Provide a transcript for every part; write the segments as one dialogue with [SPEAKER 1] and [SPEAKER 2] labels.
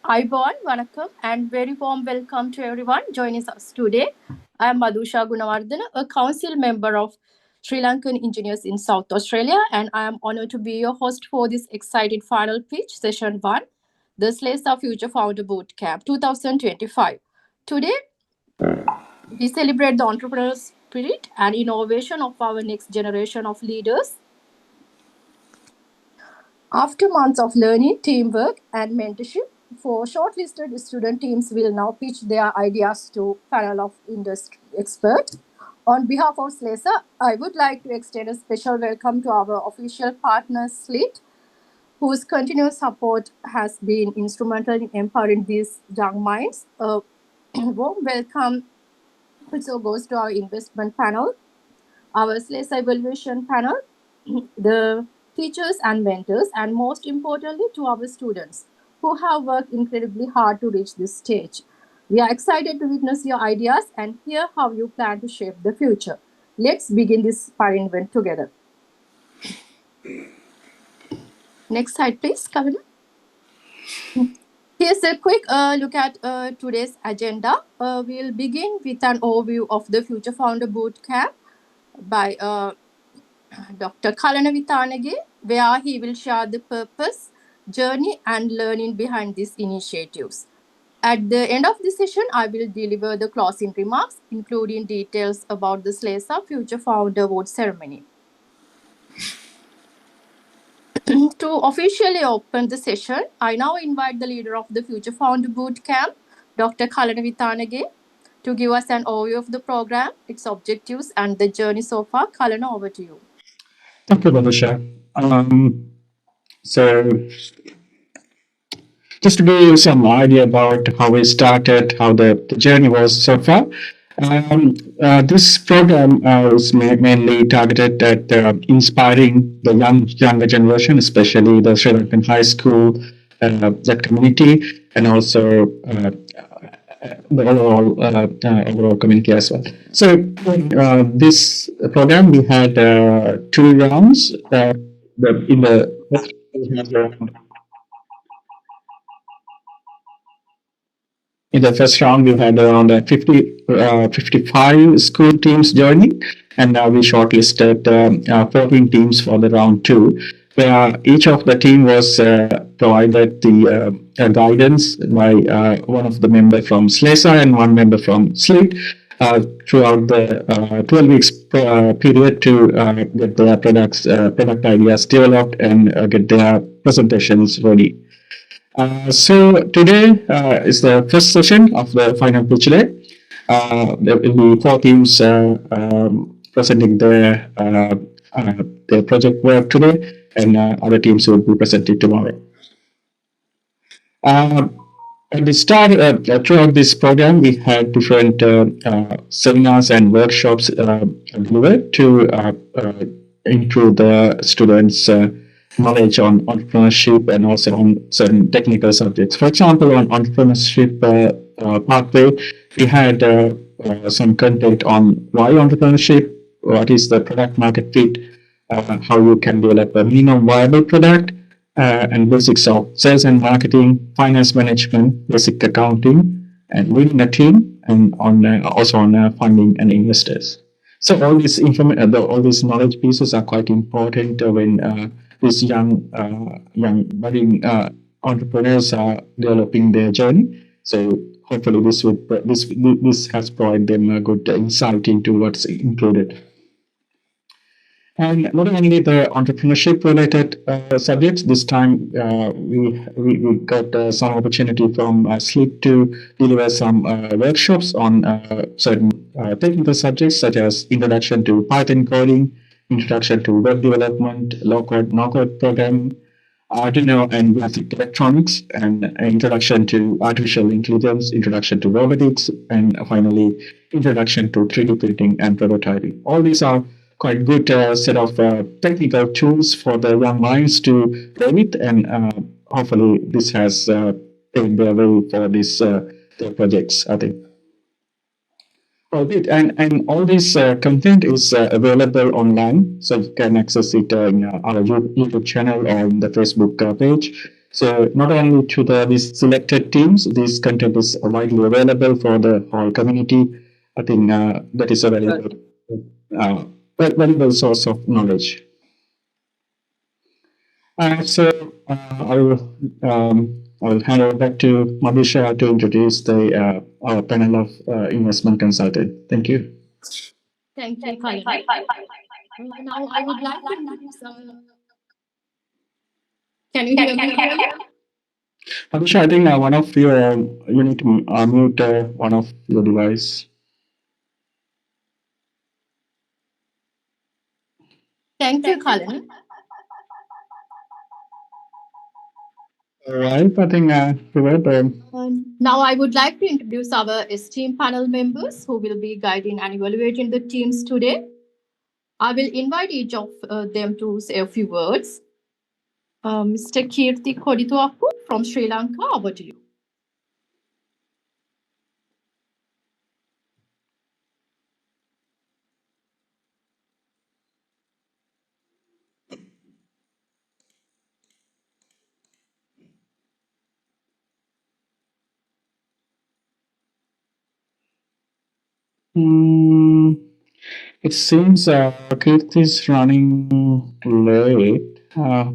[SPEAKER 1] Ivan, Vanakkam, and very warm welcome to everyone joining us today. I am Madhusha Gunawardena, a council member of Sri Lankan Engineers in South Australia, and I am honored to be your host for this exciting final pitch, Session 1, the SLESA Future Founder Bootcamp 2025. Today, we celebrate the entrepreneurial spirit and innovation of our next generation of leaders. After months of learning, teamwork, and mentorship, for shortlisted student teams will now pitch their ideas to panel of industry experts. On behalf of SLESA, I would like to extend a special welcome to our official partner, SLIT, whose continuous support has been instrumental in empowering these young minds. A warm welcome also goes to our investment panel, our SLESA evaluation panel, the teachers and mentors, and most importantly, to our students who have worked incredibly hard to reach this stage. We are excited to witness your ideas and hear how you plan to shape the future. Let's begin this sparring event together. Next slide, please, Kavina. Here's a quick look at today's agenda. We'll begin with an overview of the Future Founder Bootcamp by Dr. Kalana Vitanage, where he will share the purpose, journey, and learning behind these initiatives. At the end of the session, I will deliver the closing remarks, including details about the SLESA Future Founder Award ceremony. To officially open the session, I now invite the leader of the Future Founder Bootcamp, Dr. Kalana Vitanage, to give us an overview of the program, its objectives, and the journey so far. Kalana, over to you.
[SPEAKER 2] Thank you, Madhusha. So, just to give you some idea about how we started, how the journey was so far, this program is mainly targeted at inspiring the younger generation, especially the Sri Lankan high school, that community, and also the overall community as well. So this program we had two rounds. In the first we had In the first round, we had around 55 school teams joining, and now we shortlisted 14 teams for the round two, where each of the team was provided the guidance by one of the members from SLESA and one member from SLIT throughout the 12 weeks period to get their product ideas developed and get their presentations ready. So today is the first session of the final pitch day. There will be four teams presenting their project work today, and other teams will be presenting tomorrow. At the start, throughout this program, we had different seminars and workshops delivered to improve the students' knowledge on entrepreneurship and also on certain technical subjects. For example, on entrepreneurship pathway, we had some content on why entrepreneurship, what is the product market fit, how you can develop a minimum viable product, and basics of sales and marketing, finance management, basic accounting, and leading a team, and also on funding and investors. So all these all these knowledge pieces are quite important when these young budding entrepreneurs are developing their journey. So hopefully this has provided them a good insight into what's included. And not only the entrepreneurship related subjects, this time we got some opportunity from SLIT to deliver some workshops on certain technical subjects such as introduction to Python coding, introduction to web development, low-code, no-code programming, Arduino and basic electronics, and introduction to artificial intelligence, introduction to robotics, and finally introduction to 3D printing and prototyping. All these are quite good set of technical tools for the young minds to play with, and hopefully this has paved the way for these projects, I think. And all this content is available online, so you can access it in our YouTube channel or in the Facebook page. So not only to these selected teams, this content is widely available for the whole community. I think that is a uh, valuable source of knowledge. I will hand over back to Mabisha to introduce the our panel of investment consultant. Thank you.
[SPEAKER 1] Thank you, Kalina. Now I would like to introduce Can you hear me clearly?
[SPEAKER 2] Mabisha, I think one of your you need to mute one of your device.
[SPEAKER 1] Thank you, Kalina.
[SPEAKER 2] All right, I think
[SPEAKER 1] Now I would like to introduce our esteemed panel members who will be guiding and evaluating the teams today. I will invite each of them to say a few words. Mr. Kirti Kodituapu from Sri Lanka, over to you.
[SPEAKER 2] Hmm, it seems Keith is running late. I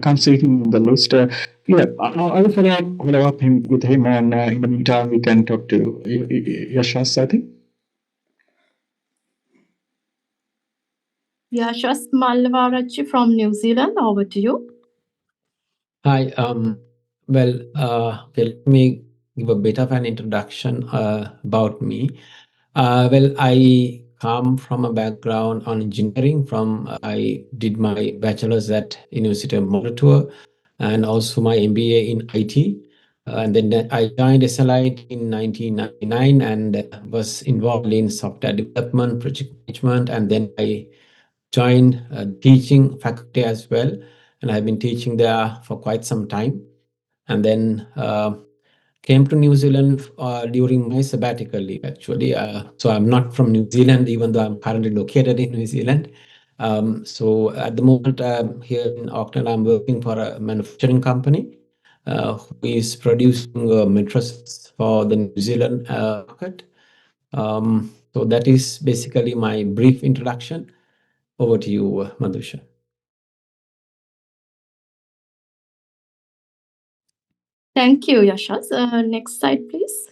[SPEAKER 2] can't see him in the list. Yeah, I'll follow up with him, and in the meantime, we can talk to Yashas, I think.
[SPEAKER 1] Yashas Malvarachi from New Zealand, over to you.
[SPEAKER 3] Hi. Let me give a bit of an introduction about me. I come from a background on engineering. I did my bachelor's at University of Molatua and also my MBA in IT. And then I joined SLI in 1999 and was involved in software development, project management, and then I joined teaching faculty as well. And I've been teaching there for quite some time. And then came to New Zealand during my sabbatical leave, actually. So I'm not from New Zealand, even though I'm currently located in New Zealand. So at the moment, here in Auckland, I'm working for a manufacturing company who is producing mattresses for the New Zealand market. So that is basically my brief introduction. Over to you, Madhusha.
[SPEAKER 1] Thank you, Yashas. Next slide, please.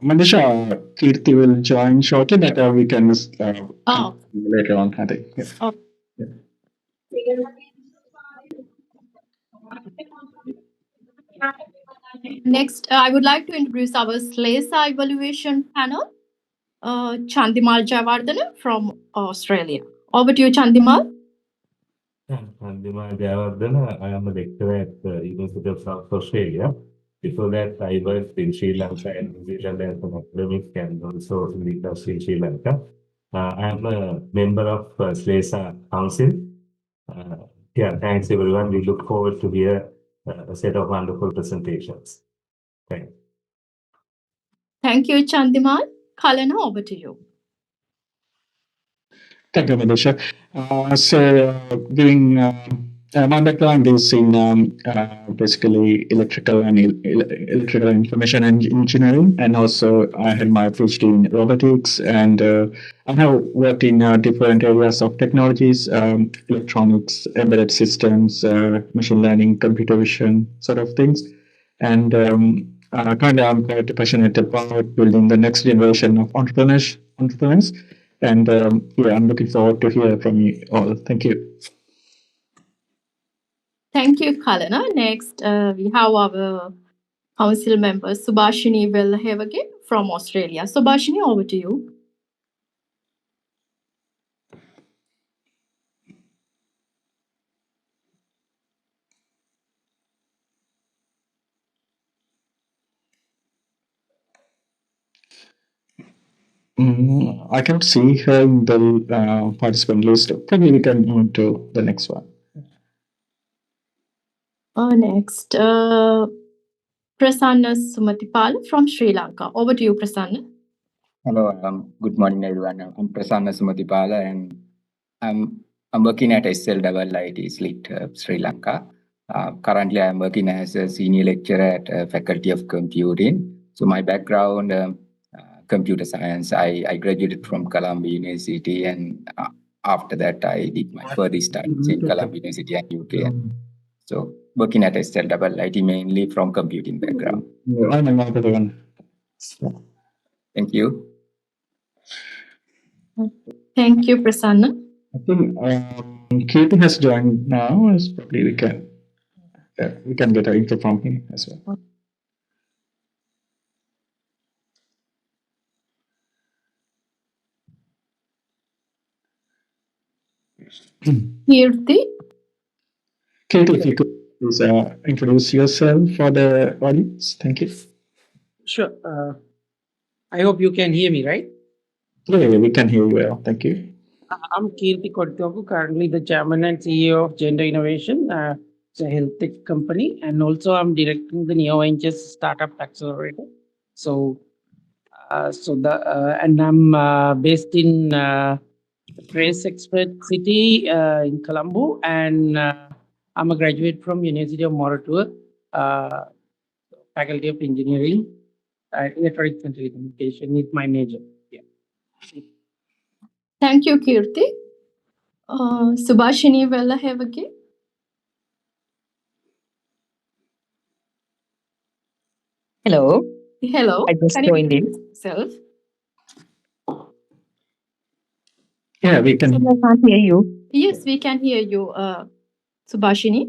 [SPEAKER 2] Manisha, Kirti will join shortly, but we can later on, I think. Yeah.
[SPEAKER 1] Oh.
[SPEAKER 2] Yeah.
[SPEAKER 1] Next, I would like to introduce our SLASA evaluation panel. Chandimal Jayawardena from Australia. Over to you, Chandimal.
[SPEAKER 4] Chandimal Jayawardena, I am a lecturer at the University of South Australia. Before that, I worked in Sri Lanka and New Zealand as an academic and also in the industry in Sri Lanka. I am a member of SLASA Council. Thanks everyone. We look forward to hear a set of wonderful presentations. Thanks.
[SPEAKER 1] Thank you, Chandimal. Kalana, over to you.
[SPEAKER 2] Thank you, Manisha. Giving my background is in basically electrical and electrical information engineering, and also I had my PhD in robotics, and I have worked in different areas of technologies, electronics, embedded systems, machine learning, computer vision, sort of things. And currently, I'm quite passionate about building the next generation of entrepreneurs. And I'm looking forward to hear from you all. Thank you.
[SPEAKER 1] Thank you, Kalana. Next, we have our council member Subhashini Velhavage from Australia. Subhashini, over to you.
[SPEAKER 2] I cannot see her in the participant list. Probably we can move to the next one.
[SPEAKER 1] Next, Prasanna Sumatipala from Sri Lanka. Over to you, Prasanna.
[SPEAKER 5] Hello, good morning, everyone. I'm Prasanna Sumatipala, and I'm working at SLIIT SLIT, Sri Lanka. Currently, I'm working as a senior lecturer at Faculty of Computing. So my background, computer science. I graduated from Columbia University, and after that, I did my further studies in Columbia University and UK. So working at SLIIT mainly from computing background.
[SPEAKER 2] I'm another one.
[SPEAKER 5] Thank you.
[SPEAKER 1] Thank you, Prasanna.
[SPEAKER 2] I think Katie has joined now. As probably we can get an intro from him as well.
[SPEAKER 1] Kirti.
[SPEAKER 2] Katie, if you could please introduce yourself for the audience. Thank you.
[SPEAKER 6] Sure. I hope you can hear me, right?
[SPEAKER 2] Yeah, we can hear you well. Thank you.
[SPEAKER 6] I'm Kirti Kodtoku, currently the chairman and CEO of Gender Innovation. It's a health tech company, and also I'm directing the Neo Ventures Startup Accelerator. So I'm based in Trace Expert City in Colombo, and I'm a graduate from University of Moratuwa, Faculty of Engineering. Electronics and Telecommunication is my major. Yeah.
[SPEAKER 1] Thank you, Kirti. Subhashini Vellahevake.
[SPEAKER 7] Hello,
[SPEAKER 1] Hello.
[SPEAKER 7] I just
[SPEAKER 1] Can you
[SPEAKER 7] joined in.
[SPEAKER 1] introduce yourself?
[SPEAKER 2] Yeah, we can.
[SPEAKER 7] I can't hear you.
[SPEAKER 1] Yes, we can hear you, Subhashini.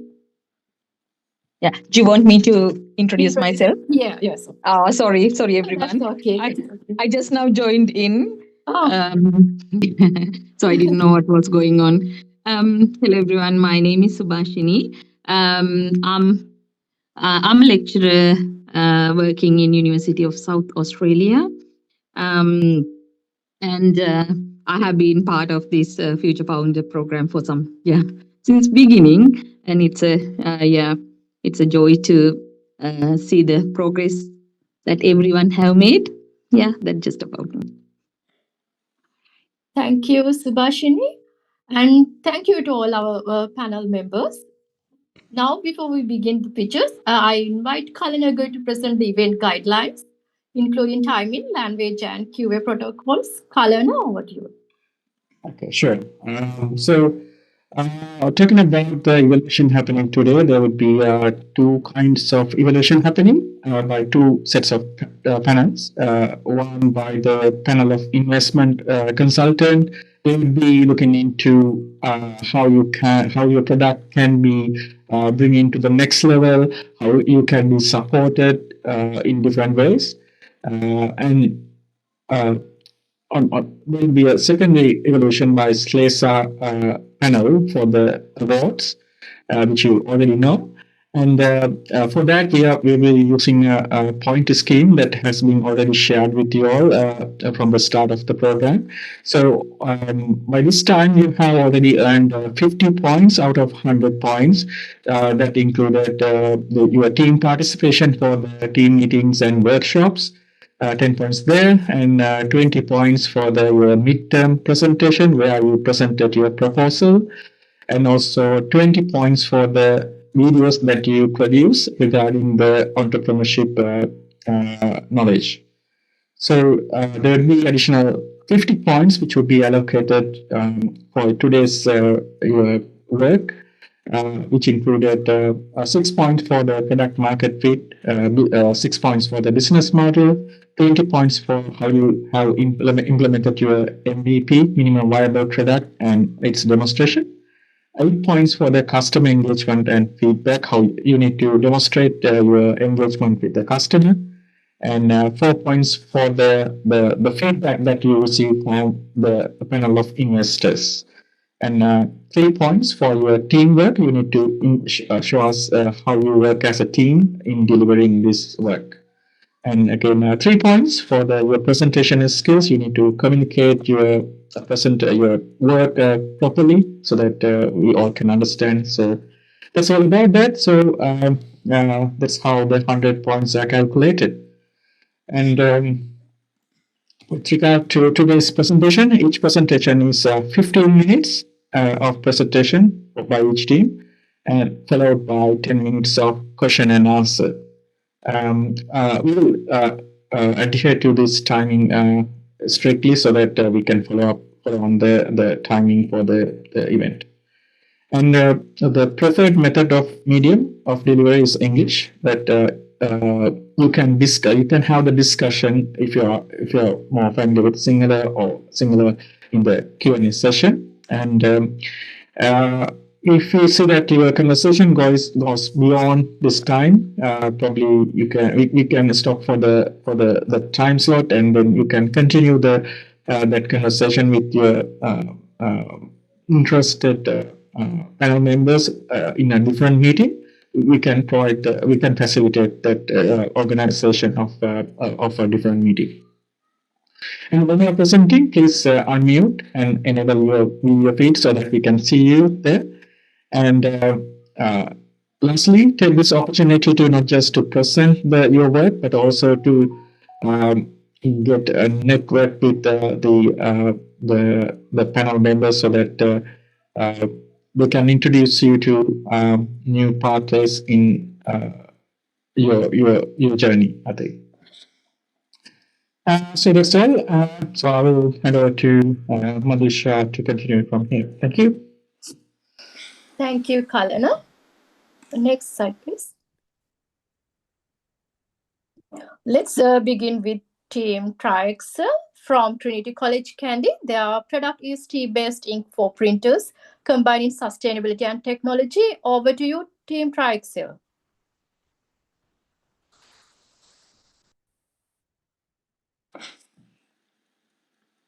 [SPEAKER 7] Yeah. Do you want me to introduce myself?
[SPEAKER 1] Yeah, yes.
[SPEAKER 7] Sorry
[SPEAKER 1] That's
[SPEAKER 7] everyone.
[SPEAKER 1] okay.
[SPEAKER 7] I just now joined in.
[SPEAKER 1] Oh,
[SPEAKER 7] So I didn't know what was going on. Hello everyone, my name is Subhashini. I'm a lecturer working in University of South Australia. And I have been part of this Future Founder program for since beginning, and it's a joy to see the progress that everyone have made. Yeah, that's just about me.
[SPEAKER 1] thank you, Subhashini. And thank you to all our panel members. Now, before we begin the pitches, I invite Kalinagar to present the event guidelines, including timing, language, and QA protocols. Kalina, over to you.
[SPEAKER 2] Okay, sure. Talking about the evaluation happening today, there would be two kinds of evaluation happening by two sets of panels. One by the panel of investment consultant. They would be looking into how your product can be bring into the next level, how you can be supported in different ways, and there will be a secondary evaluation by SLESA panel for the awards, which you already know. And for that, we will be using a point scheme that has been already shared with you all from the start of the program. So by this time, you have already earned 50 points out of 100 points. That included your team participation for the team meetings and workshops. 10 points there, and 20 points for the midterm presentation where you presented your proposal, and also 20 points for the videos that you produce regarding the entrepreneurship knowledge. So there will be additional 50 points which will be allocated for today's your work, which included 6 points for the product market fit, 6 points for the business model, 20 points for how you have implemented your MVP, minimum viable product, and its demonstration. 8 points for the customer engagement and feedback, how you need to demonstrate your engagement with the customer. And 4 points for the feedback that you receive from the panel of investors. And 3 points for your teamwork. You need to show us how you work as a team in delivering this work. And again, 3 points for your presentation skills. You need to communicate your your work properly so that we all can understand. So that's all about that. So That's how the 100 points are calculated. And with regard to today's presentation, each presentation is 15 minutes of presentation by each team, and followed by 10 minutes of question and answer. We will adhere to this timing strictly so that we can follow on the timing for the event. And the preferred method of medium of delivery is English. That you can have the discussion if you're more familiar with Singular or Singular in the Q&A session. And if you see that your conversation goes beyond this time, probably we can stop for the time slot, and then you can continue that conversation with your interested panel members in a different meeting. We can facilitate that organization of a different meeting. And when you are presenting, please unmute and enable your video feed so that we can see you there. And lastly, take this opportunity to not just to present your work, but also to get a network with the panel members so that they can introduce you to new pathways in your journey, I think. So that's all. So I will hand over to Madhusha to continue from here. Thank you.
[SPEAKER 1] Thank you, Kalana. Next slide, please. Let's begin with Team TriExcel from Trinity College, Kandy. Their product is tea-based ink for printers, combining sustainability and technology. Over to you, Team TriExcel.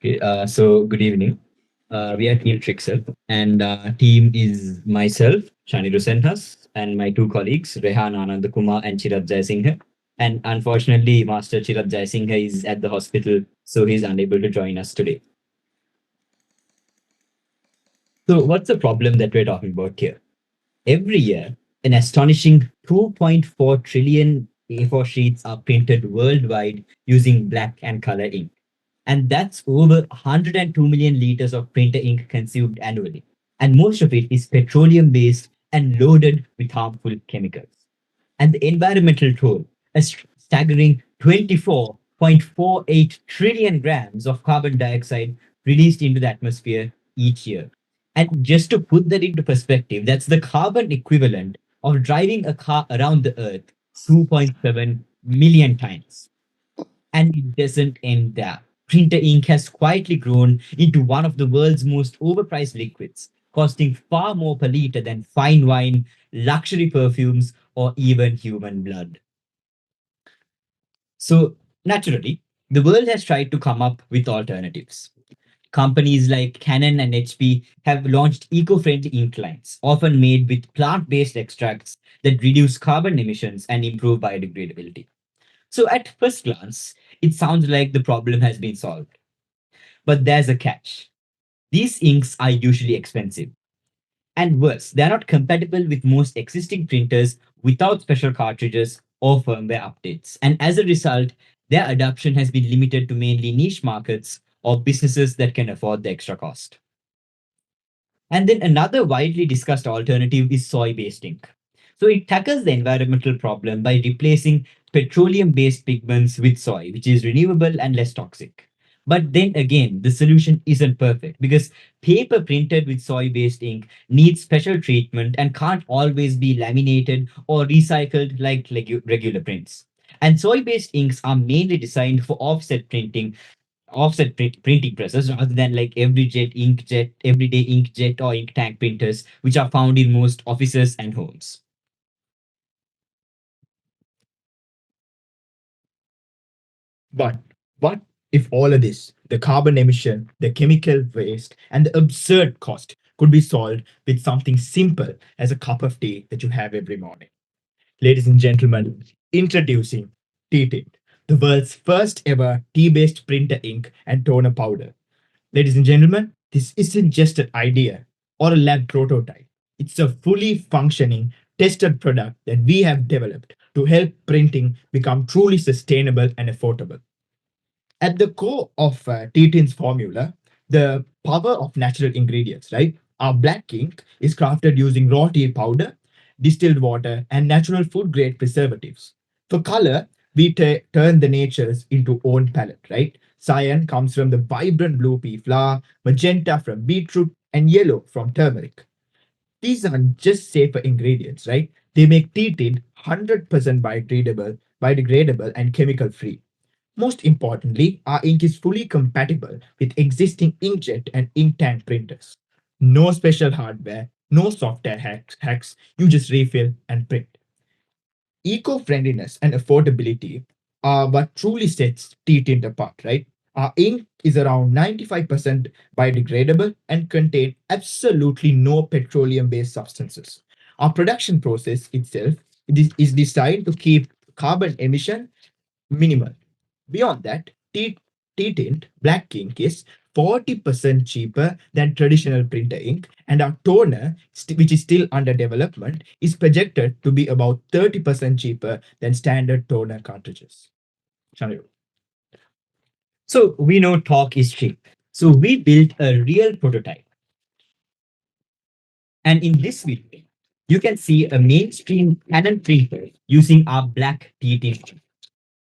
[SPEAKER 8] Okay, so good evening. We are Team TriExcel, and team is myself, Shaniru Senhas, and my two colleagues, Rehan Anandakumar and Chirag Jaisinghe. And unfortunately, Master Chirag Jaisinghe is at the hospital, so he's unable to join us today. So what's the problem that we're talking about here? Every year, an astonishing 2.4 trillion A4 sheets are printed worldwide using black and color ink. And that's over 102 million liters of printer ink consumed annually. And most of it is petroleum-based and loaded with harmful chemicals. And the environmental toll, a staggering 24.48 trillion grams of carbon dioxide released into the atmosphere each year. And just to put that into perspective, that's the carbon equivalent of driving a car around the Earth 2.7 million times. And it doesn't end there. Printer ink has quietly grown into one of the world's most overpriced liquids, costing far more per liter than fine wine, luxury perfumes, or even human blood. So, naturally, the world has tried to come up with alternatives. Companies like Canon and HP have launched eco-friendly ink lines, often made with plant-based extracts that reduce carbon emissions and improve biodegradability. So at first glance, it sounds like the problem has been solved. But there's a catch. These inks are usually expensive. And worse, they're not compatible with most existing printers without special cartridges or firmware updates. And as a result, their adoption has been limited to mainly niche markets or businesses that can afford the extra cost. And then another widely discussed alternative is soy-based ink. So it tackles the environmental problem by replacing petroleum-based pigments with soy, which is renewable and less toxic. But then again, the solution isn't perfect because paper printed with soy-based ink needs special treatment and can't always be laminated or recycled like regular prints. And soy-based inks are mainly designed for offset printing presses rather than like everyday inkjet or ink tank printers, which are found in most offices and homes. But what if all of this, the carbon emission, the chemical waste, and the absurd cost could be solved with something simple as a cup of tea that you have every morning? Ladies and gentlemen, introducing T-Tint, the world's first ever tea-based printer ink and toner powder. Ladies and gentlemen, this isn't just an idea or a lab prototype. It's a fully functioning
[SPEAKER 9] tested product that we have developed to help printing become truly sustainable and affordable. At the core of T-Tin's formula, the power of natural ingredients, right? Our black ink is crafted using raw tea powder, distilled water, and natural food grade preservatives. For color, we turn the natures into own palette, right? Cyan comes from the vibrant blue pea flower, magenta from beetroot, and yellow from turmeric. These aren't just safer ingredients, right? They make tea tint 100% biodegradable, and chemical free. Most importantly, our ink is fully compatible with existing inkjet and ink tank printers. No special hardware, no software hacks, you just refill and print. Eco-friendliness and affordability are what truly sets T-Tint apart, right? Our ink is around 95% biodegradable and contain absolutely no petroleum-based substances. Our production process itself is designed to keep carbon emission minimal. Beyond that, T-Tint black ink is 40% cheaper than traditional printer ink, and our toner, which is still under development, is projected to be about 30% cheaper than standard toner cartridges. Chandu.
[SPEAKER 8] So we know talk is cheap. So we built a real prototype. And in this video, you can see a mainstream Canon printer using our black T-Tint.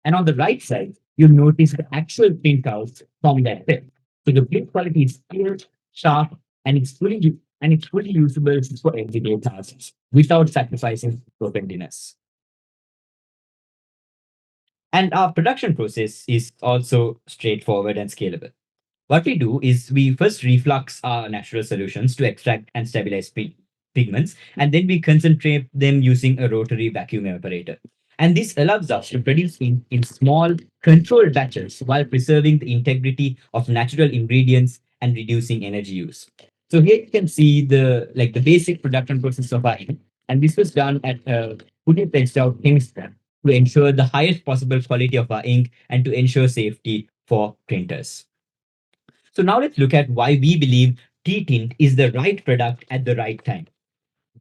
[SPEAKER 8] And on the right side, you'll notice the actual printouts from that tip. So the print quality is clear, sharp, and it's fully usable for everyday tasks without sacrificing profundiness. And our production process is also straightforward and scalable. What we do is we first reflux our natural solutions to extract and stabilize pigments, and then we concentrate them using a rotary vacuum evaporator. And this allows us to produce in small, controlled batches while preserving the integrity of natural ingredients and reducing energy use. So here you can see the basic production process of our ink, and this was done at a fully fleshed out chemist lab to ensure the highest possible quality of our ink and to ensure safety for printers. So now let's look at why we believe T-Tint is the right product at the right time.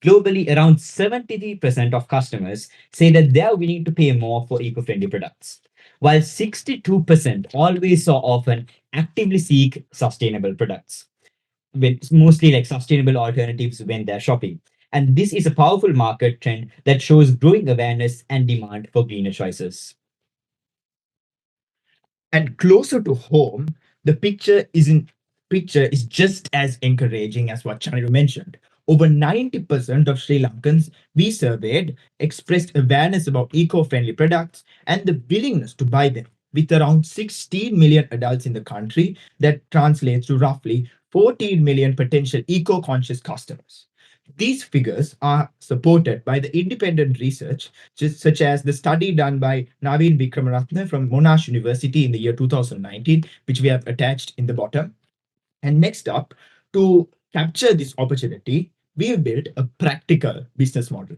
[SPEAKER 8] Globally, around 73% of customers say that they are willing to pay more for eco-friendly products, while 62% always or often actively seek sustainable products, with mostly like sustainable alternatives when they're shopping. And this is a powerful market trend that shows growing awareness and demand for greener choices.
[SPEAKER 9] And closer to home, the picture is just as encouraging as what Chandu mentioned. Over 90% of Sri Lankans we surveyed expressed awareness about eco-friendly products and the willingness to buy them. With around 16 million adults in the country, that translates to roughly 14 million potential eco-conscious customers. These figures are supported by the independent research, such as the study done by Naveen Vikramaratne from Monash University in the year 2019, which we have attached in the bottom. And next up, to capture this opportunity, we have built a practical business model.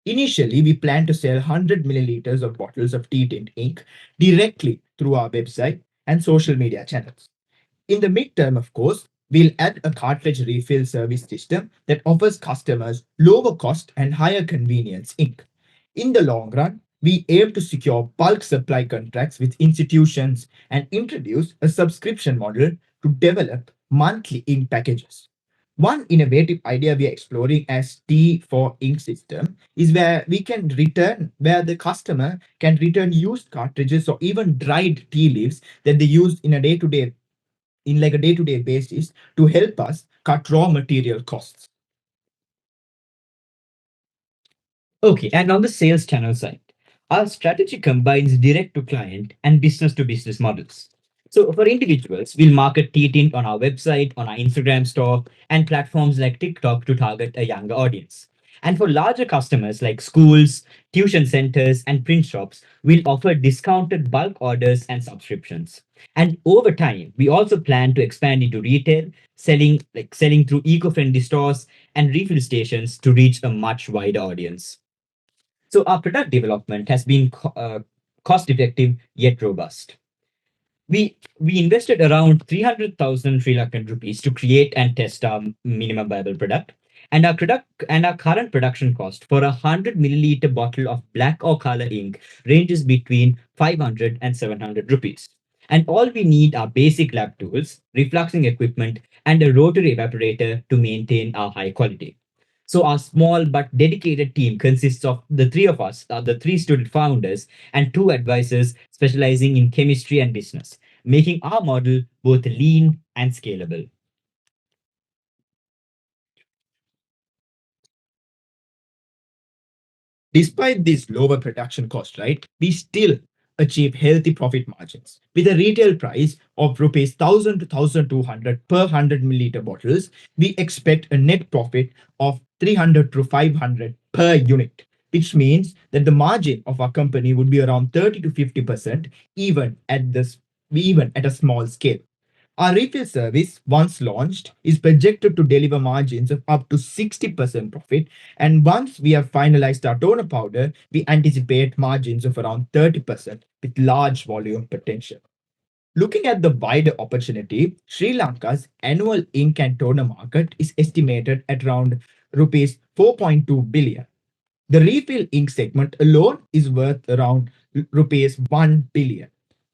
[SPEAKER 9] Initially, we plan to sell 100 milliliters of bottles of T-Tint ink directly through our website and social media channels. In the midterm, of course, we'll add a cartridge refill service system that offers customers lower cost and higher convenience ink. In the long run, we aim to secure bulk supply contracts with institutions and introduce a subscription model to develop monthly ink packages. One innovative idea we are exploring as T4Ink system is where the customer can return used cartridges or even dried tea leaves that they use in a day-to-day basis to help us cut raw material costs.
[SPEAKER 8] Okay, and on the sales channel side, our strategy combines direct to client and business to business models. So for individuals, we'll market T-Tint on our website, on our Instagram store, and platforms like TikTok to target a younger audience. And for larger customers like schools, tuition centers, and print shops, we'll offer discounted bulk orders and subscriptions. And over time, we also plan to expand into retail, selling through eco-friendly stores and refill stations to reach a much wider audience. So our product development has been cost-effective yet robust. We invested around 300,000 Sri Lankan rupees to create and test our minimum viable product. And our current production cost for a 100 milliliter bottle of black or color ink ranges between 500 and 700 rupees. And all we need are basic lab tools, refluxing equipment, and a rotary evaporator to maintain our high quality. So our small but dedicated team consists of the three of us, the three student founders, and two advisors specializing in chemistry and business, making our model both lean and scalable.
[SPEAKER 9] Despite this lower production cost, right, we still achieve healthy profit margins. With a retail price of rupees 1000 to 1200 per 100 milliliter bottles, we expect a net profit of 300 to 500 per unit, which means that the margin of our company would be around 30 to 50% even at a small scale. Our refill service, once launched, is projected to deliver margins of up to 60% profit. And once we have finalized our toner powder, we anticipate margins of around 30% with large volume potential. Looking at the wider opportunity, Sri Lanka's annual ink and toner market is estimated at around rupees 4.2 billion. The refill ink segment alone is worth around rupees 1 billion.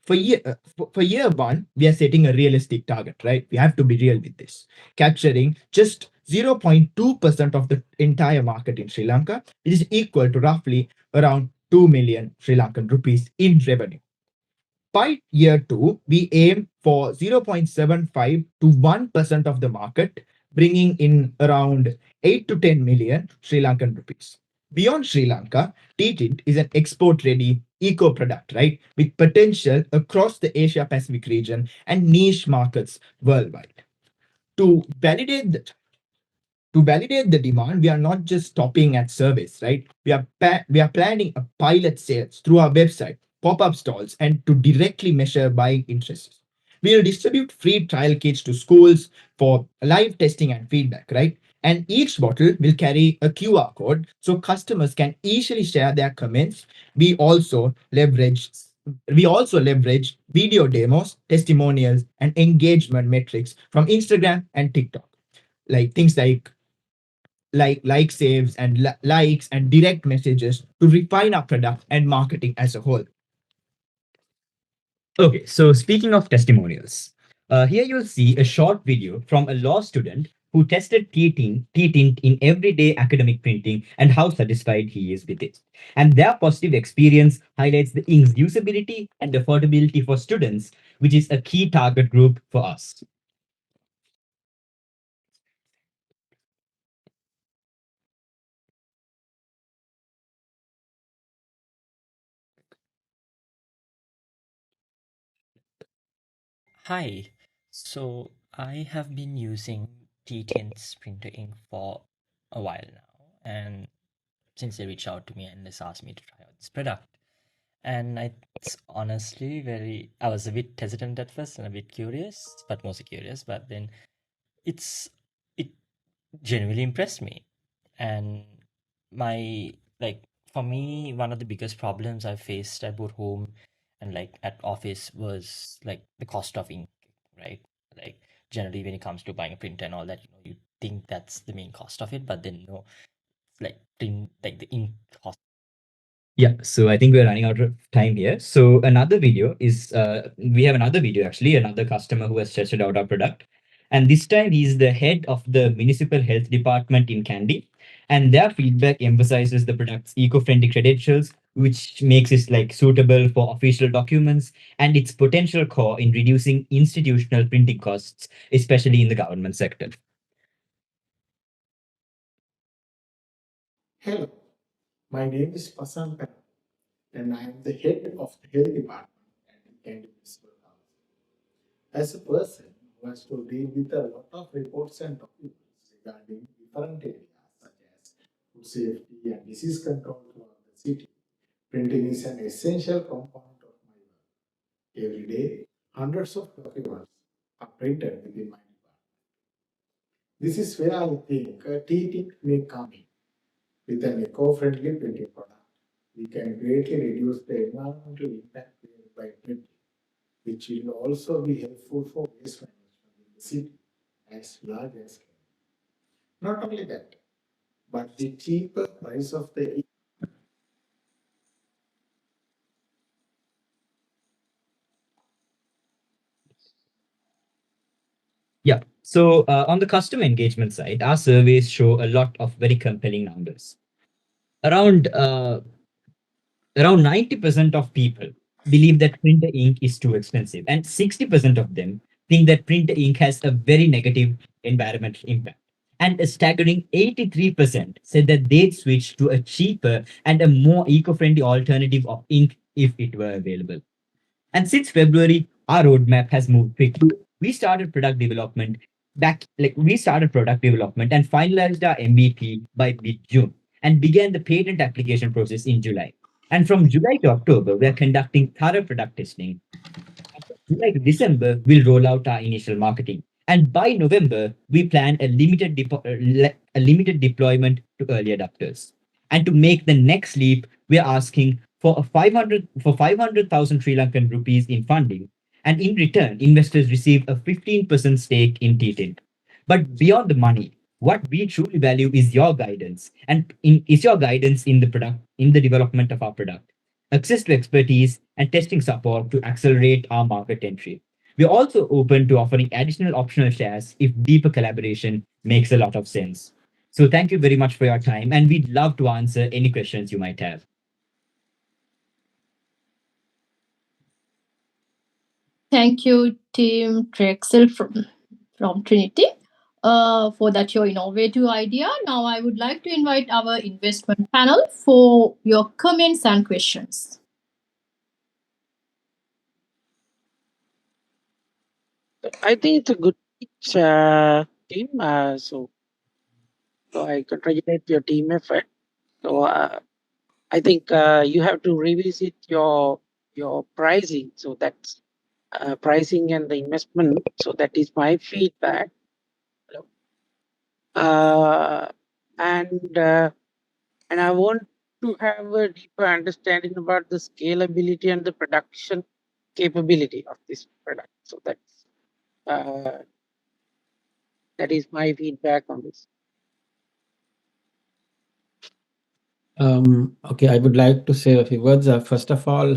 [SPEAKER 9] For year one, we are setting a realistic target, right? We have to be real with this, capturing just 0.2% of the entire market in Sri Lanka, which is equal to roughly around 2 million Sri Lankan rupees in revenue. By year two, we aim for 0.75 to 1% of the market, bringing in around 8 to 10 million Sri Lankan rupees. Beyond Sri Lanka, T-Tint is an export-ready eco product, right, with potential across the Asia Pacific region and niche markets worldwide. To validate that, to validate the demand, we are not just stopping at service, right? We are planning a pilot sales through our website, pop-up stalls, and to directly measure buying interest. We will distribute free trial kits to schools for live testing and feedback, right? And each bottle will carry a QR code so customers can easily share their comments. We also leverage video demos, testimonials, and engagement metrics from Instagram and TikTok, like things like saves and likes and direct messages to refine our product and marketing as a whole.
[SPEAKER 8] Okay, so speaking of testimonials, here you'll see a short video from a law student who tested T-Tint in everyday academic printing and how satisfied he is with it. And their positive experience highlights the ink's usability and affordability for students, which is a key target group for us.
[SPEAKER 10] Hi, so I have been using T10's printer ink for a while now, and since they reached out to me and just asked me to try out this product, and it's honestly I was a bit hesitant at first and a bit curious, but mostly curious, but then it genuinely impressed me, and my like for me, one of the biggest problems I faced at both home and like at office was like the cost of ink, right? Like generally when it comes to buying a printer and all that, you think that's the main cost of it, but then no, like the ink cost.
[SPEAKER 8] Yeah, so I think we're running out of time here. So we have another video actually, another customer who has tested out our product. And this time he's the head of the municipal health department in Kandy. And their feedback emphasizes the product's eco-friendly credentials, which makes it like suitable for official documents and its potential core in reducing institutional printing costs, especially in the government sector.
[SPEAKER 11] Hello, my name is Pasanta and I am the head of the health department at the Kandy Municipal Council. As a person who has to deal with a lot of reports and documents regarding different areas such as food safety and disease control throughout the city, printing is an essential component of my work. Every day, hundreds of documents are printed within my department. This is where I think T-Tint may come in. With an eco-friendly printing product, we can greatly reduce the environmental impact created by printing, which will also be helpful for waste management in the city as large as scale. Not only that, but the cheaper price of the ink.
[SPEAKER 8] Yeah. So on the customer engagement side, our surveys show a lot of very compelling numbers. Around 90% of people believe that printer ink is too expensive, and 60% of them think that printer ink has a very negative environmental impact. And a staggering 83% said that they'd switch to a cheaper and a more eco-friendly alternative of ink if it were available. And since February, our roadmap has moved quickly. We started product development and finalized our MVP by mid-June and began the patent application process in July. And from July to October, we are conducting thorough product testing. After July to December, we'll roll out our initial marketing. And by November, we plan a limited deployment to early adopters. And to make the next leap, we are asking for 500,000 Sri Lankan rupees in funding. And in return, investors receive a 15% stake in T-Tint. But beyond the money, what we truly value is your guidance, and is your guidance in the development of our product, access to expertise, and testing support to accelerate our market entry. We're also open to offering additional optional shares if deeper collaboration makes a lot of sense. So thank you very much for your time, and we'd love to answer any questions you might have.
[SPEAKER 1] Thank you, Team Drexel from Trinity, for that your innovative idea. Now I would like to invite our investment panel for your comments and questions.
[SPEAKER 6] I think it's a good team. So I congratulate your team effort. So I think you have to revisit your pricing. So that's pricing and the investment. So that is my feedback. And I want to have a deeper understanding about the scalability and the production capability of this product. So that's that is my feedback on this.
[SPEAKER 3] Okay, I would like to say a few words. First of all,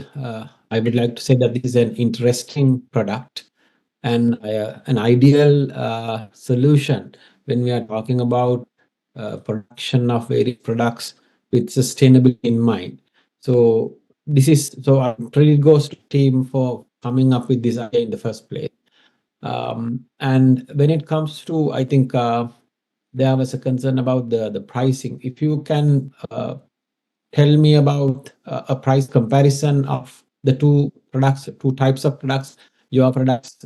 [SPEAKER 3] I would like to say that this is an interesting product and an ideal solution when we are talking about production of various products with sustainability in mind. So credit goes to team for coming up with this idea in the first place. And when it comes to, I think there was a concern about the pricing. If you can tell me about a price comparison of the two types of products, your products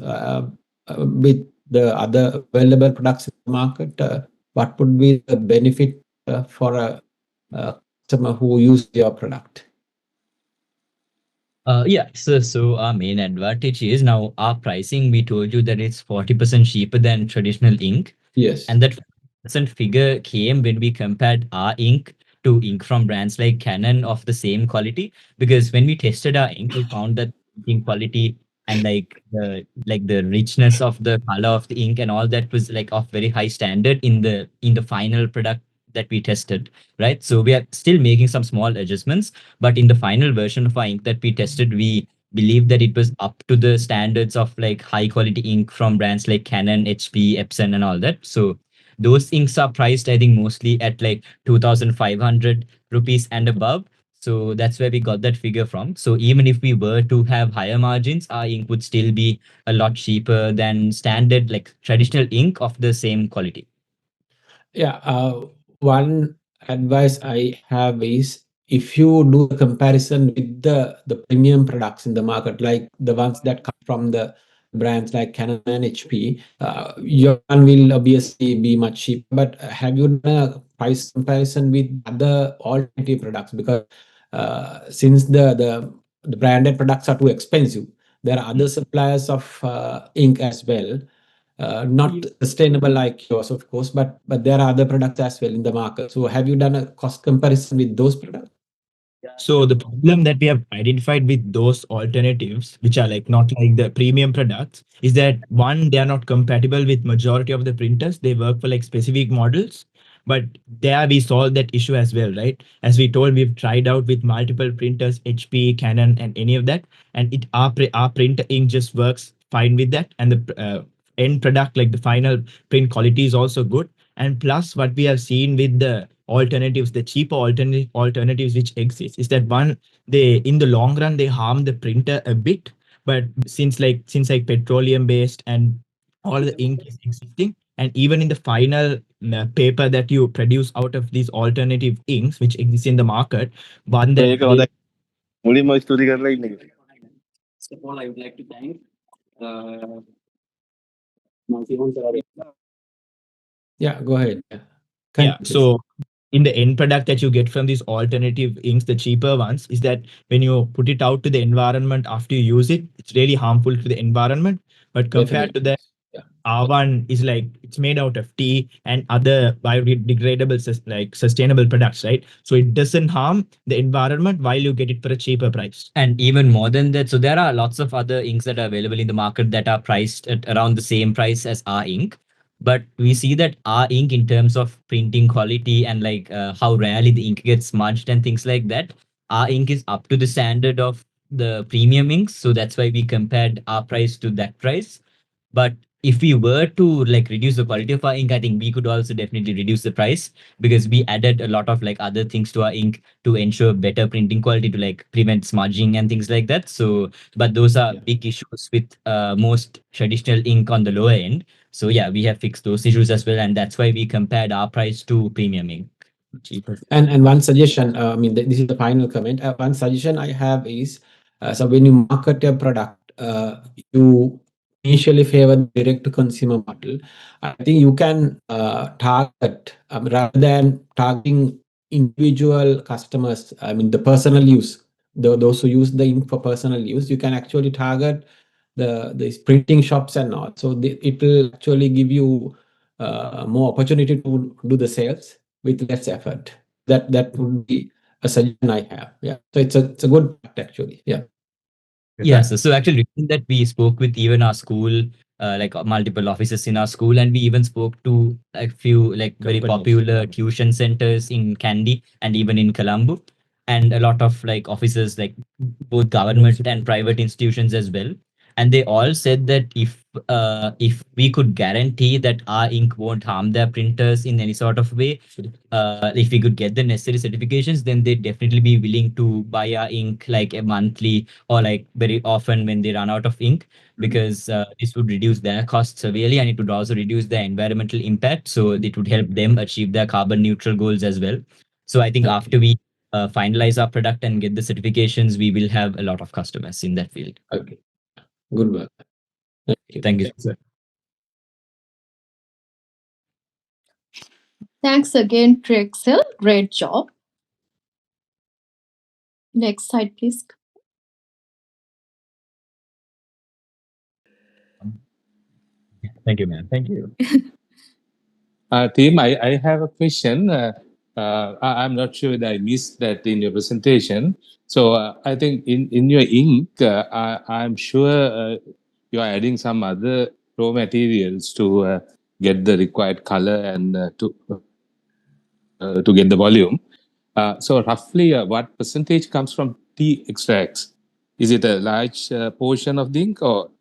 [SPEAKER 3] with the other available products in the market, what would be the benefit for a customer who use your product?
[SPEAKER 8] Yeah, so our main advantage is now our pricing. We told you that it's 40% cheaper than traditional ink.
[SPEAKER 3] Yes.
[SPEAKER 8] And that figure came when we compared our ink to ink from brands like Canon of the same quality. Because when we tested our ink, we found that ink quality and the richness of the color of the ink and all that was like of very high standard in the final product that we tested, right? So we are still making some small adjustments, but in the final version of our ink that we tested, we believe that it was up to the standards of like high quality ink from brands like Canon, HP, Epson, and all that. So those inks are priced, I think, mostly at like 2,500 rupees and above. So that's where we got that figure from. So even if we were to have higher margins, our ink would still be a lot cheaper than standard, like traditional ink of the same quality.
[SPEAKER 3] Yeah, one advice I have is if you do a comparison with the premium products in the market, like the ones that come from the brands like Canon and HP, your one will obviously be much cheaper. But have you done a price comparison with other alternative products? Because since the branded products are too expensive, there are other suppliers of ink as well. Not sustainable like yours, of course, but there are other products as well in the market. So have you done a cost comparison with those products?
[SPEAKER 9] So the problem that we have identified with those alternatives, which are like not like the premium products, is that one, they are not compatible with majority of the printers. They work for like specific models. But there we solved that issue as well, right? As we told, we've tried out with multiple printers, HP, Canon, and any of that, and our printer ink just works fine with that, and the end product, like the final print quality, is also good. And plus, what we have seen with the alternatives, the cheaper alternatives which exist, is that one, they in the long run they harm the printer a bit, but since petroleum based and all the ink is existing, and even in the final paper that you produce out of these alternative inks which exist in the market, one that
[SPEAKER 3] First of all, I would like to thank yeah, go ahead.
[SPEAKER 9] yeah, so in the end product that you get from these alternative inks, the cheaper ones, is that when you put it out to the environment after you use it, it's really harmful to the environment. But compared to that, our one is like, it's made out of tea and other biodegradable like sustainable products, right? So it doesn't harm the environment while you get it for a cheaper price.
[SPEAKER 8] And even more than that, so there are lots of other inks that are available in the market that are priced at around the same price as our ink. But we see that our ink, in terms of printing quality and like how rarely the ink gets smudged and things like that, our ink is up to the standard of the premium inks. So that's why we compared our price to that price. But if we were to like reduce the quality of our ink, I think we could also definitely reduce the price, because we added a lot of like other things to our ink to ensure better printing quality, to like prevent smudging and things like that. So, but those are big issues with most traditional ink on the lower end. So yeah, we have fixed those issues as well, and that's why we compared our price to premium ink. Cheaper.
[SPEAKER 3] And one suggestion, I mean, this is the final comment. One suggestion I have is, so when you market your product, you initially favor the direct to consumer model. I think you can target, rather than targeting individual customers, I mean, the personal use, those who use the ink for personal use, you can actually target the printing shops and all. So it will actually give you more opportunity to do the sales with less effort. That would be a suggestion I have. Yeah. So it's a good fact actually. Yeah.
[SPEAKER 8] Yeah, so actually that we spoke with even our school, like multiple offices in our school, and we even spoke to a few like very popular tuition centers in Kandy and even in Colombo, and a lot of like offices, like both government and private institutions as well. And they all said that if we could guarantee that our ink won't harm their printers in any sort of way, if we could get the necessary certifications, then they'd definitely be willing to buy our ink like a monthly or like very often when they run out of ink, because this would reduce their costs severely, and it would also reduce their environmental impact. So it would help them achieve their carbon neutral goals as well. So I think after we finalize our product and get the certifications, we will have a lot of customers in that field.
[SPEAKER 3] Okay. Good work.
[SPEAKER 8] Thank you, sir.
[SPEAKER 1] Thanks again, Trexel. Great job. Next slide, please.
[SPEAKER 8] Thank you, ma'am. Thank you.
[SPEAKER 4] Team, I have a question. I'm not sure that I missed that in your presentation. So I think in your ink, I'm sure you are adding some other raw materials to get the required color and to get the volume. So roughly, what percentage comes from tea extracts? Is it a large portion of the ink, or?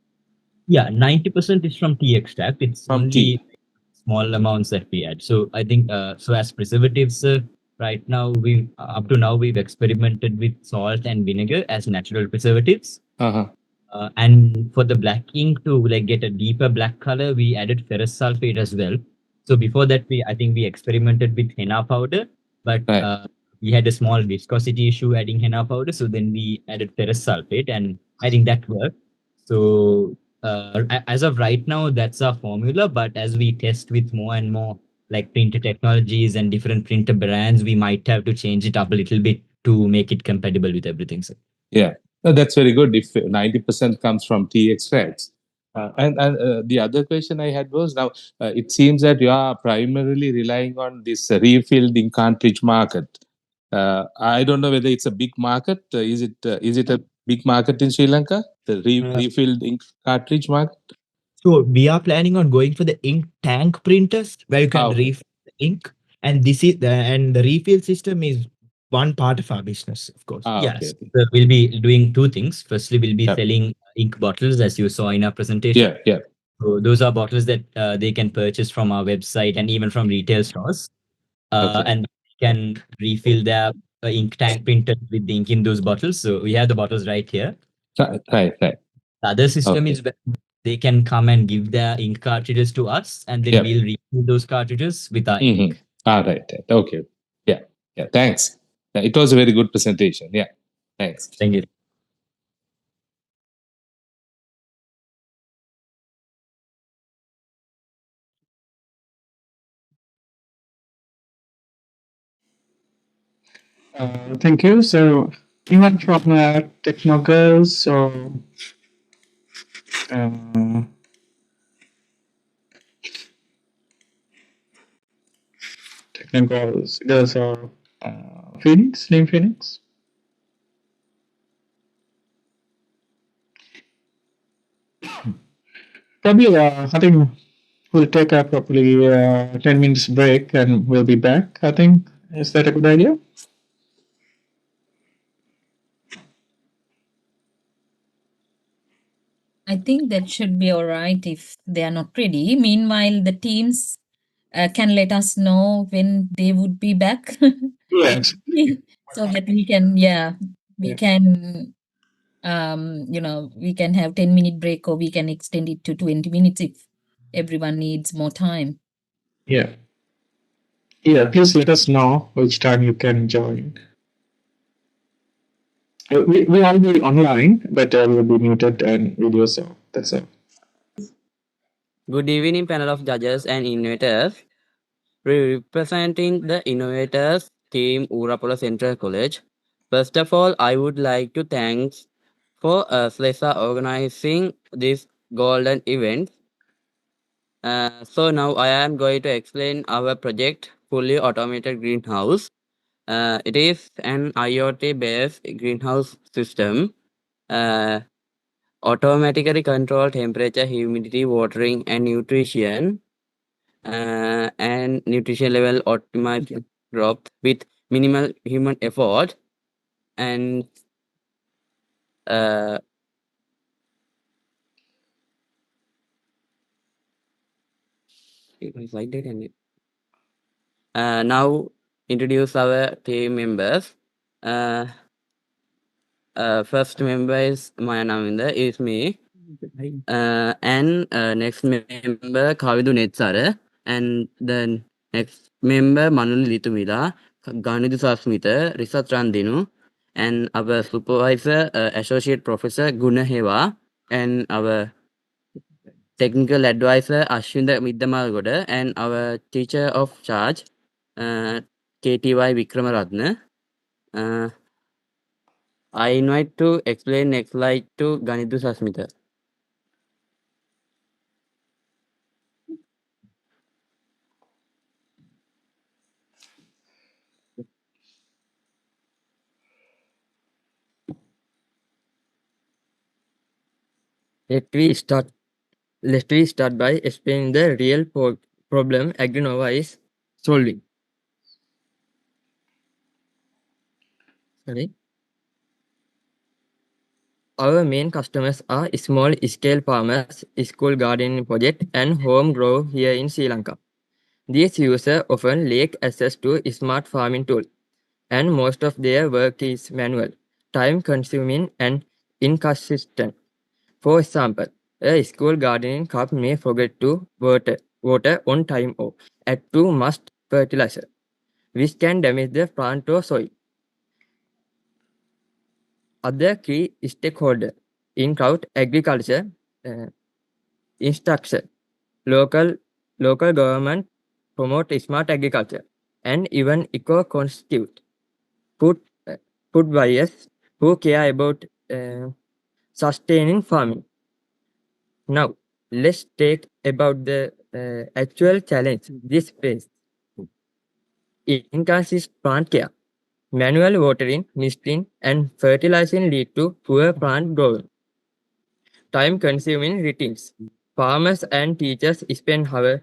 [SPEAKER 8] Yeah, 90% is from tea extract. It's
[SPEAKER 4] From
[SPEAKER 8] only
[SPEAKER 4] tea.
[SPEAKER 8] small amounts that we add. So I think so as preservatives, right now we up to now we've experimented with salt and vinegar as natural preservatives. And for the black ink to like get a deeper black color, we added ferrous sulfate as well. So before that, I think we experimented with henna powder, but we had a small viscosity issue adding henna powder. So then we added ferrous sulfate, and I think that worked. So as of right now, that's our formula. But as we test with more and more like printer technologies and different printer brands, we might have to change it up a little bit to make it compatible with everything. So.
[SPEAKER 4] Yeah, that's very good if 90% comes from tea extracts. And the other question I had was, now it seems that you are primarily relying on this refilled ink cartridge market. I don't know whether it's a big market. Is it a big market in Sri Lanka, the refilled ink cartridge market?
[SPEAKER 9] So we are planning on going for the ink tank printers where you can refill the ink. And this is the refill system is one part of our business, of course.
[SPEAKER 8] Yes. So we'll be doing two things. Firstly, we'll be selling ink bottles, as you saw in our presentation.
[SPEAKER 2] Yeah.
[SPEAKER 8] So those are bottles that they can purchase from our website and even from retail stores. And can refill their ink tank printed with the ink in those bottles. So we have the bottles right here.
[SPEAKER 2] Right.
[SPEAKER 8] The other system is where they can come and give their ink cartridges to us, and then we'll refill those cartridges with our ink.
[SPEAKER 2] Right. Okay. Yeah. Thanks. It was a very good presentation. Yeah. Thanks.
[SPEAKER 8] Thank you.
[SPEAKER 2] Thank you. So, anyone from Technogirls or Technogirls, girls or Phoenix, name Phoenix? Probably, I think we'll take a probably 10 minutes break and we'll be back. I think, is that a good idea?
[SPEAKER 7] I think that should be all right if they are not ready. Meanwhile, the teams can let us know when they would be back.
[SPEAKER 2] Yes.
[SPEAKER 7] So that we can, we can, we can have 10-minute break, or we can extend it to 20 minutes if everyone needs more time.
[SPEAKER 2] Yeah. Please let us know which time you can join. We all be online, but we'll be muted and video, so that's all.
[SPEAKER 12] Good evening, panel of judges and innovators. Representing the innovators team, Urapola Central College. First of all, I would like to thank for SLESA organizing this golden event. So now I am going to explain our project, fully automated greenhouse. It is an IoT-based greenhouse system. Automatically control temperature, humidity, watering, and nutrition. And nutrition level optimized crop with minimal human effort. And now introduce our team members. First member is Maya Navinda, is me. And next member Kavidu Netsara. And then next member Manuli Litumila, Ganidu Sasmita, Risat Randinu. And our supervisor, Associate Professor Gunaheva. And our technical advisor Ashwinda Middamagoda. And our teacher of charge, KTY Vikramaratna. I invite to explain next slide to Ganidu Sasmita. Let me start by explaining the real problem Agrinova is solving. Our main customers are small scale farmers, school gardening project, and home grow here in Sri Lanka. These users often lack access to smart farming tools, and most of their work is manual, time consuming, and inconsistent. For example, a school gardening club may forget to water on time or add too much fertilizer, which can damage the plant or soil. Other key stakeholders include agriculture, infrastructure, local government promote smart agriculture, and even eco-constitute food buyers who care about sustaining farming. Now, let's talk about the actual challenge this face. Inconsistent plant care. Manual watering, misting, and fertilizing lead to poor plant growth. Time-consuming routines. Farmers and teachers spend hours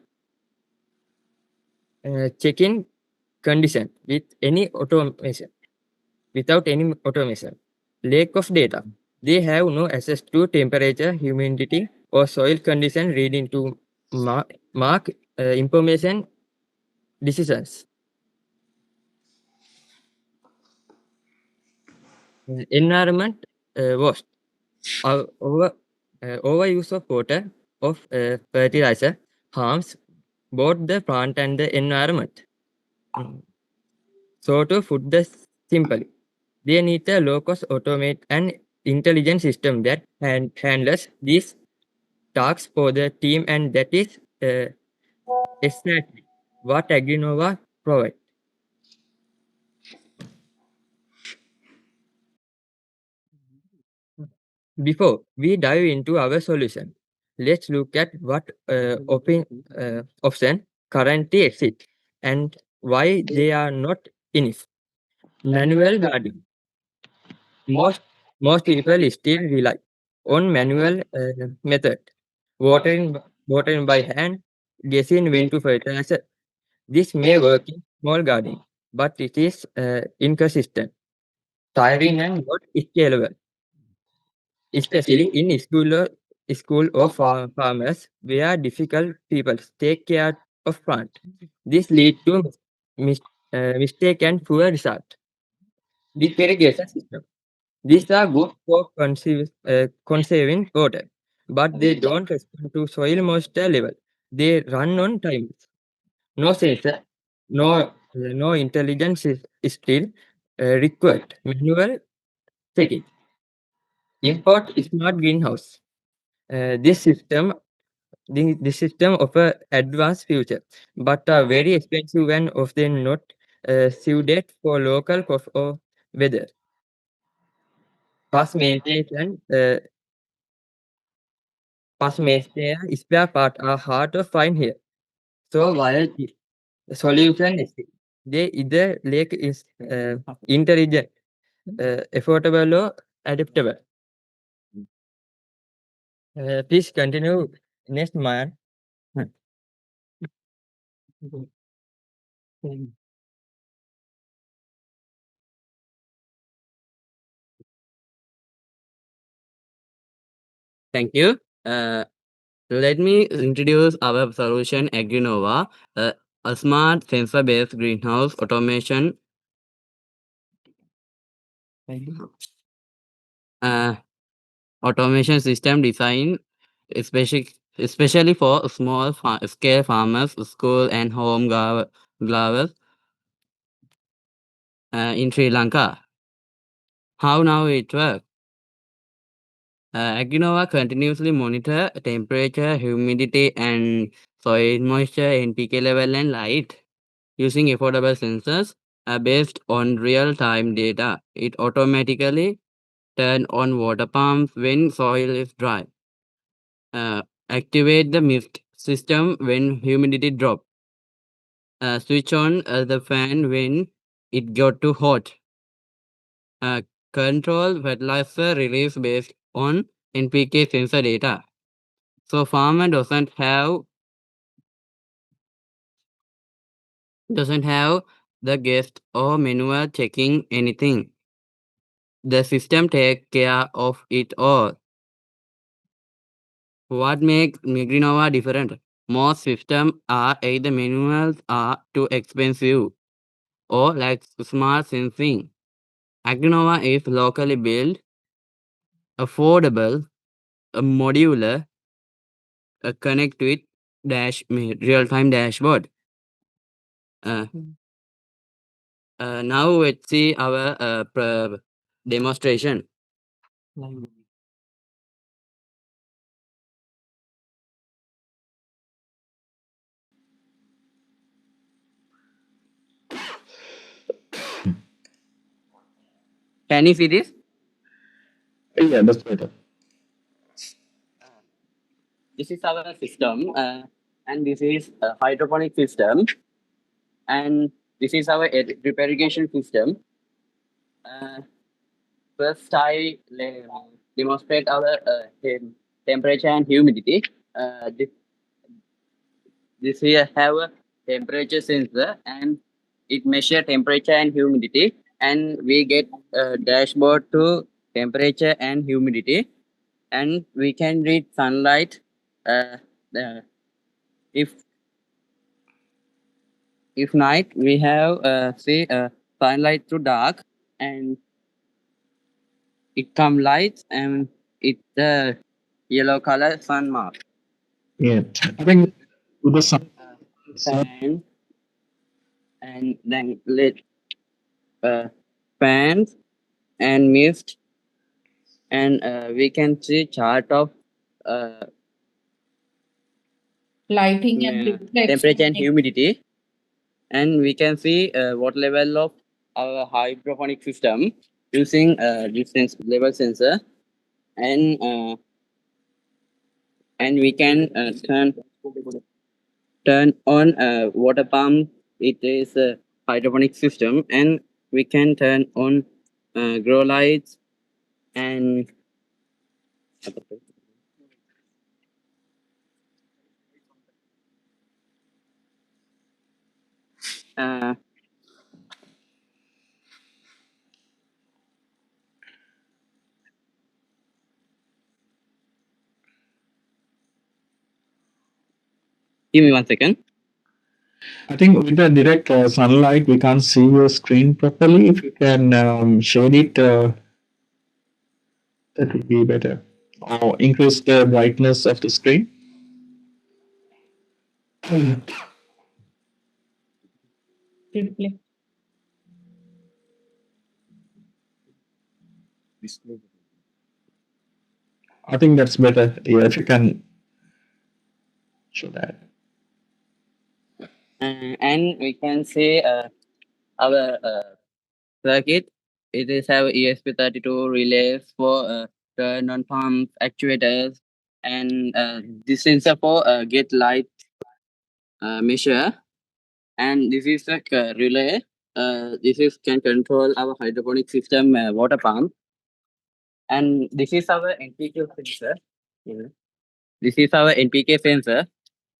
[SPEAKER 12] checking condition without any automation. Lack of data. They have no access to temperature, humidity, or soil condition reading to mark information decisions. Environment waste. Overuse of water of fertilizer harms both the plant and the environment. So to put this simply, they need a low-cost automate and intelligent system that handles these tasks for the team, and that is exactly what Agrinova provides. Before we dive into our solution, let's look at what options currently exist and why they are not enough. Manual gardening. Most people still rely on manual method, watering by hand, guessing when to fertilize. This may work in small gardening, but it is inconsistent, tiring, and not scalable, especially in school or farmers where difficult people take care of plant. This leads to mistake and poor result. The irrigation system. These are good for conserving water, but they don't respond to soil moisture level. They run on timers. No sensor, no intelligence is still required. Manual checking. Import smart greenhouse. This system this system offer advanced feature, but are very expensive and often not suited for local or weather. Fast maintenance and spare parts are hard to find here. So while the solution is they either lack is intelligent, affordable or adaptable. Please continue next month.
[SPEAKER 13] Thank you. Let me introduce our solution Agrinova, a smart sensor-based greenhouse automation automation system designed especially for small scale farmers, school and home growers in Sri Lanka. How now it works? Agrinova continuously monitor temperature, humidity, and soil moisture, NPK level, and light. Using affordable sensors based on real-time data, it automatically turns on water pumps when soil is dry. Activate the mist system when humidity drops. Switch on the fan when it got too hot. Control fertilizer release based on NPK sensor data. So farmer doesn't have the guest or manual checking anything. The system take care of it all. What makes Agrinova different? Most systems are either manual or too expensive or lack smart sensing. Agrinova is locally built, affordable, modular, connect with real-time dashboard. Now let's see our demonstration. Can you see this?
[SPEAKER 2] Yeah, that's better.
[SPEAKER 13] This is our system, and this is a hydroponic system, and this is our drip irrigation system. First, I demonstrate our temperature and humidity. This here have a temperature sensor, and it measure temperature and humidity, and we get a dashboard to temperature and humidity, and we can read sunlight. The, if night we have say sunlight to dark, and it come light, and it yellow color sun mark.
[SPEAKER 2] Yeah, I think with the sun.
[SPEAKER 13] And then let fans and mist, and we can see chart of
[SPEAKER 14] lighting and
[SPEAKER 13] temperature and
[SPEAKER 14] reflection.
[SPEAKER 13] humidity, and we can see what level of our hydroponic system using distance level sensor, and we can turn on water pump. It is a hydroponic system, and we can turn on grow lights and uh, give me 1 second.
[SPEAKER 2] I think with the direct sunlight, we can't see your screen properly. If you can shade it, that would be better. Or increase the brightness of the screen. I think that's better. Yeah, if you can show that.
[SPEAKER 13] And we can see our circuit. It is have ESP32 relays for turn on pumps, actuators, and this sensor for get light measure. And this is like a relay. This is can control our hydroponic system water pump. And this is our NPK sensor. Yeah. This is our NPK sensor,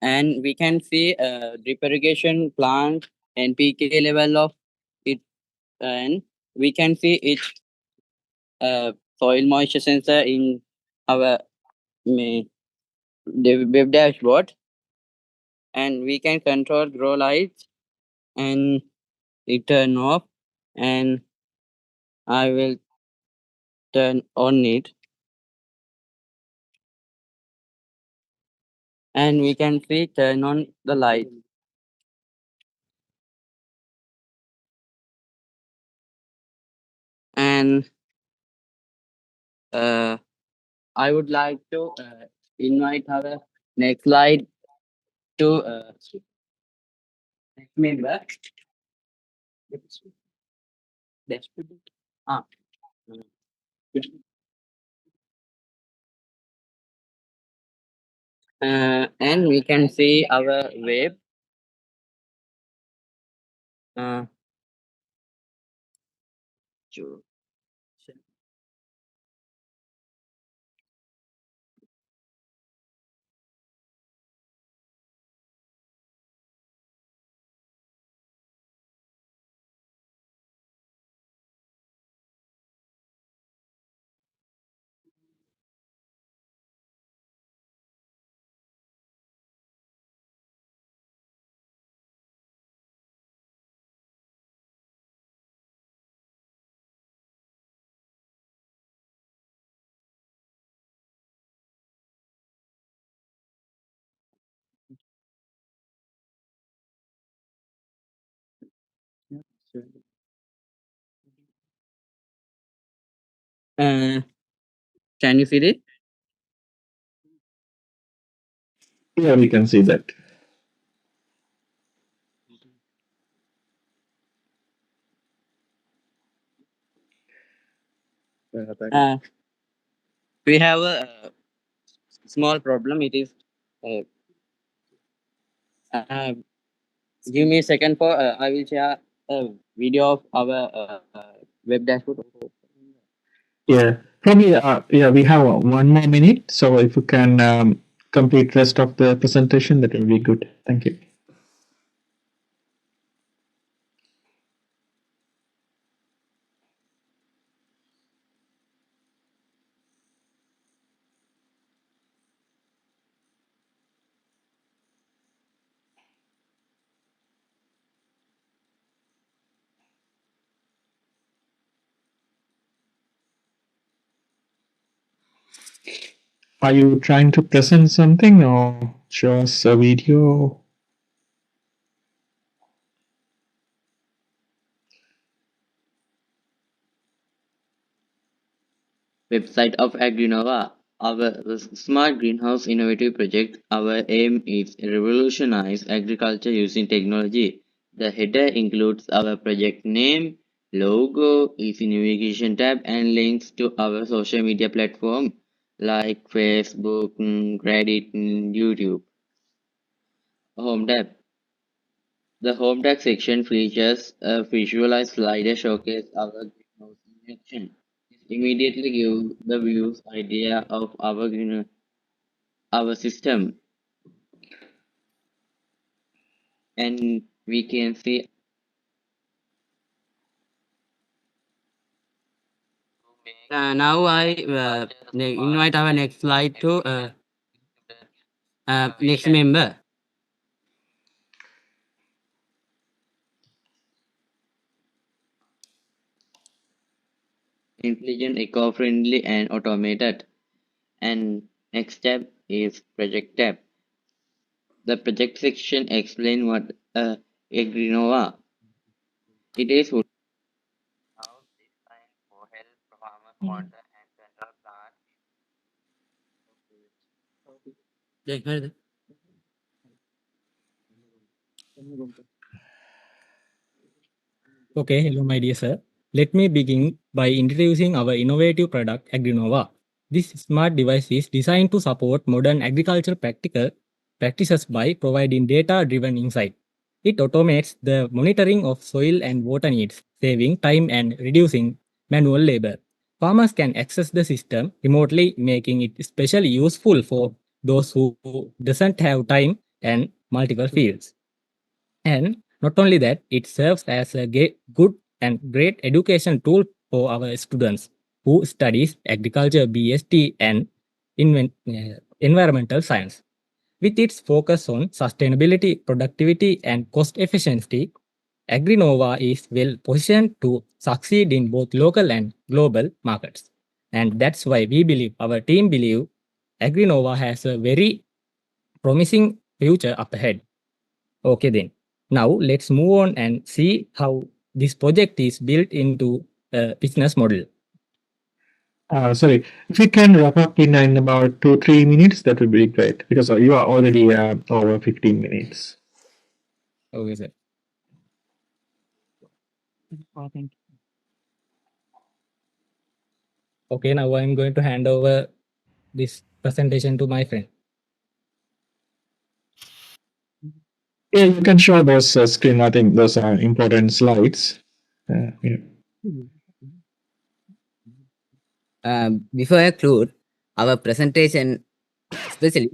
[SPEAKER 13] and we can see drip irrigation plant NPK level of it, and we can see it soil moisture sensor in our the web dashboard, and we can control grow lights and it turn off, and I will turn on it, and we can see turn on the light. And I would like to invite our next slide to next member. Dashboard. Ah. And we can see our web. Sure. Can you see it?
[SPEAKER 2] Yeah, we can see that.
[SPEAKER 13] We have a small problem. It is give me a second for I will share a video of our web dashboard.
[SPEAKER 2] Yeah, probably. Yeah, we have 1 more minute. So if you can complete rest of the presentation, that will be good. Thank you. Are you trying to present something or show us a video?
[SPEAKER 13] Website of Agrinova. Our Smart Greenhouse Innovative Project, our aim is revolutionize agriculture using technology. The header includes our project name, logo, easy navigation tab, and links to our social media platform like Facebook, Reddit, YouTube. Home tab. The Home tab section features a visualized slider showcase our greenhouse in action. This immediately gives the viewers idea of our system, and we can see
[SPEAKER 8] Now I invite our next slide to next member.
[SPEAKER 13] intelligent, eco-friendly, and automated. And next tab is project tab. The project section explains what Agrinova. It is for help farmers monitor and control plant.
[SPEAKER 15] Okay, hello my dear sir. Let me begin by introducing our innovative product Agrinova. This smart device is designed to support modern agriculture practices by providing data-driven insight. It automates the monitoring of soil and water needs, saving time and reducing manual labor. Farmers can access the system remotely, making it especially useful for those who doesn't have time and multiple fields. And not only that, it serves as a good and great education tool for our students who studies agriculture, BST, and environmental science. With its focus on sustainability, productivity, and cost efficiency, Agrinova is well positioned to succeed in both local and global markets. And that's why our team believe Agrinova has a very promising future up ahead. Okay then. Now let's move on and see how this project is built into a business model.
[SPEAKER 2] Sorry, if you can wrap up in about 2-3 minutes, that would be great because you are already over 15 minutes.
[SPEAKER 15] Okay, sir. Okay, now I'm going to hand over this presentation to my friend.
[SPEAKER 2] Yeah, you can show those screen. I think those are important slides. Yeah.
[SPEAKER 13] Before I conclude our presentation, especially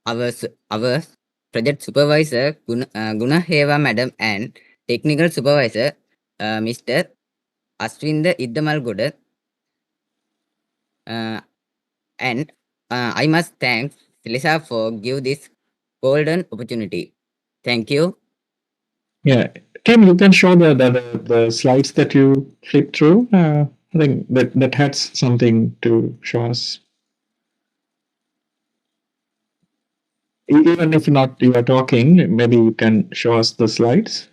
[SPEAKER 13] our project supervisor Guna Heva madam and technical supervisor Mr. Aswinda Iddamalgoda, and I must thank Lisa for give this golden opportunity. Thank you.
[SPEAKER 2] Yeah, Tim, you can show the slides that you flipped through. I think that had something to show us. Even if not you are talking, maybe you can show us the slides.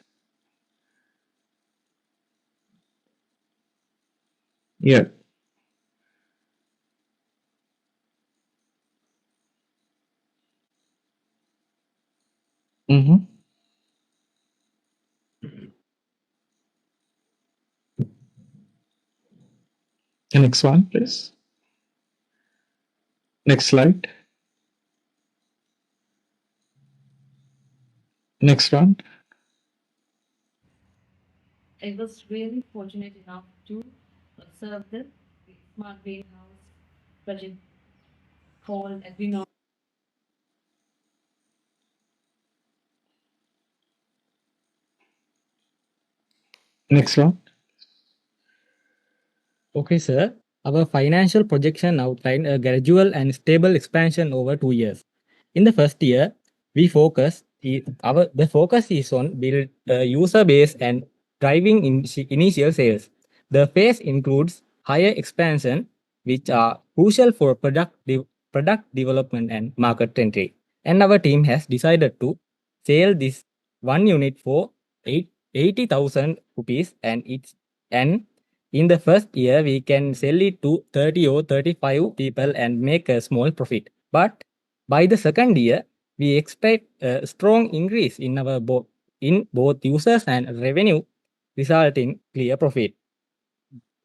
[SPEAKER 2] Yeah. Mm-hmm. The next one, please. Next slide. Next one.
[SPEAKER 16] I was really fortunate enough to observe the smart greenhouse project called Agrinova.
[SPEAKER 2] Next one.
[SPEAKER 15] Okay, sir. Our financial projection outlined a gradual and stable expansion over 2 years. In the first year, the focus is on build a user base and driving initial sales. The phase includes higher expansion which are crucial for product development and market entry. And our team has decided to sell this one unit for 80,000 rupees, and in the first year we can sell it to 30 or 35 people and make a small profit. But by the second year, we expect a strong increase in our both users and revenue, resulting clear profit.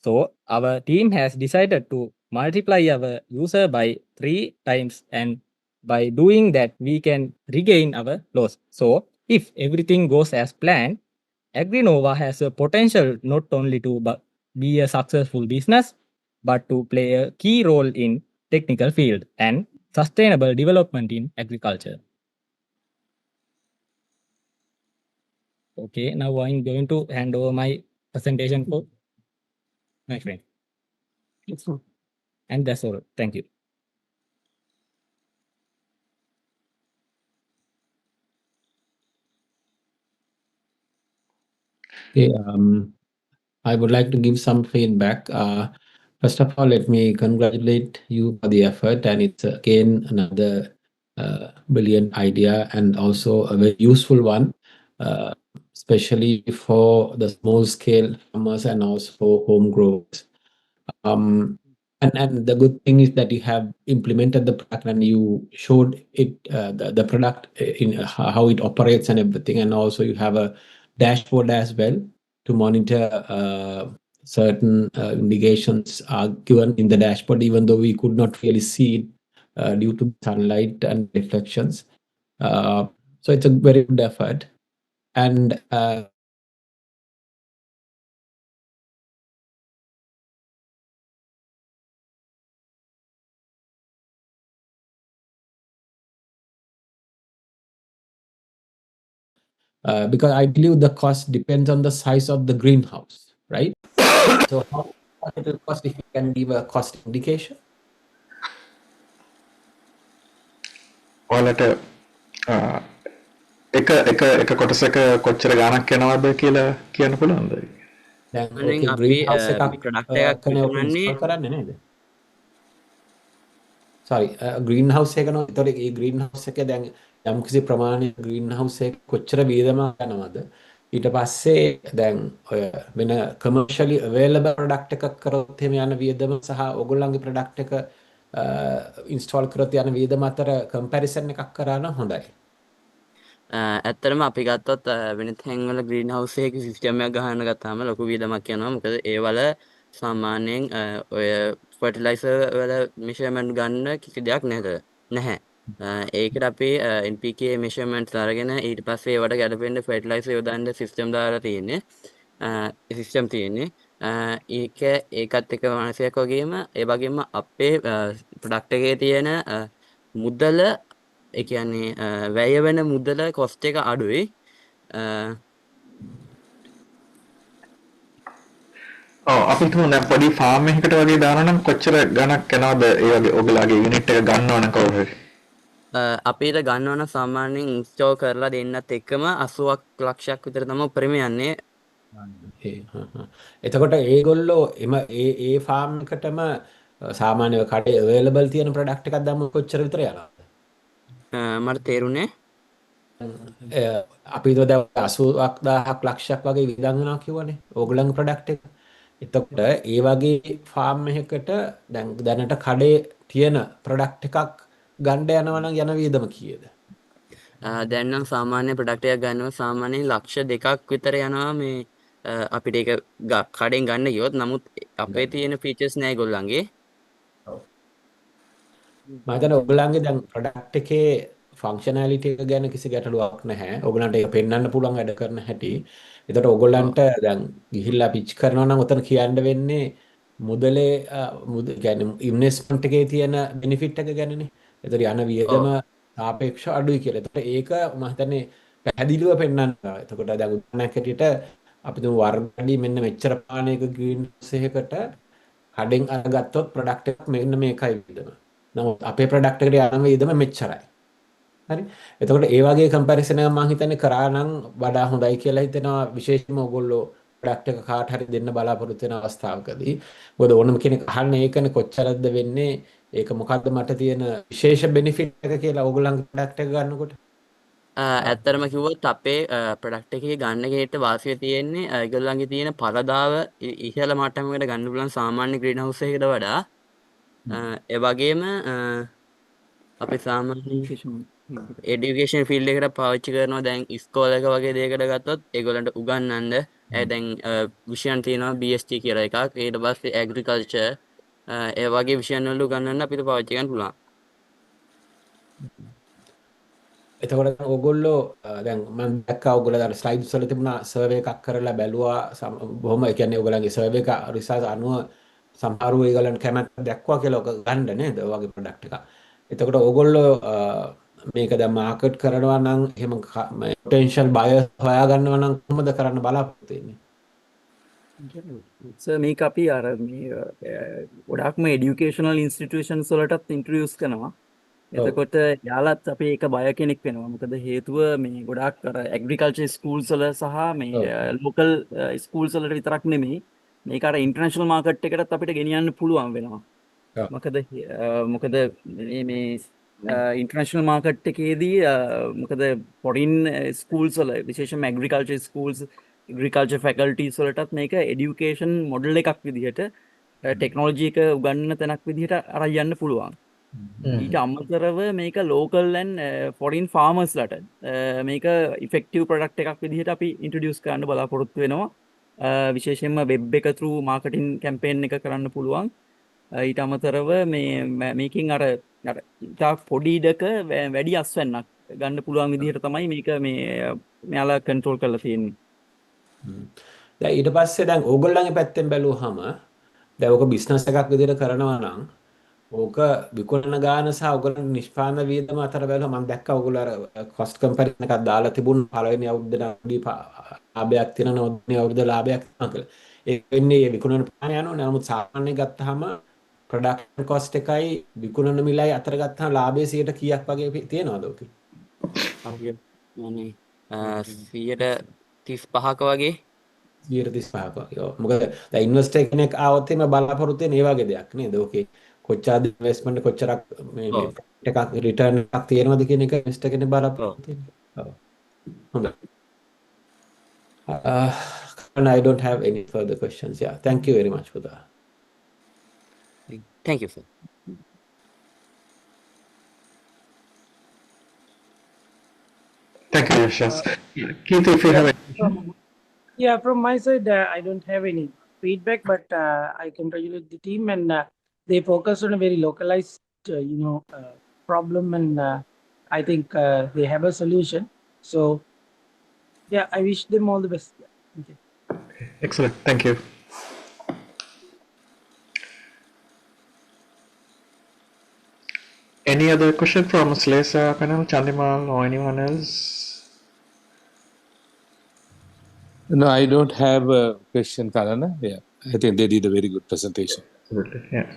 [SPEAKER 15] So our team has decided to multiply our user by 3 times, and by doing that we can regain our loss. So if everything goes as planned, AgriNova has a potential not only to be a successful business, but to play a key role in technical field and sustainable development in agriculture. Okay, now I'm going to hand over my presentation for my friend. And that's all. Thank you.
[SPEAKER 3] Okay, I would like to give some feedback. First of all, let me congratulate you for the effort, and it's again another brilliant idea and also a very useful one, especially for the small scale farmers and also for home growers. And the good thing is that you have implemented the product and you showed it the product in how it operates and everything, and also you have a dashboard as well to monitor certain indications are given in the dashboard, even though we could not really see it due to sunlight and reflections. So it's a very good effort. And because I believe the cost depends on the size of the greenhouse, right? So how it will cost, if you can give a cost indication?
[SPEAKER 2] ඔයාලට එක කොටසක කොච්චර ගාණක් යනවද කියලා කියන්න පුළුවන්ද?
[SPEAKER 3] දැන්
[SPEAKER 13] අනින්
[SPEAKER 3] ඕකේ
[SPEAKER 13] අපි
[SPEAKER 3] greenhouse එකක්
[SPEAKER 13] ප්‍රොඩක්ට් එකක්
[SPEAKER 3] කනේ ඔක
[SPEAKER 13] විකුණන්නේ
[SPEAKER 3] install කරන්නේ නේද? sorry greenhouse එක නෝ. ඒතකොට මේ greenhouse එකේ දැන් යම්කිසි ප්‍රමාණයක් greenhouse එක කොච්චර වියදමක් යනවද? ඊට පස්සේ දැන් ඔය වෙන commercially available product එකක් කරොත් එහෙම යන වියදම සහ ඔයගොල්ලන්ගේ product එක install කරොත් යන වියදම අතර comparison එකක් කරා නම් හොඳයි.
[SPEAKER 13] ඇත්තටම අපි ගත්තොත් වෙන තැන්වල ග්‍රීන් හවුස් එකක සිස්ටම් එකක් ගහන්න ගත්තාම ලොකු වියදමක් යනවා. මොකද ඒ වල සාමාන්‍යයෙන් ඔය ෆර්ටිලයිසර් වල මෙෂර්මන්ට් ගන්න කිසි දෙයක් නැහැ. ඒකට අපි NPK මෙෂර්මන්ට්ස් අරගෙන ඊට පස්සේ ඒවට ගැලපෙන්න ෆර්ටිලයිසර් යොදන්න සිස්ටම් දාලා තියෙන්නේ. සිස්ටම් තියෙන්නේ. ඒකත් එක මානසිකයක් වගේම ඒ වගේම අපේ ප්‍රොඩක්ට් එකේ තියෙන මුදල, ඒ කියන්නේ වැය වෙන මුදල කොස්ට් එක අඩුයි.
[SPEAKER 2] අපි හිතමු දැන් පොඩි ෆාම් එකකට වගේ දානවා නම් කොච්චර ගණක් යනවද ඒ වගේ ඔයගොල්ලෝගේ යුනිට් එක ගන්නව නම් කවුරු හරි?
[SPEAKER 13] අපිට ගන්නවන සාමාන්‍යයෙන් ඉන්ස්ටෝල් කරලා දෙන්නත් එක්කම 80ක් ලක්ෂයක් විතර තමයි උපරිම යන්නේ.
[SPEAKER 3] එතකොට ඒගොල්ලෝ ඒ ෆාම් එකටම සාමාන්‍ය කඩේ available තියෙන product එකක් දැම්ම කොච්චර විතර යනවද?
[SPEAKER 13] මට තේරුනේ
[SPEAKER 3] අපි හිතුවා දැන් 80000ක් ලක්ෂයක් වගේ වියදම් වෙනවා කිව්වනේ ඕගොල්ලන්ගේ ප්‍රොඩක්ට් එක. එතකොට ඒ වගේ ෆාම් එකකට දැන් දැනට කඩේ තියෙන ප්‍රොඩක්ට් එකක් ගන්න යනවා නම් යන වියදම කීයද?
[SPEAKER 13] දැන් නම් සාමාන්‍ය ප්‍රොඩක්ට් එකක් ගන්නවා සාමාන්‍යයෙන් ලක්ෂ 2ක් විතර යනවා මේ අපිට ඒක කඩෙන් ගන්න ගියොත්. නමුත් අපේ තියෙන ෆීචර්ස් නෑ ඒගොල්ලන්ගේ.
[SPEAKER 3] මම හිතන්නේ ඔයගොල්ලන්ගේ දැන් ප්‍රොඩක්ට් එකේ ෆන්ක්ෂනැලිටි එක ගැන කිසි ගැටලුවක් නැහැ. ඔයගොල්ලන්ට ඒක පෙන්වන්න පුළුවන් වැඩ කරන හැටි. ඒතකොට ඔයගොල්ලන්ට දැන් ගිහිල්ලා පිච් කරනවා නම් උතන කියන්න වෙන්නේ මුදලේ කියන්නේ ඉන්වෙස්ට්මන්ට් එකේ තියෙන බෙනිෆිට් එක ගැනනේ. ඒතකොට යන වියදම සාපේක්ෂව අඩුයි කියලා. ඒතකොට ඒක මම හිතන්නේ පැහැදිලිව පෙන්වන්න. එතකොට දැන් උදාහරණයක් හැටියට අපි තුමු වර්ගඩි මෙන්න මෙච්චර පානයක ග්‍රීන් හවුස් එකකට කඩෙන් අරගත්තොත් ප්‍රොඩක්ට් එක මෙන්න මේකයි වියදම. නමුත් අපේ ප්‍රොඩක්ට් එකට යන වියදම මෙච්චරයි. හරි. එතකොට ඒ වගේ කම්පැරිසන් එකක් මම හිතන්නේ කරා නම් වඩා හොඳයි කියලා හිතෙනවා. විශේෂයෙන්ම ඔයගොල්ලෝ ප්‍රොඩක්ට් එක කාට හරි දෙන්න බලාපොරොත්තු වෙන අවස්ථාවකදී මොකද ඕනම කෙනෙක් අහන්නේ ඒකනේ කොච්චරද වෙන්නේ ඒක මොකද්ද මට තියෙන විශේෂ බෙනිෆිට් එක කියලා ඕගොල්ලන්ගේ ප්‍රොඩක්ට් එක ගන්නකොට
[SPEAKER 13] ඇත්තරම කිව්වොත් අපේ ප්‍රොඩක්ට් එකේ ගන්න කෙනෙක්ට වාසිය තියෙන්නේ ඒගොල්ලන්ගේ තියෙන පරදාව ඉහළ මට්ටමකට ගන්න පුළුවන් සාමාන්‍ය ග්‍රීන් හවුස් එකකට වඩා ඒ වගේම අපි සාමාන්‍ය එඩියුකේෂන් ෆීල්ඩ් එකට පාවිච්චි කරනවා දැන් ඉස්කෝලේක වගේ දෙයකට ගත්තොත් ඒගොල්ලන්ට උගන්වන්න දැන් විෂයන් තියෙනවා BSc කියලා එකක් ඊට පස්සේ ඇග්‍රිකල්චර් ඒ වගේ විෂයන් වලට උගන්වන්න අපිට පාවිච්චි කරන්න පුළුවන්.
[SPEAKER 3] එතකොට ඕගොල්ලෝ දැන් මම දැක්කා ඕගොල්ලෝ අර ස්ලයිඩ්ස් වල තිබුණා සර්වේ එකක් කරලා බැලුවා බොහොම ඒ කියන්නේ ඕගොල්ලන්ගේ සර්වේ එක රිසර්ච් අනුව සමහරව ඒගොල්ලන් කැමැත්ත දැක්වා කියලා ඔක ගන්න නේද ඔය වගේ ප්‍රොඩක්ට් එකක්. එතකොට ඕගොල්ලෝ මේක දැන් මාකට් කරනවා නම් එහෙම පොටෙන්ෂල් බයර් හොයා ගන්නවා නම් කොහොමද කරන්න බලාපොරොත්තු වෙන්නේ?
[SPEAKER 17] මේක අපි අර මේ ගොඩක්ම එඩියුකේෂනල් ඉන්ස්ටිටියුෂන්ස් වලටත් ඉන්ට්‍රොඩියුස් කරනවා. එතකොට යාලත් අපි ඒක බය කෙනෙක් වෙනවා. මොකද හේතුව මේ ගොඩක් අර ඇග්‍රිකල්චර් ස්කූල්ස් වල සහ මේ ලෝකල් ස්කූල්ස් වලට විතරක් නෙමෙයි මේක අර ඉන්ටර්නැෂනල් මාකට් එකටත් අපිට ගෙනියන්න පුළුවන් වෙනවා. මොකද මේ ඉන්ටර්නැෂනල් මාකට් එකේදී මොකද ෆොරින් ස්කූල්ස් වල විශේෂයෙන්ම ඇග්‍රිකල්චර් ස්කූල්ස් ඇග්‍රිකල්චර් ෆැකල්ටිස් වලටත් මේක එඩියුකේෂන් මොඩල් එකක් විදිහට ටෙක්නොලොජි එක උගන්වන තැනක් විදිහට අරන් යන්න පුළුවන්. ඊට අමතරව මේක ලෝකල් ඇන් ෆොරින් ෆාමර්ස්ලට මේක ඉෆෙක්ටිව් ප්‍රොඩක්ට් එකක් විදිහට අපි ඉන්ට්‍රොඩියුස් කරන්න බලාපොරොත්තු වෙනවා. විශේෂයෙන්ම වෙබ් එක through මාකටිං කැම්පේන් එක කරන්න පුළුවන්. ඊට අමතරව මේකින් අර ඉතා පොඩි ඉඩක වැඩි අස්වැන්නක් ගන්න පුළුවන් විදිහට තමයි මේක මෙයාලා කන්ට්‍රෝල් කරලා තියෙන්නේ.
[SPEAKER 3] දැන් ඊට පස්සේ දැන් ඕගොල්ලන්ගේ පැත්තෙන් බැලුවහම දැන් ඔක බිස්නස් එකක් විදිහට කරනවා නම් ඕක විකුණන ගාන සහ ඔයගොල්ලෝ නිෂ්පාදන වියදම අතර බැලුවා මම දැක්කා ඔයගොල්ලෝ අර කොස්ට් කම්පැරිසන් එකක් දාලා තිබුණ පළවෙනි අවුරුද්දේ ලාභයක් තියෙනවා නවවෙනි අවුරුද්දේ ලාභයක් තියෙනවා කියලා. ඒක වෙන්නේ විකුණන ප්‍රමාණය අනුව නමුත් සාමාන්‍යයෙන් ගත්තාම ප්‍රොඩක්ෂන් කොස්ට් එකයි විකුණන මිලයි අතර ගත්තාම ලාභය 100ට කීයක් වගේ තියෙනවද ඔකේ?
[SPEAKER 13] අපිට يعني 135ක වගේ
[SPEAKER 3] 135ක වගේ. ඔව්. මොකද දැන් ඉන්වෙස්ටර් කෙනෙක් ආවොත් එimhe බලාපොරොත්තු වෙන ඒ වගේ දෙයක් නේද? ඕකේ කොච්චරද ඉන්වෙස්ට්මන්ට් කොච්චරක් මේ එකක් රිටර්න් එකක් තියෙනවද කියන එක ඉන්වෙස්ටර් කෙනෙක් බලාපොරොත්තු වෙන්නේ. ඔව්. හොඳයි. And I don't have any further questions. Yeah, thank you very much for that.
[SPEAKER 13] Thank you, sir.
[SPEAKER 2] Thank you, Yashas. Keith, if you have any.
[SPEAKER 6] Yeah, from my side, I don't have any feedback, but I congratulate the team and they focus on a very localized, problem, and I think they have a solution. So, yeah, I wish them all the best. Thank you.
[SPEAKER 2] Excellent. Thank you. Any other question from Slesa panel, Chandimal, or anyone else?
[SPEAKER 18] No, I don't have a question, Karana. Yeah, I think they did a very good presentation.
[SPEAKER 2] Absolutely. Yeah.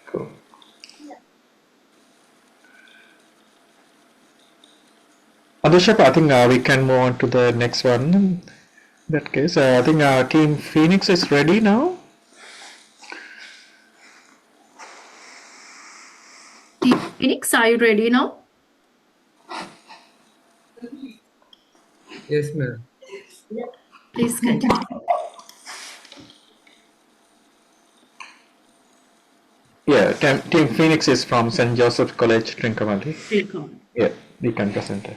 [SPEAKER 2] Cool. Adusha, I think we can move on to the next one. In that case, I think our team Phoenix is ready now.
[SPEAKER 1] Team Phoenix, are you ready now?
[SPEAKER 19] Yes, ma'am.
[SPEAKER 1] Please continue.
[SPEAKER 2] Yeah, Team Phoenix is from St. Joseph College, Trincomalee. Yeah, we can present it.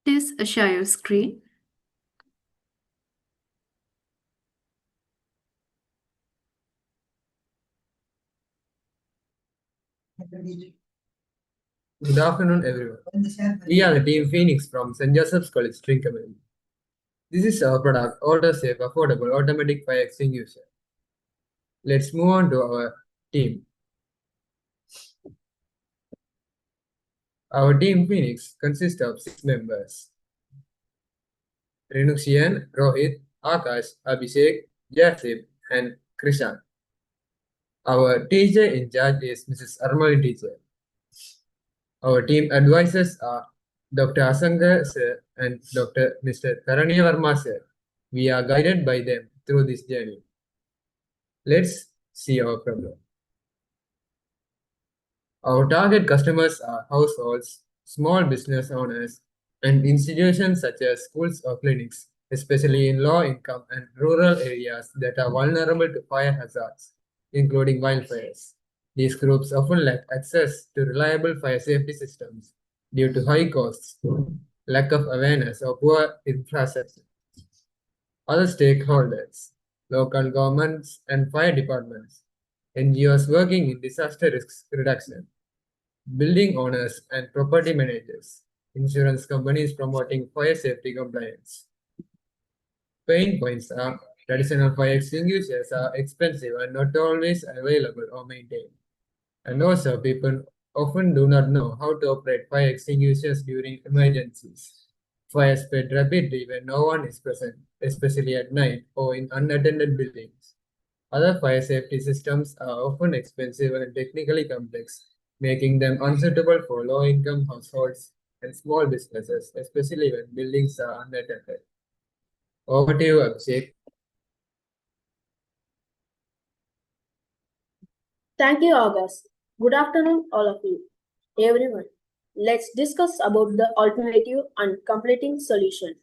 [SPEAKER 1] Please share your screen.
[SPEAKER 19] Good afternoon, everyone. We are the Team Phoenix from St. Joseph's College, Trincomalee. This is our product, auto-safe, affordable, automatic fire extinguisher. Let's move on to our team. Our Team Phoenix consists of 6 members: Renuxian, Rohit, Akash, Abhishek, Jasip, and Krishan. Our teacher in charge is Mrs. Armali teacher. Our team advisors are Dr. Asanga sir and Dr. Mr. Karaniya Verma sir. We are guided by them through this journey. Let's see our problem. Our target customers are households, small business owners, and institutions such as schools or clinics, especially in low-income and rural areas that are vulnerable to fire hazards, including wildfires. These groups often lack access to reliable fire safety systems due to high costs, lack of awareness, or poor infrastructure. Other stakeholders, local governments and fire departments, NGOs working in disaster risk reduction, building owners and property managers, insurance companies promoting fire safety compliance. Pain points are traditional fire extinguishers are expensive and not always available or maintained. And also, people often do not know how to operate fire extinguishers during emergencies. Fire spread rapidly when no one is present, especially at night or in unattended buildings. Other fire safety systems are often expensive and technically complex, making them unsuitable for low-income households and small businesses, especially when buildings are unattended. Over to you, Abhishek.
[SPEAKER 20] Thank you, August. Good afternoon, all of you. Everyone, let's discuss about the alternative and completing solution.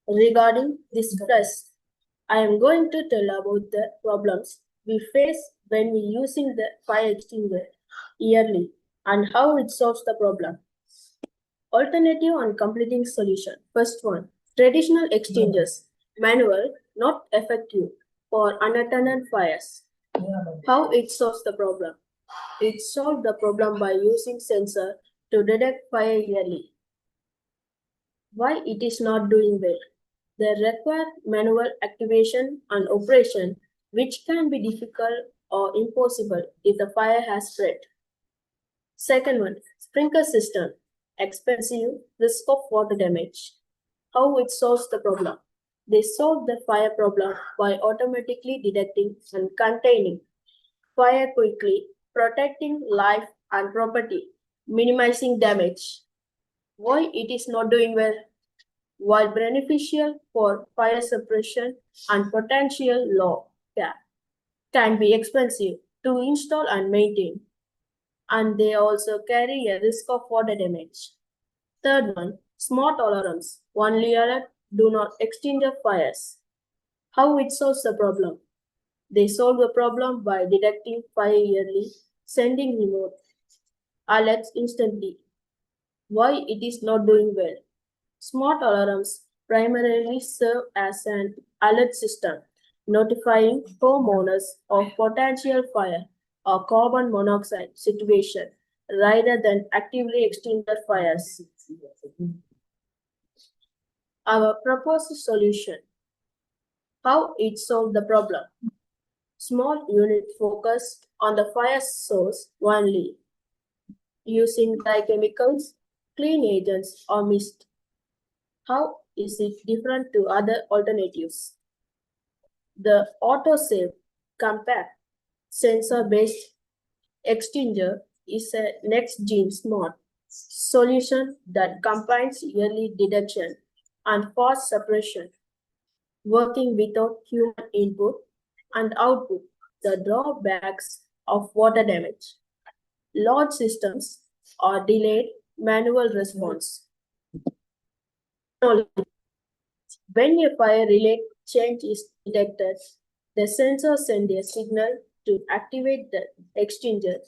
[SPEAKER 20] Regarding this stress, I am going to tell about the problems we face when we using the fire extinguisher yearly and how it solves the problem. Alternative and completing solution. First one, traditional extinguishers, manual, not effective for unattended fires. How it solves the problem? It solves the problem by using sensor to detect fire yearly. Why it is not doing well? They require manual activation and operation, which can be difficult or impossible if the fire has spread. Second one, sprinkler system, expensive, risk of water damage. How it solves the problem? They solve the fire problem by automatically detecting and containing fire quickly, protecting life and property, minimizing damage. Why it is not doing well? While beneficial for fire suppression and potential law can be expensive to install and maintain, and they also carry a risk of water damage. Third one, smart alarms, only alert, do not extinguish fires. How it solves the problem? They solve the problem by detecting fire yearly, sending remote alerts instantly. Why it is not doing well? Smart alarms primarily serve as an alert system, notifying homeowners of potential fire or carbon monoxide situation rather than actively extinguish fires. Our proposed solution. How it solved the problem? Small unit focused on the fire source only, using dry chemicals, clean agents, or mist. How is it different to other alternatives? The autosave compact sensor-based extinguisher is a next-gen smart solution that combines yearly detection and fast suppression, working without human input and output. The drawbacks of water damage. Large systems or delayed manual response. When a fire-related change is detected, the sensor sends a signal to activate the extinguisher,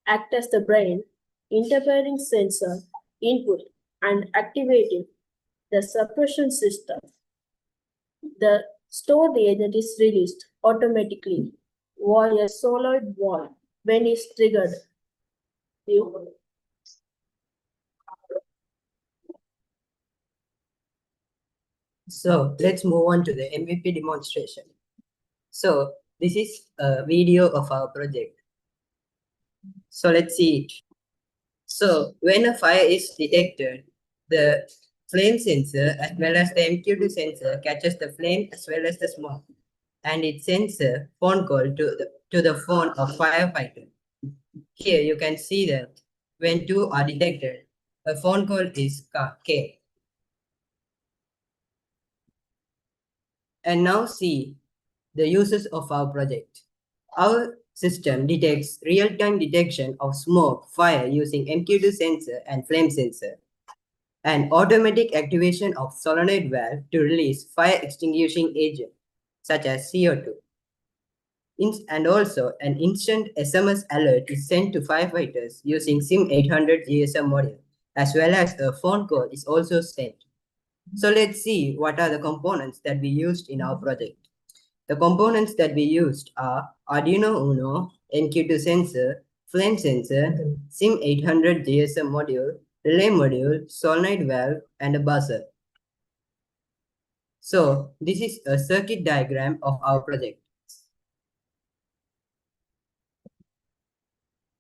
[SPEAKER 20] act as the brain, interpreting sensor input and activating the suppression system. The stored agent is released automatically via a solenoid valve when it's triggered.
[SPEAKER 21] So let's move on to the MVP demonstration. So this is a video of our project. So let's see it. So when a fire is detected, the flame sensor as well as the MQ2 sensor catches the flame as well as the smoke, and it sends a phone call to the phone of firefighter. Here you can see that when two are detected, a phone call is K. And now see the uses of our project. Our system detects real-time detection of smoke, fire using MQ2 sensor and flame sensor, and automatic activation of solenoid valve to release fire extinguishing agent such as CO2. And also an instant SMS alert is sent to firefighters using SIM 800 GSM module, as well as a phone call is also sent. So let's see what are the components that we used in our project. The components that we used are Arduino Uno, MQ2 sensor, flame sensor, SIM 800 GSM module, relay module, solenoid valve, and a buzzer. So this is a circuit diagram of our project.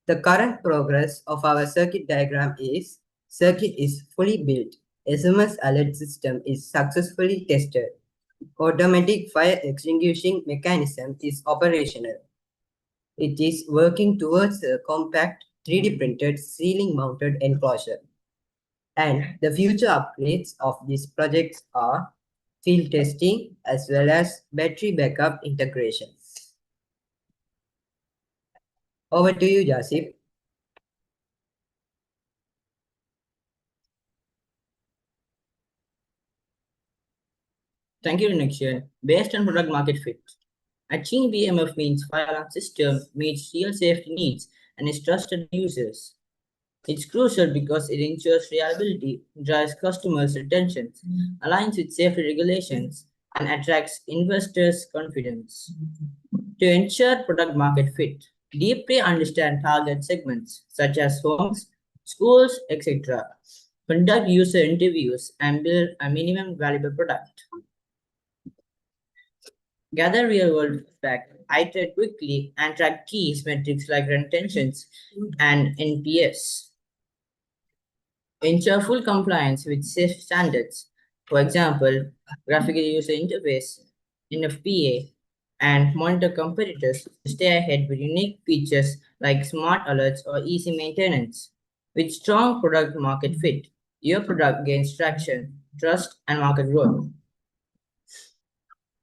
[SPEAKER 21] The current progress of our circuit diagram is circuit is fully built. SMS alert system is successfully tested. Automatic fire extinguishing mechanism is operational. It is working towards a compact 3D printed ceiling mounted enclosure. And the future upgrades of these projects are field testing as well as battery backup integration. Over to you, Jasip. Thank you, Nikshan. Based on product market fit. Achieving BMF means fire alarm system meets real safety needs and is trusted by users. It's crucial because it ensures reliability, drives customers' retention, aligns with safety regulations, and attracts investors' confidence. To ensure product market fit, deeply understand target segments such as homes, schools, etc. Conduct user interviews and build a minimum valuable product. Gather real-world feedback, iterate quickly, and track key metrics like retentions and NPS. Ensure full compliance with safe standards. For example, graphical user interface, NFPA, and monitor competitors to stay ahead with unique features like smart alerts or easy maintenance. With strong product market fit, your product gains traction, trust, and market growth.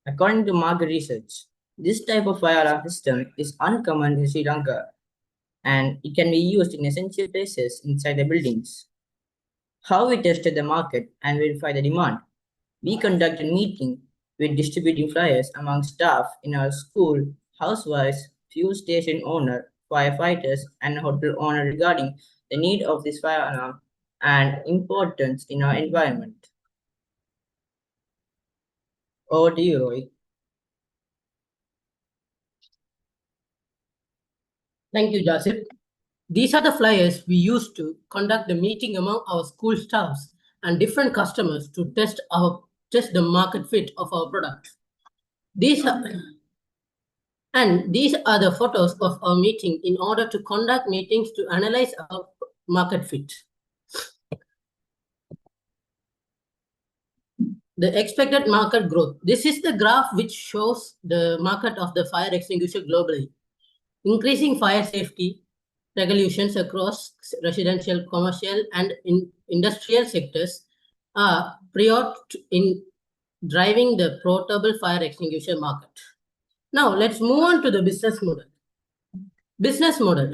[SPEAKER 21] According to market research, this type of fire alarm system is uncommon in Sri Lanka, and it can be used in essential places inside the buildings. How we tested the market and verified the demand. We conducted a meeting with distributing flyers among staff in our school, housewives, fuel station owner, firefighters, and hotel owner regarding the need of this fire alarm and importance in our environment. Over to you, Rohit.
[SPEAKER 22] Thank you, Jasip. These are the flyers we used to conduct the meeting among our school staffs and different customers to test the market fit of our products. These are the photos of our meeting in order to conduct meetings to analyze our market fit. The expected market growth. This is the graph which shows the market of the fire extinguisher globally. Increasing fire safety regulations across residential, commercial, and industrial sectors are prior in driving the portable fire extinguisher market. Now, let's move on to the business model. Business model.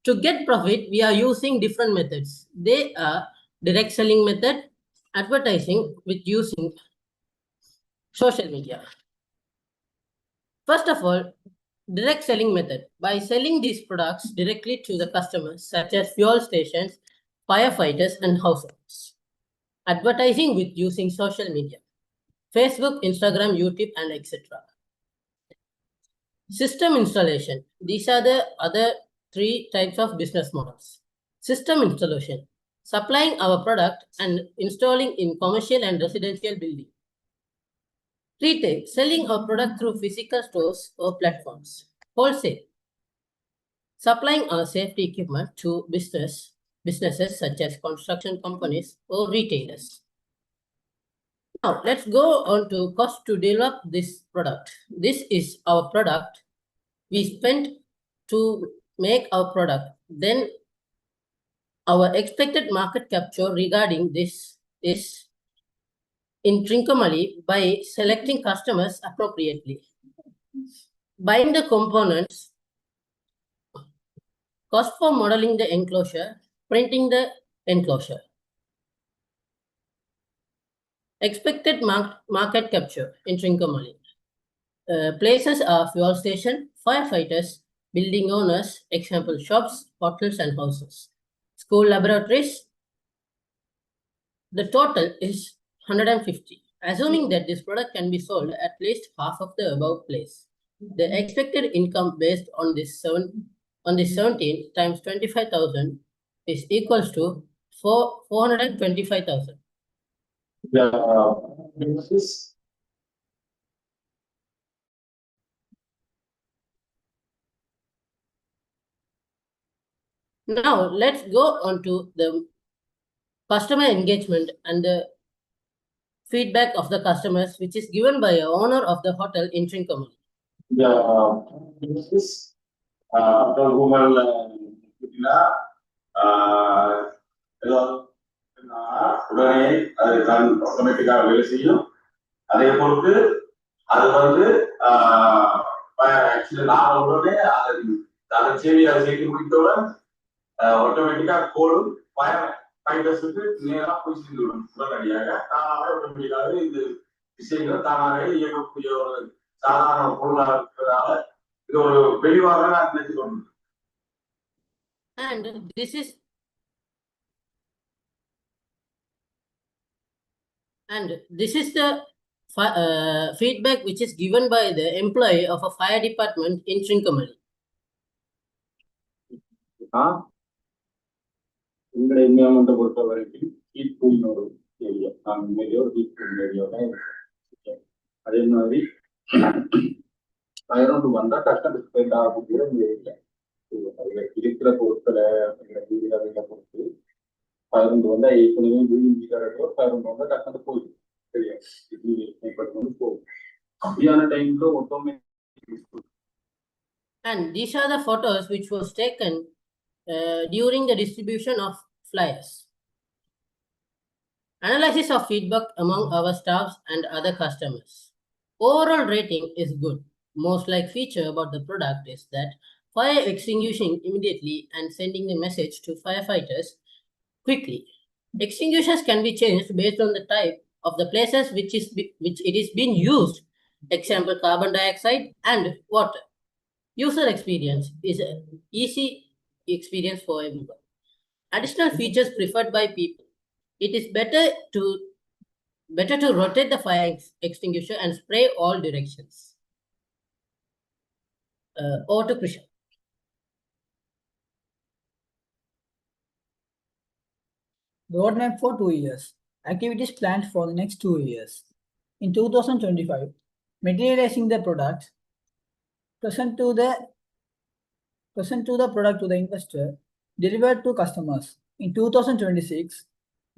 [SPEAKER 22] To get profit, we are using different methods. They are direct selling method, advertising with using social media. First of all, direct selling method. By selling these products directly to the customers, such as fuel stations, firefighters, and households. Advertising with using social media. Facebook, Instagram, YouTube, and etc. System installation. These are the other three types of business models. System installation. Supplying our product and installing in commercial and residential building. Retail, selling our product through physical stores or platforms. Wholesale, supplying our safety equipment to businesses such as construction companies or retailers. Now, let's go on to cost to develop this product. This is our product. We spent to make our product. Then our expected market capture regarding this is in Trincomalee by selecting customers appropriately. Buying the components, cost for modeling the enclosure, printing the enclosure. Expected market capture in Trincomalee. Places are fuel station, firefighters, building owners, example shops, hotels and houses. School laboratories, the total is 150. Assuming that this product can be sold at least half of the above place. The expected income based on this 17 times 25,000 is equals to 425,000. Now let's go on to the customer engagement and the feedback of the customers, which is given by a owner of the hotel in Trincomalee.
[SPEAKER 5] உடனே அது தான் ஆட்டோமேட்டிக்காக வேலை செய்யும். அதே பொறுத்து அது வந்து ஆக்சுவலி நான் உடனே அதை சேவையை செய்து முடித்தவுடன் ஆட்டோமேட்டிக்கா கோடும் ஃபைட்டர்ஸுக்கு நேராக போய் சேர்ந்துவிடும். உடனடியாக தானாக ஆட்டோமேட்டிக்காக இந்த விஷயங்கள் தானாக இயங்கக்கூடிய ஒரு சாதாரண பொருளாக இருக்கிறதால இது ஒரு வெளிவாக நான் நினைத்து கொண்டேன்.
[SPEAKER 22] And this is the feedback which is given by the employee of a fire department in Trincomalee.
[SPEAKER 5] எங்களை என்விரான்மெண்ட்டை பொறுத்த வரைக்கும் ஹீட் கூலிங் ஒரு ஏரியா. நான் உண்மையிலேயே ஒரு ஹீட் கூலிங் ஏரியா தான் இருக்கேன். அதே மாதிரி ஃபயர் வந்தால் டக்குனு ஸ்ப்ரெட் ஆகக்கூடிய இந்த ஏரியா. இருக்கிற பொருட்களை வீடுகளை பொறுத்து ஃபயர் வந்தால் ஏற்கனவே வீடு வீட்டாரோ ஃபயர் வந்தால் டக்குனு போயிடும். சரியா இது ஏற்பட்டு போகும். அப்படியான டைம்ல automatic.
[SPEAKER 22] And these are the photos which was taken during the distribution of flyers. Analysis of feedback among our staffs and other customers. Overall rating is good. Most like feature about the product is that fire extinguishing immediately and sending the message to firefighters quickly. Extinguishers can be changed based on the type of the places which it is being used. Example, carbon dioxide and water. User experience is an easy experience for everyone. Additional features preferred by people. It is better to rotate the fire extinguisher and spray all directions. Over to Krishan.
[SPEAKER 10] Roadmap for 2 years. Activities planned for the next 2 years. In 2025, materializing the product, present to the product to the investor, delivered to customers. In 2026,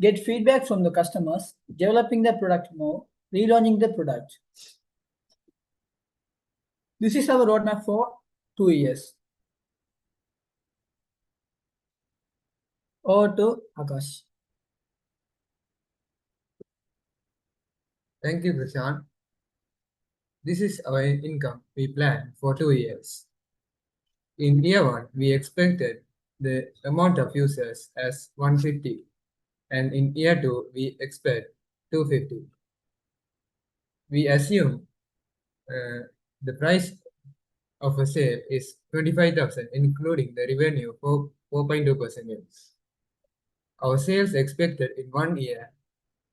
[SPEAKER 10] get feedback from the customers, developing the product more, relaunching the product. This is our roadmap for 2 years. Over to Akash.
[SPEAKER 19] Thank you, Prashant. This is our income we planned for 2 years. In year 1, we expected the amount of users as 150, and in year 2, we expect 250. We assume the price of a sale is 25,000, including the revenue for 4.2%. Our sales expected in 1 year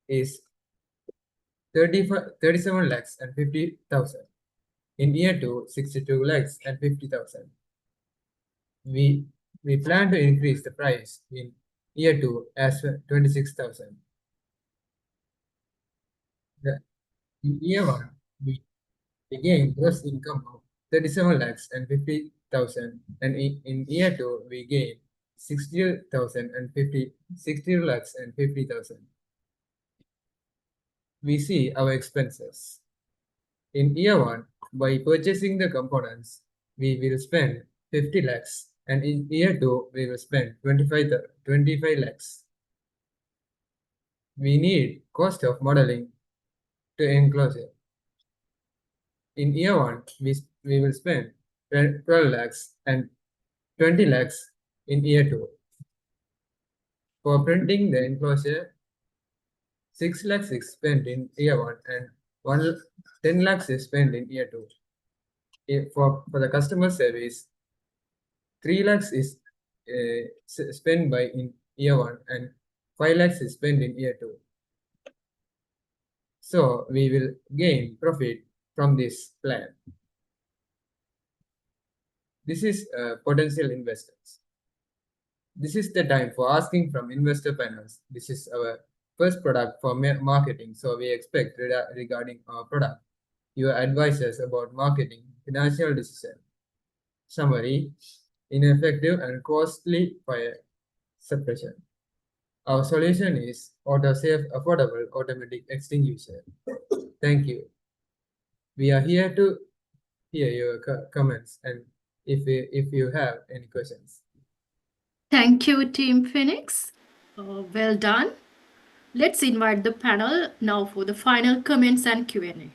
[SPEAKER 19] is 37 lakhs and 50,000. In year 2, 62 lakhs and 50,000. We plan to increase the price in year 2 as 26,000. In year 1, we gain gross income of 37 lakhs and 50,000, and in year 2 we gain 60 lakhs and 50,000. We see our expenses. In year 1, by purchasing the components, we will spend 50 lakhs, and in year 2 we will spend 25 lakhs. We need cost of modeling to enclosure. In year 1, we will spend 12 lakhs and 20 lakhs in year 2. For printing the enclosure, 6 lakhs is spent in year 1 and 10 lakhs is spent in year 2. For the customer service, 3 lakhs is spent in year 1 and 5 lakhs is spent in year 2. So we will gain profit from this plan. This is potential investors. This is the time for asking from investor panels. This is our first product for marketing, so we expect regarding our product, your advisors about marketing, financial decision, summary, ineffective and costly fire suppression. Our solution is auto-safe, affordable, automatic extinguisher. Thank you. We are here to hear your comments and if you have any questions.
[SPEAKER 1] Thank you, Team Phoenix. Well done. Let's invite the panel now for the final comments and Q&A.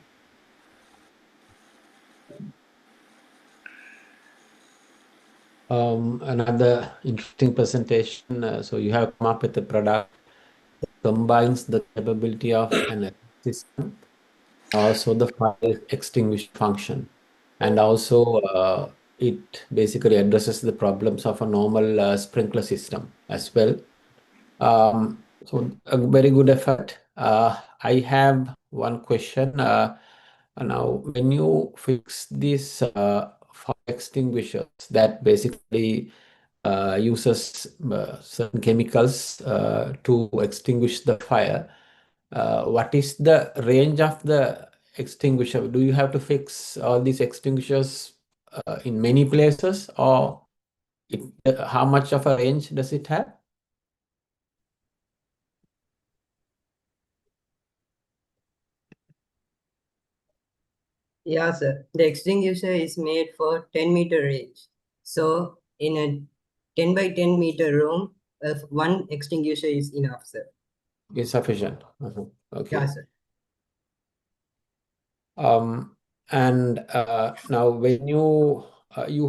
[SPEAKER 3] Another interesting presentation. So you have come up with a product that combines the capability of an system, also the fire extinguish function, and also it basically addresses the problems of a normal sprinkler system as well. So a very good effort. I have one question. Now, when you fix these fire extinguishers that basically uses certain chemicals to extinguish the fire, what is the range of the extinguisher? Do you have to fix all these extinguishers in many places, or how much of a range does it have?
[SPEAKER 21] Yeah, sir. The extinguisher is made for 10-meter range. So in a 10 by 10 meter room, one extinguisher is enough, sir.
[SPEAKER 3] Is sufficient. Okay.
[SPEAKER 21] Yeah, sir.
[SPEAKER 3] And now when you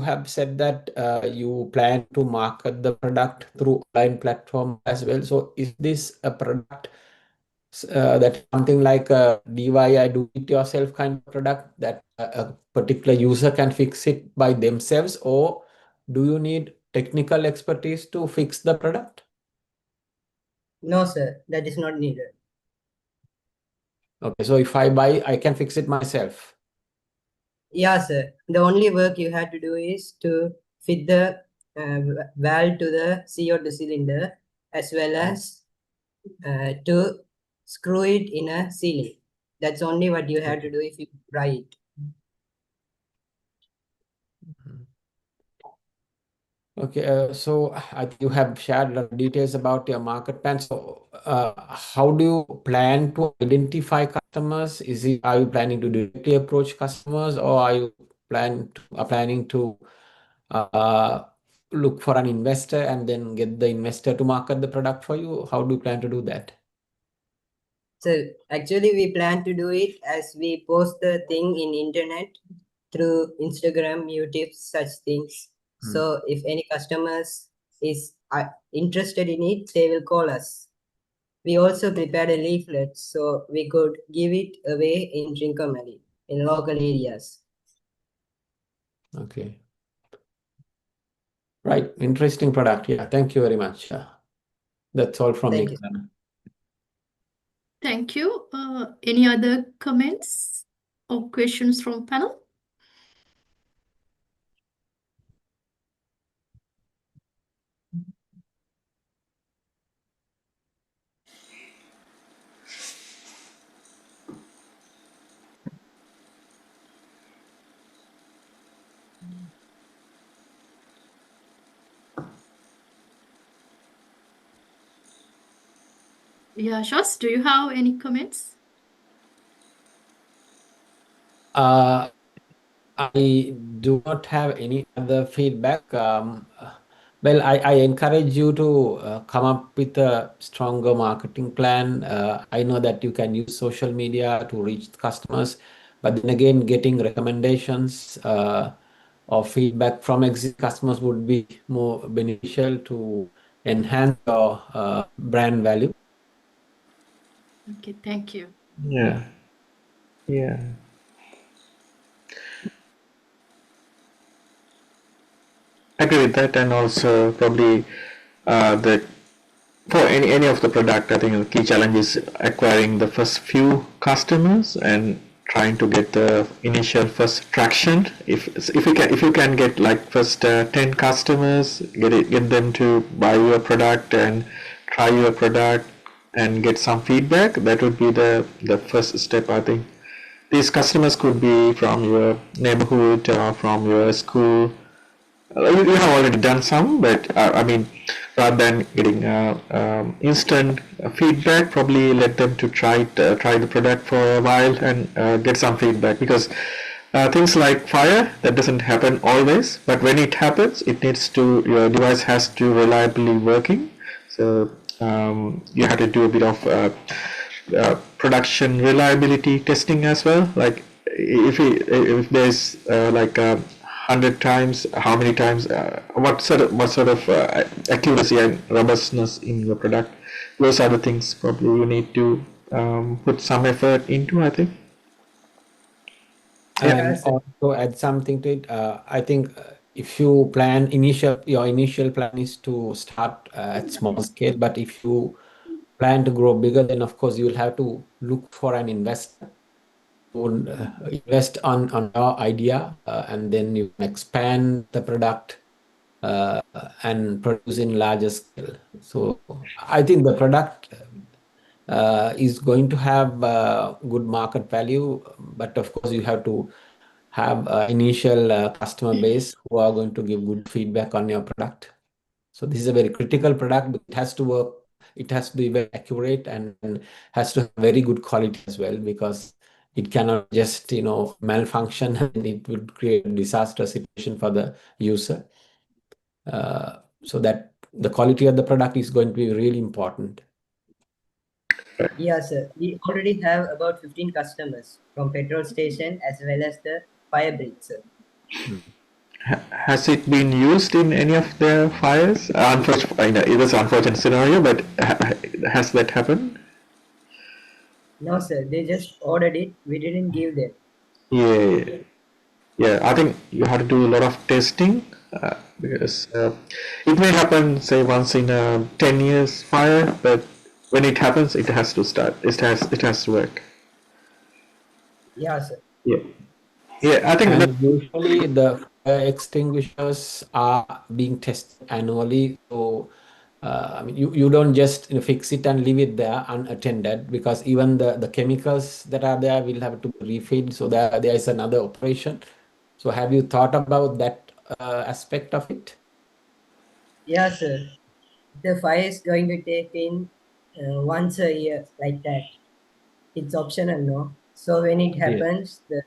[SPEAKER 3] have said that you plan to market the product through online platform as well. So is this a product that something like a DIY, do it yourself kind of product that a particular user can fix it by themselves, or do you need technical expertise to fix the product?
[SPEAKER 21] No, sir, that is not needed.
[SPEAKER 3] Okay, so if I buy, I can fix it myself.
[SPEAKER 21] Yeah, sir. The only work you had to do is to fit the valve to the CO2 cylinder, as well as to screw it in a ceiling. That's only what you have to do if you try it.
[SPEAKER 3] Okay, so you have shared a lot of details about your market plan. So, how do you plan to identify customers? Are you planning to directly approach customers, or are you planning to look for an investor and then get the investor to market the product for you? How do you plan to do that?
[SPEAKER 21] So actually we plan to do it as we post the thing in internet through Instagram, YouTube, such things. So if any customers is interested in it, they will call us. We also prepared a leaflet so we could give it away in Trincomalee, in local areas.
[SPEAKER 3] Okay. Right. Interesting product. Yeah. Thank you very much. That's all from me.
[SPEAKER 1] Thank you. Any other comments or questions from panel? Yeah, Shas, do you have any comments?
[SPEAKER 3] I do not have any other feedback. Well, I encourage you to come up with a stronger marketing plan. I know that you can use social media to reach customers, but then again, getting recommendations or feedback from existing customers would be more beneficial to enhance your brand value.
[SPEAKER 1] Okay, thank you.
[SPEAKER 2] Yeah. Yeah. I agree with that, and also probably the for any of the product, I think the key challenge is acquiring the first few customers and trying to get the initial first traction. If you can get like first 10 customers, get them to buy your product and try your product and get some feedback, that would be the first step, I think. These customers could be from your neighborhood or from your school. You have already done some, but I mean, rather than getting instant feedback, probably let them to try the product for a while and get some feedback, because things like fire, that doesn't happen always, but when it happens, your device has to reliably working. So you have to do a bit of production reliability testing as well. Like if there's like 100 times, how many times, what sort of accuracy and robustness in your product, those are the things probably you need to put some effort into, I think.
[SPEAKER 3] And also add something to it. I think if you plan your initial plan is to start at small scale, but if you plan to grow bigger, then of course you will have to look for an investor who invest on your idea, and then you can expand the product and produce in larger scale. So I think the product is going to have good market value, but of course you have to have initial customer base who are going to give good feedback on your product. So this is a very critical product, but it has to work. It has to be very accurate and has to have very good quality as well, because it cannot just malfunction and it would create a disastrous situation for the user. So that the quality of the product is going to be really important.
[SPEAKER 21] Yes, sir. We already have about 15 customers from petrol station as well as the fire brigade, sir.
[SPEAKER 2] Has it been used in any of their fires? It was an unfortunate scenario, but has that happened?
[SPEAKER 21] No, sir. They just ordered it. We didn't give them.
[SPEAKER 2] Yeah. I think you have to do a lot of testing because it may happen, say, once in a 10 years fire, but when it happens, it has to start. It has to work.
[SPEAKER 21] Yeah, sir.
[SPEAKER 2] Yeah. I think
[SPEAKER 3] and usually the fire extinguishers are being tested annually. So I mean, you don't just fix it and leave it there unattended, because even the chemicals that are there will have to be refilled. So there is another operation. So have you thought about that aspect of it?
[SPEAKER 21] Yeah, sir. The fire is going to take in once a year, like that. It's optional, no? So when it happens, the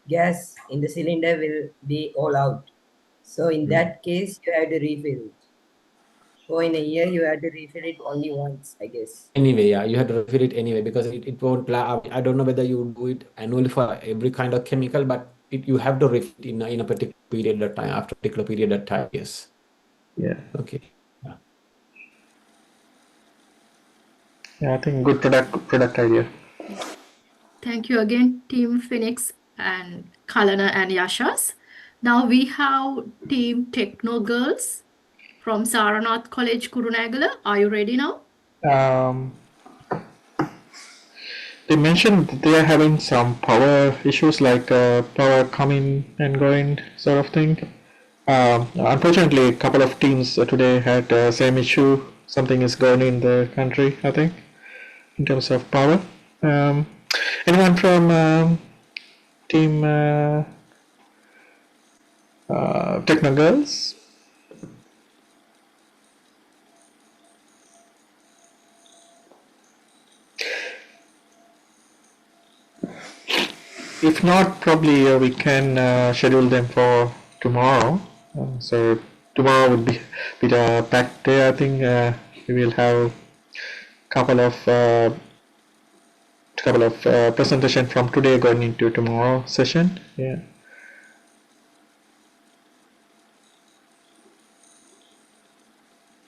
[SPEAKER 21] gas in the cylinder will be all out. So in that case, you have to refill it. So in a year, you have to refill it only once, I guess.
[SPEAKER 3] Anyway, yeah, you have to refill it anyway, because it won't I don't know whether you do it annually for every kind of chemical, but you have to refill it in a particular period of time, after a particular period of time, yes.
[SPEAKER 2] Yeah.
[SPEAKER 3] Okay.
[SPEAKER 2] Yeah, I think good product idea.
[SPEAKER 1] Thank you again, Team Phoenix and Kalana and Yashas. Now we have Team Techno Girls from Saranath College, Kurunegala. Are you ready now?
[SPEAKER 2] They mentioned that they are having some power issues, like power coming and going sort of thing. Unfortunately, a couple of teams today had the same issue. Something is going in the country, I think, in terms of power. Anyone from Team Techno Girls? if not, probably we can schedule them for tomorrow. So tomorrow would be a packed day. I think we will have couple of presentation from today going into tomorrow session. Yeah.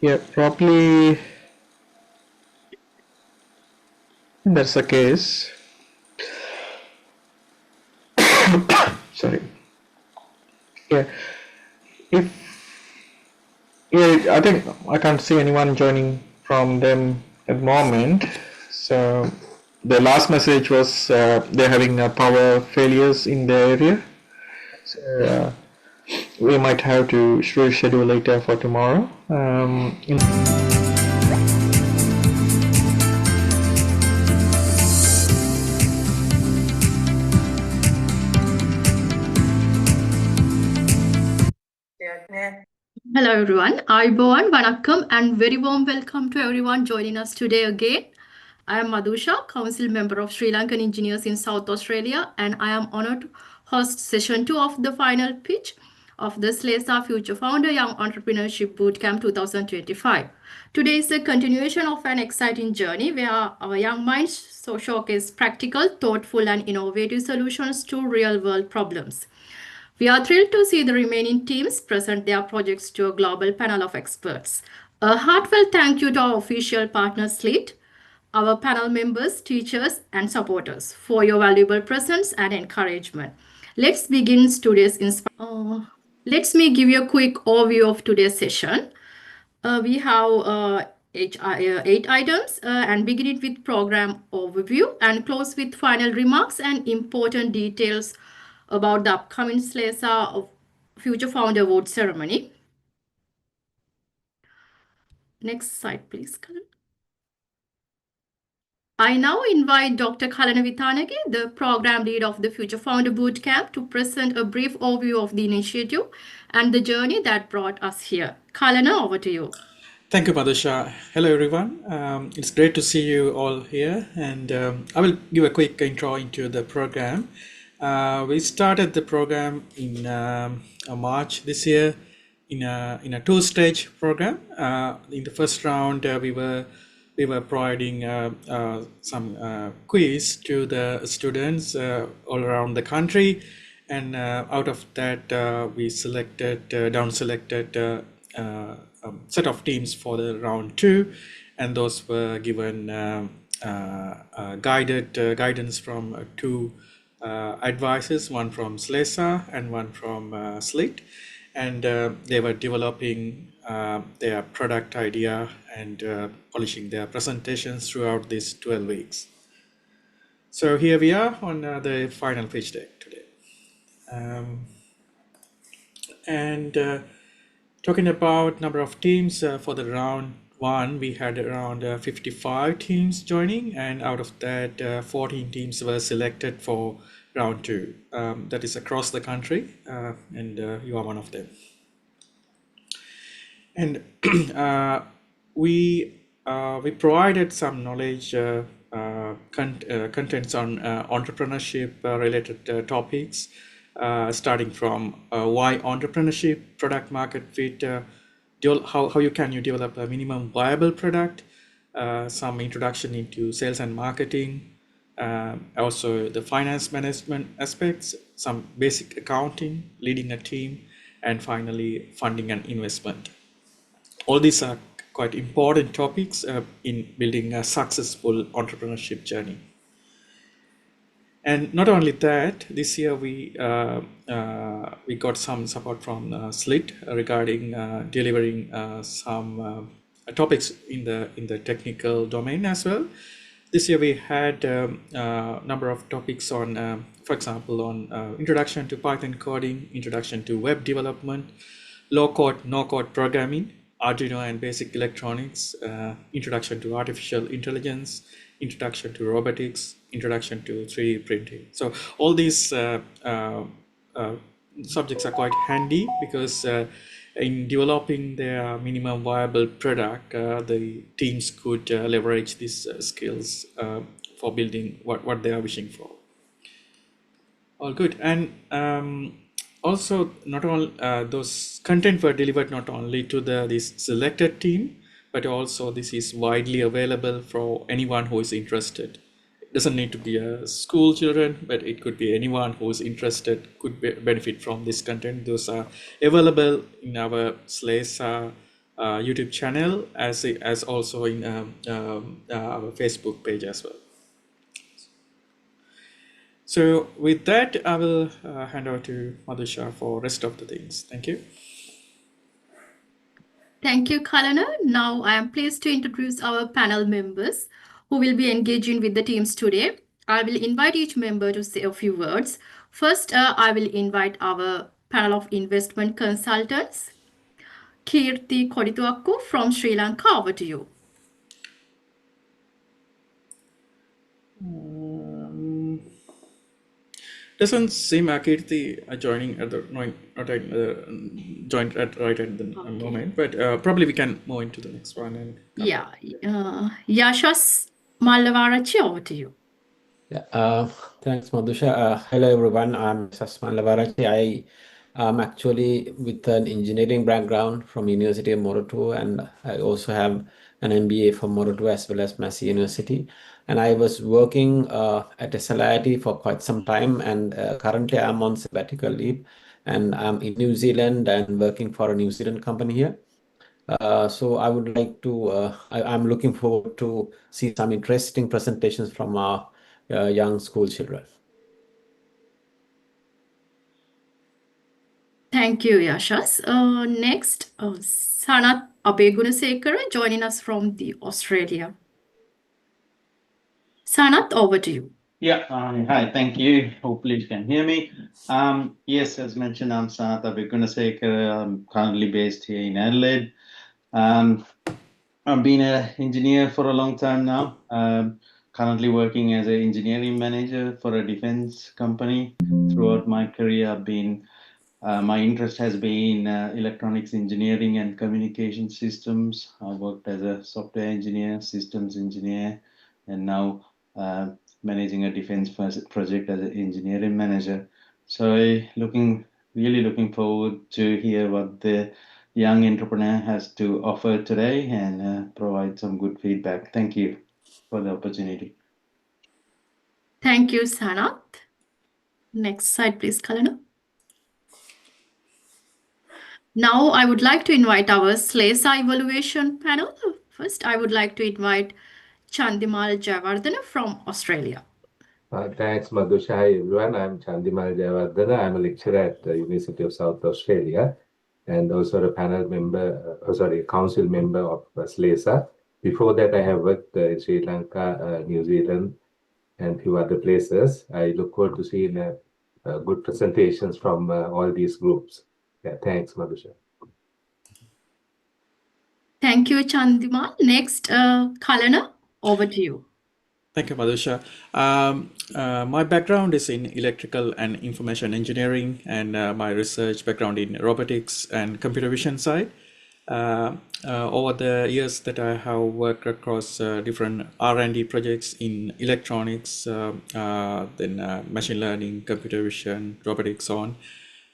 [SPEAKER 2] Yeah, probably that's the case. Sorry. Yeah. I think I can't see anyone joining from them at the moment. So the last message was they're having power failures in the area. So we might have to reschedule later for tomorrow.
[SPEAKER 1] Hello everyone, Ayubowan, Vanakkam, and very warm welcome to everyone joining us today again. I am Madhusha, Council Member of Sri Lankan Engineers in South Australia, and I am honored to host session 2 of the final pitch of the SLESA Future Founder Young Entrepreneurship Bootcamp 2025. Today is a continuation of an exciting journey where our young minds showcase practical, thoughtful, and innovative solutions to real-world problems. We are thrilled to see the remaining teams present their projects to a global panel of experts. A heartfelt thank you to our official partner SLEET, our panel members, teachers, and supporters for your valuable presence and encouragement. Let's begin today's Let me give you a quick overview of today's session. We have 8 items and begin it with program overview and close with final remarks and important details about the upcoming SLESA Future Founder Award ceremony. Next slide, please, Kalan. I now invite Dr. Kalana Vithanage, the program lead of the Future Founder Bootcamp, to present a brief overview of the initiative and the journey that brought us here. Kalana, over to you.
[SPEAKER 4] Thank you, Madhusha. Hello, everyone. It's great to see you all here, and I will give a quick intro into the program. We started the program in March this year in a two-stage program. In the first round, we were providing some quiz to the students all around the country, and out of that, we down-selected set of teams for the round 2, and those were given guidance from 2 advisors, one from SLESA and one from SLEET, and they were developing their product idea and polishing their presentations throughout these 12 weeks. So here we are on the final pitch deck today. Talking about number of teams for the round 1, we had around 55 teams joining, and out of that 14 teams were selected for round 2. That is across the country, and you are one of them. And we provided some knowledge contents on entrepreneurship related topics, starting from why entrepreneurship, product market fit, how you develop a minimum viable product, some introduction into sales and marketing, also the finance management aspects, some basic accounting, leading a team, and finally funding and investment. All these are quite important topics in building a successful entrepreneurship journey. And not only that, this year we got some support from SLEET regarding delivering some topics in the technical domain as well. This year we had a number of topics on, for example, on introduction to Python coding, introduction to web development, low-code, no-code programming, Arduino and basic electronics, introduction to artificial intelligence, introduction to robotics, introduction to 3D printing. So all these subjects are quite handy because in developing their minimum viable product, the teams could leverage these skills for building what they are wishing for. All good. And also, not all those content were delivered not only to this selected team, but also this is widely available for anyone who is interested. It doesn't need to be a school children, but it could be anyone who is interested could benefit from this content. Those are available in our SLASA YouTube channel as also in our Facebook page as well. So with that, I will hand over to Madhusha for rest of the things. Thank you.
[SPEAKER 1] Thank you, Kalana. Now I am pleased to introduce our panel members who will be engaging with the teams today. I will invite each member to say a few words. First, I will invite our panel of investment consultants. Kirti Kodituakku from Sri Lanka, over to you.
[SPEAKER 4] Doesn't seem Kirti joining at the joined at right at the moment, but probably we can move into the next one. And
[SPEAKER 1] yeah, Yashas Mallavarachi, over to you.
[SPEAKER 3] Yeah, thanks, Madhusha. Hello, everyone. I'm Sasman Lavarachi. I am actually with an engineering background from University of Moratu, and I also have an MBA from Moratu as well as Massey University. And I was working at SLIT for quite some time, and currently I'm on sabbatical leave, and I'm in New Zealand and working for a New Zealand company here. So I would like to, I'm looking forward to see some interesting presentations from our young school children.
[SPEAKER 1] Thank you, Yashas. Next, Sanath Abegunasekara joining us from Australia. Sanath, over to you.
[SPEAKER 9] Yeah, hi, thank you. Hopefully you can hear me. Yes, as mentioned, I'm Sanath Abegunasekara. I'm currently based here in Adelaide. I've been an engineer for a long time now. Currently working as an engineering manager for a defense company. Throughout my career, I've been my interest has been electronics engineering and communication systems. I worked as a software engineer, systems engineer, and now managing a defense project as an engineering manager. So really looking forward to hear what the young entrepreneur has to offer today and provide some good feedback. Thank you for the opportunity.
[SPEAKER 1] Thank you, Sanath. Next slide, please, Kalana. Now I would like to invite our SLASA evaluation panel. First, I would like to invite Chandimal Jayawardena from Australia.
[SPEAKER 11] Thanks, Madhusha. Hi, everyone. I'm Chandimal Jayawardena. I'm a lecturer at the University of South Australia and also a panel member, council member of SLASA. Before that, I have worked in Sri Lanka, New Zealand, and a few other places. I look forward to seeing good presentations from all these groups. Yeah, thanks, Madhusha.
[SPEAKER 1] Thank you, Chandimal. Next, Kalana, over to you.
[SPEAKER 4] Thank you, Madhusha. My background is in electrical and information engineering, and my research background in robotics and computer vision side. Over the years that I have worked across different R&D projects in electronics, then machine learning, computer vision, robotics, so on.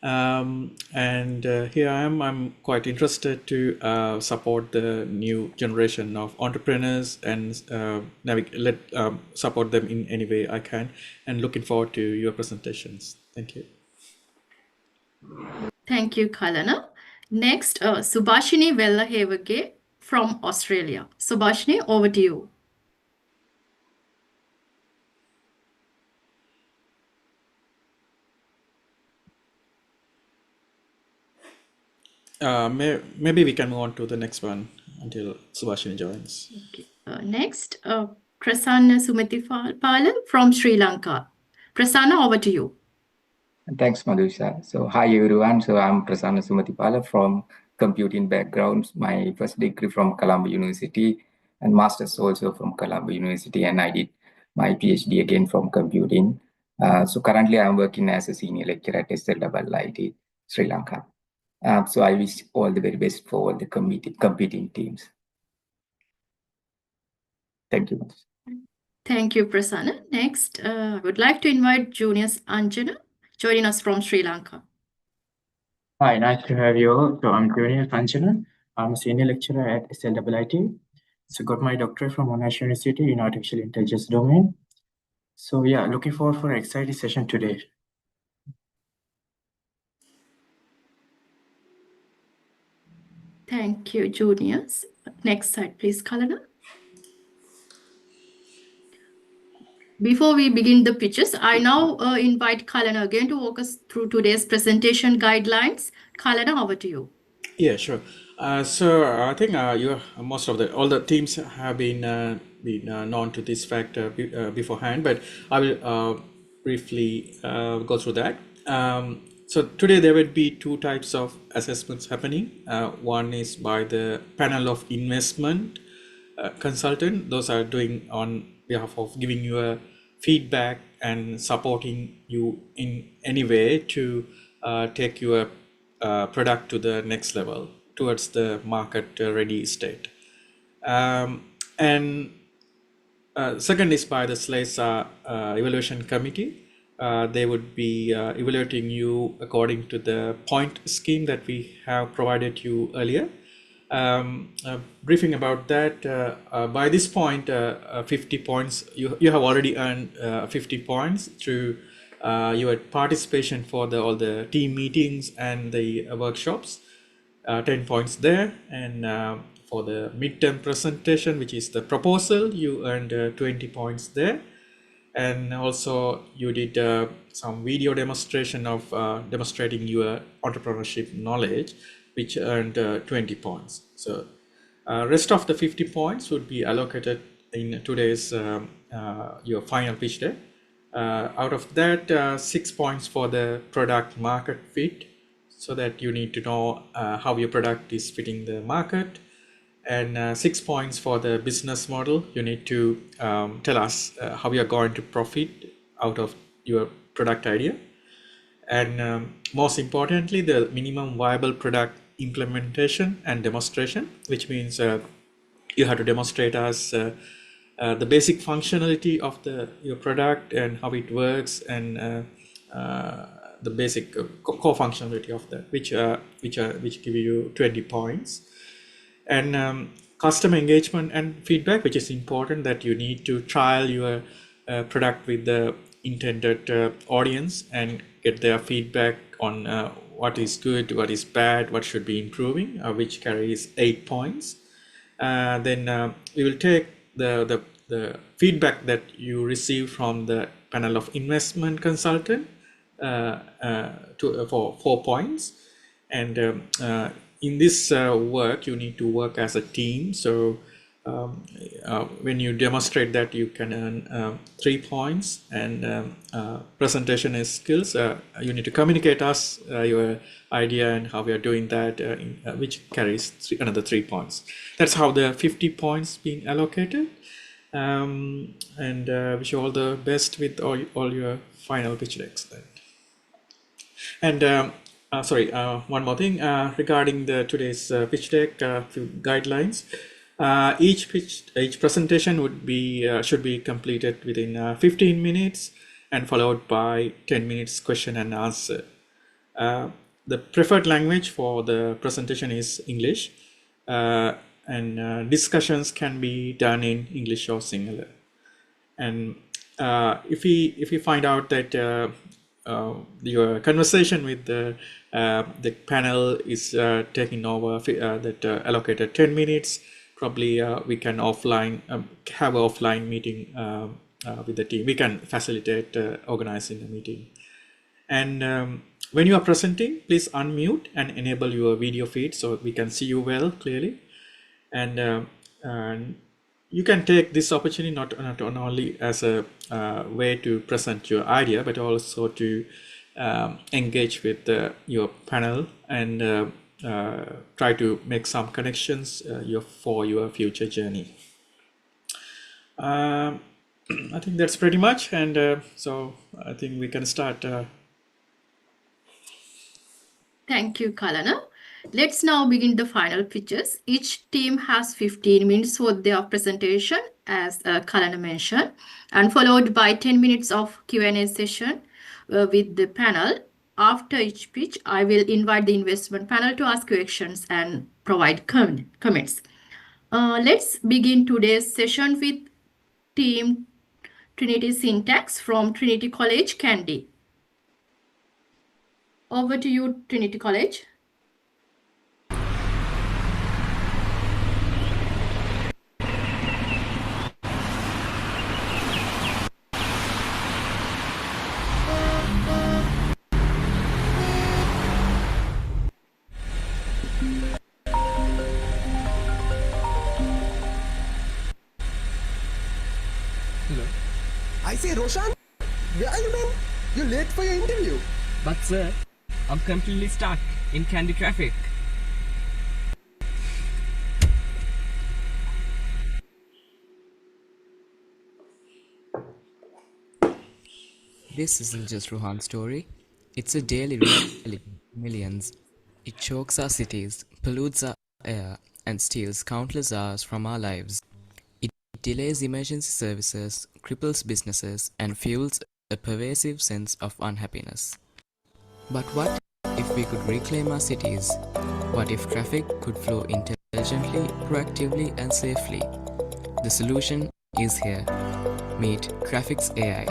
[SPEAKER 4] And here I am. I'm quite interested to support the new generation of entrepreneurs and support them in any way I can, and looking forward to your presentations. Thank you.
[SPEAKER 1] Thank you, Kalana. Next, Subhashini Vellahevage from Australia. Subhashini, over to you.
[SPEAKER 4] Maybe we can move on to the next one until Subhashini joins.
[SPEAKER 1] Okay. Next, Prasanna Sumatipala from Sri Lanka. Prasanna, over to you.
[SPEAKER 23] Thanks, Madhusha. So, hi everyone. So, I'm Prasanna Sumatipala from computing backgrounds. My first degree from Colombo University and master's also from Colombo University, and I did my PhD again from computing. So, currently I'm working as a senior lecturer at SLIT, Sri Lanka. So, I wish all the very best for all the competing teams. Thank you.
[SPEAKER 1] Thank you, Prasanna. Next, I would like to invite Junius Anjana
[SPEAKER 7] joining us from Sri Lanka.
[SPEAKER 12] Hi, nice to have you all. So I'm Junior Kanchana. I'm a senior lecturer at SLIT. So got my doctorate from Monash University in artificial intelligence domain. So yeah, looking forward for an exciting session today.
[SPEAKER 7] Thank you, Juniors. Next slide, please, Kalana. Before we begin the pitches, I now invite Kalana again to walk us through today's presentation guidelines. Kalana, over to you.
[SPEAKER 4] Yeah, sure. So I think most of all the teams have been known to this fact beforehand, but I will briefly go through that. So today there will be two types of assessments happening. One is by the panel of investment consultant. Those are doing on behalf of giving you a feedback and supporting you in any way to take your product to the next level towards the market ready state. And second is by the SLASA evaluation committee. They would be evaluating you according to the point scheme that we have provided you earlier. Briefing about that, by this point 50 points, you have already earned 50 points through your participation for all the team meetings and the workshops, 10 points there. And for the midterm presentation, which is the proposal, you earned 20 points there. And also you did some video demonstration of demonstrating your entrepreneurship knowledge, which earned 20 points. So rest of the 50 points would be allocated in today's your final pitch day. Out of that, 6 points for the product market fit, so that you need to know how your product is fitting the market. And 6 points for the business model. You need to tell us how you are going to profit out of your product idea. And most importantly, the minimum viable product implementation and demonstration, which means you have to demonstrate us the basic functionality of your product and how it works, and the basic core functionality of that, which give you 20 points. And customer engagement and feedback, which is important, that you need to trial your product with the intended audience and get their feedback on what is good, what is bad, what should be improving, which carries 8 points. Then we will take the feedback that you receive from the panel of investment consultant for 4 points. And in this work, you need to work as a team. So when you demonstrate that, you can earn 3 points. And presentation skills, you need to communicate us your idea and how we are doing that, which carries another 3 points. That's how the 50 points being allocated. And wish you all the best with all your final pitch decks. And sorry, one more thing regarding today's pitch deck, few guidelines. Each presentation would be should be completed within 15 minutes and followed by 10 minutes question and answer. The preferred language for the presentation is English, and discussions can be done in English or Sinhala. And if we find out that your conversation with the panel is taking over that allocated 10 minutes, probably we can have an offline meeting with the team. We can facilitate organizing a meeting. And when you are presenting, please unmute and enable your video feed so we can see you well clearly. And you can take this opportunity not only as a way to present your idea, but also to engage with your panel and try to make some connections for your future journey. I think that's pretty much, and so I think we can start.
[SPEAKER 7] Thank you, Kalana. Let's now begin the final pitches. Each team has 15 minutes for their presentation, as Kalana mentioned, and followed by 10 minutes of Q&A session. with the panel. After each pitch, I will invite the investment panel to ask questions and provide comments. Let's begin today's session with Team Trinity Syntax from Trinity College, Kandy. Over to you, Trinity College.
[SPEAKER 8] Hello. I say, Roshan, where are you, man? You're late for your interview.
[SPEAKER 14] But sir, I'm completely stuck in Kandy traffic.
[SPEAKER 16] This isn't just Rohan's story. It's a daily reality for millions. It chokes our cities, pollutes our air, and steals countless hours from our lives. It delays emergency services, cripples businesses, and fuels a pervasive sense of unhappiness. But what if we could reclaim our cities? What if traffic could flow intelligently, proactively, and safely? The solution is here. Meet Traffic's AI.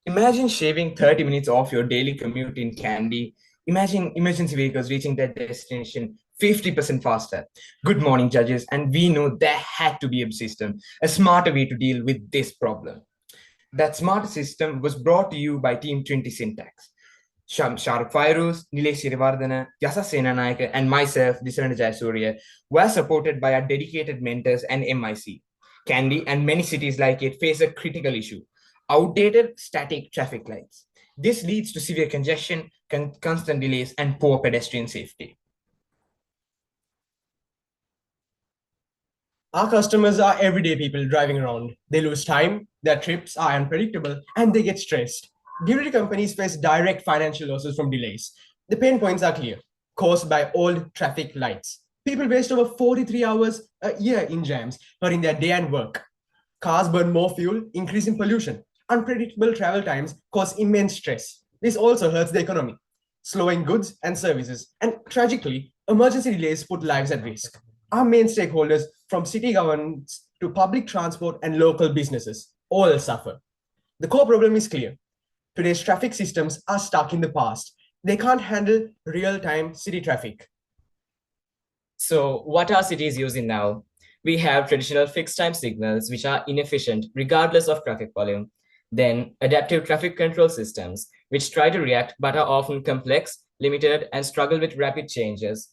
[SPEAKER 14] Imagine shaving 30 minutes off your daily commute in Kandy. Imagine emergency vehicles reaching their destination 50% faster. Good morning, judges, and we know there had to be a system, a smarter way to deal with this problem. That smarter system was brought to you by Team Trinity Syntax. Shahrukh Fairuz, Nilesh Sirivardhana, Yasa Senanayake, and myself, Disarana Jayasuriya, were supported by our dedicated mentors and MIC. Kandy and many cities like it face a critical issue: outdated static traffic lights. This leads to severe congestion, constant delays, and poor pedestrian safety.
[SPEAKER 8] Our customers are everyday people driving around. They lose time, their trips are unpredictable, and they get stressed. Delivery companies face direct financial losses from delays. The pain points are clear, caused by old traffic lights. People waste over 43 hours a year in jams, hurting their day and work. Cars burn more fuel, increasing pollution. Unpredictable travel times cause immense stress. This also hurts the economy, slowing goods and services. And tragically, emergency delays put lives at risk. Our main stakeholders, from city governments to public transport and local businesses, all suffer. The core problem is clear. Today's traffic systems are stuck in the past. They can't handle real-time city traffic.
[SPEAKER 14] So what are cities using now? We have traditional fixed time signals, which are inefficient regardless of traffic volume. Then adaptive traffic control systems, which try to react but are often complex, limited, and struggle with rapid changes.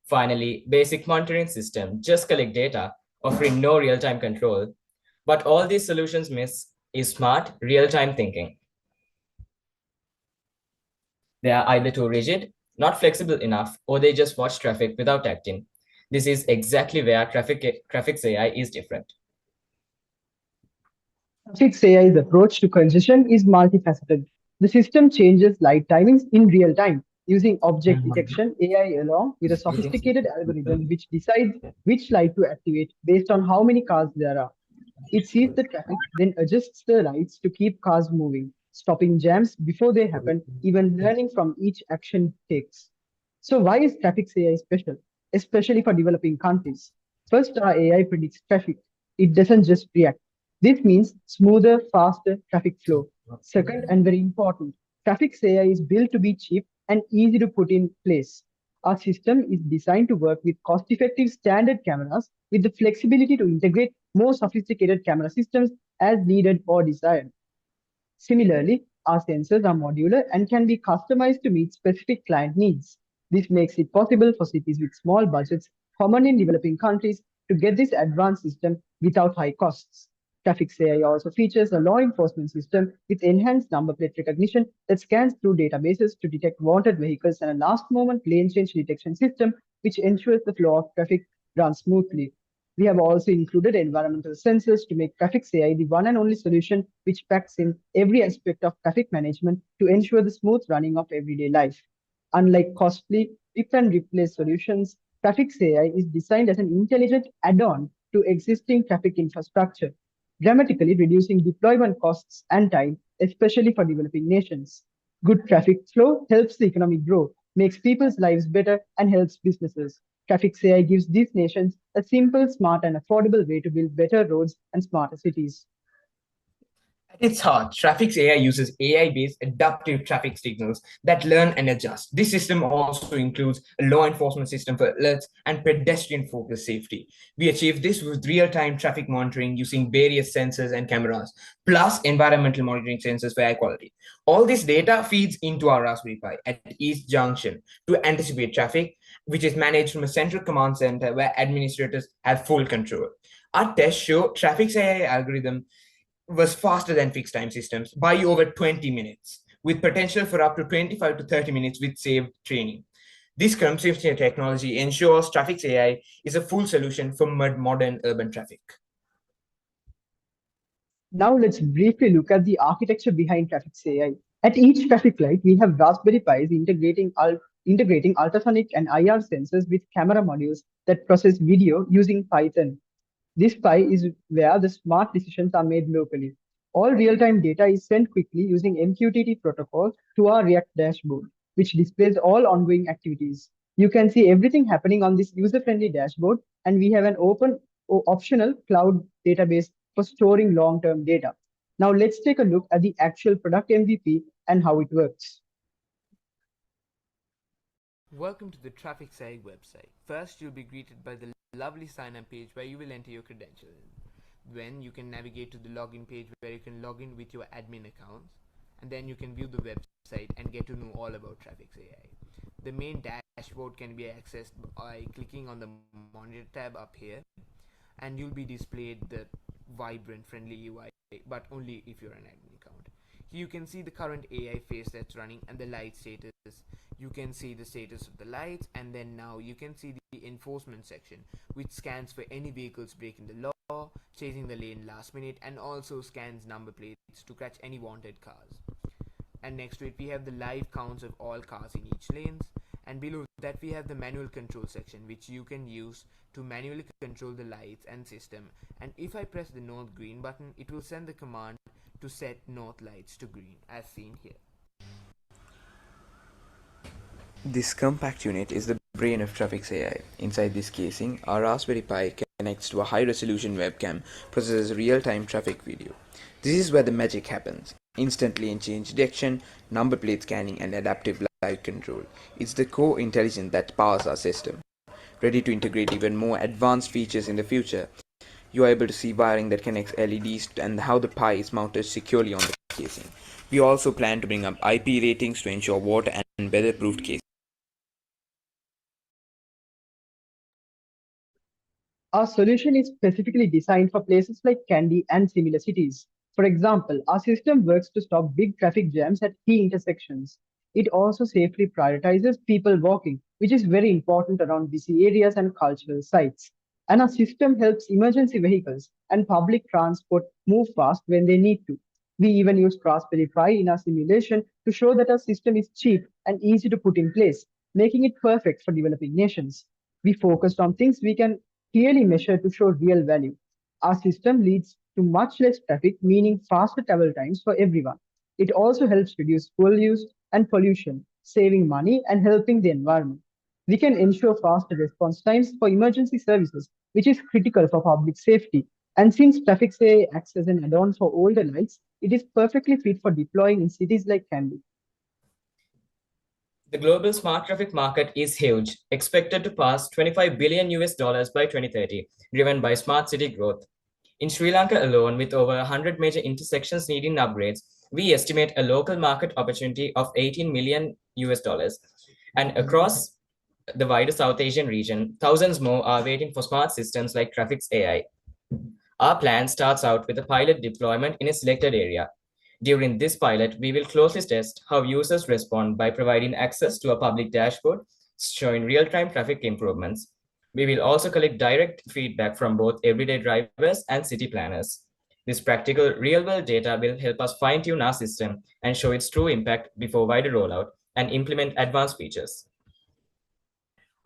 [SPEAKER 14] Finally, basic monitoring system just collect data, offering no real-time control. But all these solutions miss is smart, real-time thinking. They are either too rigid, not flexible enough, or they just watch traffic without acting. This is exactly where Traffic's AI is different.
[SPEAKER 24] Traffic's AI's approach to congestion is multifaceted. The system changes light timings in real time using object detection AI along with a sophisticated algorithm which decides which light to activate based on how many cars there are. It sees the traffic, then adjusts the lights to keep cars moving, stopping jams before they happen, even learning from each action it takes. So why is Traffic's AI special, especially for developing countries? First, our AI predicts traffic. It doesn't just react. This means smoother, faster traffic flow. Second, and very important, Traffic's AI is built to be cheap and easy to put in place. Our system is designed to work with cost-effective standard cameras with the flexibility to integrate more sophisticated camera systems as needed or desired. Similarly, our sensors are modular and can be customized to meet specific client needs. This makes it possible for cities with small budgets, common in developing countries, to get this advanced system without high costs. Traffic's AI also features a law enforcement system with enhanced number plate recognition that scans through databases to detect wanted vehicles and a last-moment lane change detection system which ensures the flow of traffic runs smoothly. We have also included environmental sensors to make Traffic's AI the one and only solution which packs in every aspect of traffic management to ensure the smooth running of everyday life. Unlike costly rip and replace solutions, Traffic's AI is designed as an intelligent add-on to existing traffic infrastructure, dramatically reducing deployment costs and time, especially for developing nations. Good traffic flow helps the economy grow, makes people's lives better, and helps businesses. Traffic's AI gives these nations a simple, smart, and affordable way to build better roads and smarter cities.
[SPEAKER 14] At its heart, Traffic's AI uses AI-based adaptive traffic signals that learn and adjust. This system also includes a law enforcement system for alerts and pedestrian-focused safety. We achieve this with real-time traffic monitoring using various sensors and cameras, plus environmental monitoring sensors for air quality. All this data feeds into our Raspberry Pi at each junction to anticipate traffic, which is managed from a central command center where administrators have full control. Our tests show Traffic's AI algorithm was faster than fixed time systems by over 20 minutes, with potential for up to 25 to 30 minutes with saved training. This consistent technology ensures Traffic's AI is a full solution for modern urban traffic.
[SPEAKER 24] Now let's briefly look at the architecture behind Traffic's AI. At each traffic light, we have Raspberry Pis integrating ultrasonic and IR sensors with camera modules that process video using Python. This Pi is where the smart decisions are made locally. All real-time data is sent quickly using MQTT protocol to our React dashboard, which displays all ongoing activities. You can see everything happening on this user-friendly dashboard, and we have an open optional cloud database for storing long-term data. Now let's take a look at the actual product MVP and how it works.
[SPEAKER 6] Welcome to the Traffic's AI website. First, you'll be greeted by the lovely sign-up page where you will enter your credentials. Then you can navigate to the login page where you can log in with your admin accounts, and then you can view the website and get to know all about Traffic's AI. The main dashboard can be accessed by clicking on the monitor tab up here, and you'll be displayed the vibrant, friendly UI, but only if you're an admin account. Here you can see the current AI phase that's running and the light status. You can see the status of the lights, and then now you can see the enforcement section, which scans for any vehicles breaking the law, chasing the lane last minute, and also scans number plates to catch any wanted cars. And next to it we have the live counts of all cars in each lanes, and below that we have the manual control section, which you can use to manually control the lights and system. And if I press the north green button, it will send the command to set north lights to green, as seen here.
[SPEAKER 13] This compact unit is the brain of Traffic's AI. Inside this casing, our Raspberry Pi connects to a high-resolution webcam, processes real-time traffic video. This is where the magic happens. Instant lane change detection, number plate scanning, and adaptive light control. It's the core intelligence that powers our system. Ready to integrate even more advanced features in the future. You are able to see wiring that connects LEDs and how the Pi is mounted securely on the casing. We also plan to bring up IP ratings to ensure water and weather-proofed casing.
[SPEAKER 24] Our solution is specifically designed for places like Kandy and similar cities. For example, our system works to stop big traffic jams at key intersections. It also safely prioritizes people walking, which is very important around busy areas and cultural sites. And our system helps emergency vehicles and public transport move fast when they need to. We even used Raspberry Pi in our simulation to show that our system is cheap and easy to put in place, making it perfect for developing nations. We focused on things we can clearly measure to show real value. Our system leads to much less traffic, meaning faster travel times for everyone. It also helps reduce fuel use and pollution, saving money and helping the environment. We can ensure faster response times for emergency services, which is critical for public safety. And since Traffic's AI acts as an add-on for older lights, it is perfectly fit for deploying in cities like Kandy.
[SPEAKER 14] The global smart traffic market is huge, expected to pass $25 billion by 2030, driven by smart city growth. In Sri Lanka alone, with over 100 major intersections needing upgrades, we estimate a local market opportunity of $18 million. And across the wider South Asian region, thousands more are waiting for smart systems like Traffic's AI. Our plan starts out with a pilot deployment in a selected area. During this pilot, we will closely test how users respond by providing access to a public dashboard showing real-time traffic improvements. We will also collect direct feedback from both everyday drivers and city planners. This practical, real-world data will help us fine-tune our system and show its true impact before wider rollout and implement advanced features.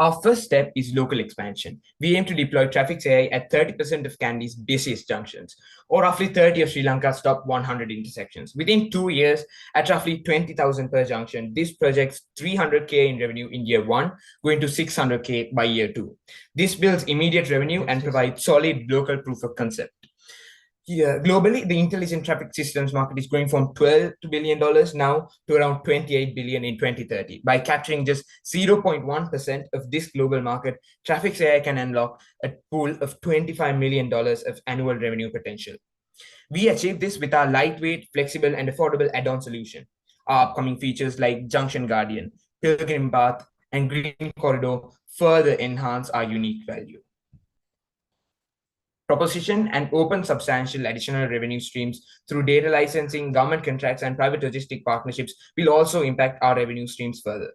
[SPEAKER 14] Our first step is local expansion. We aim to deploy Traffics AI at 30% of Kandi's busiest junctions, or roughly 30 of Sri Lanka's top 100 intersections. Within 2 years, at roughly 20,000 per junction, this projects 300K in revenue in year 1, going to 600K by year 2. This builds immediate revenue and provides solid local proof of concept. Yeah, globally, the intelligent traffic systems market is growing from $12 billion now to around $28 billion in 2030. By capturing just 0.1% of this global market, Traffics AI can unlock a pool of $25 million of annual revenue potential. We achieve this with our lightweight, flexible, and affordable add-on solution. Our upcoming features like Junction Guardian, Pilgrim Path, and Green Corridor further enhance our unique value proposition and open substantial additional revenue streams through data licensing, government contracts, and private logistic partnerships will also impact our revenue streams further.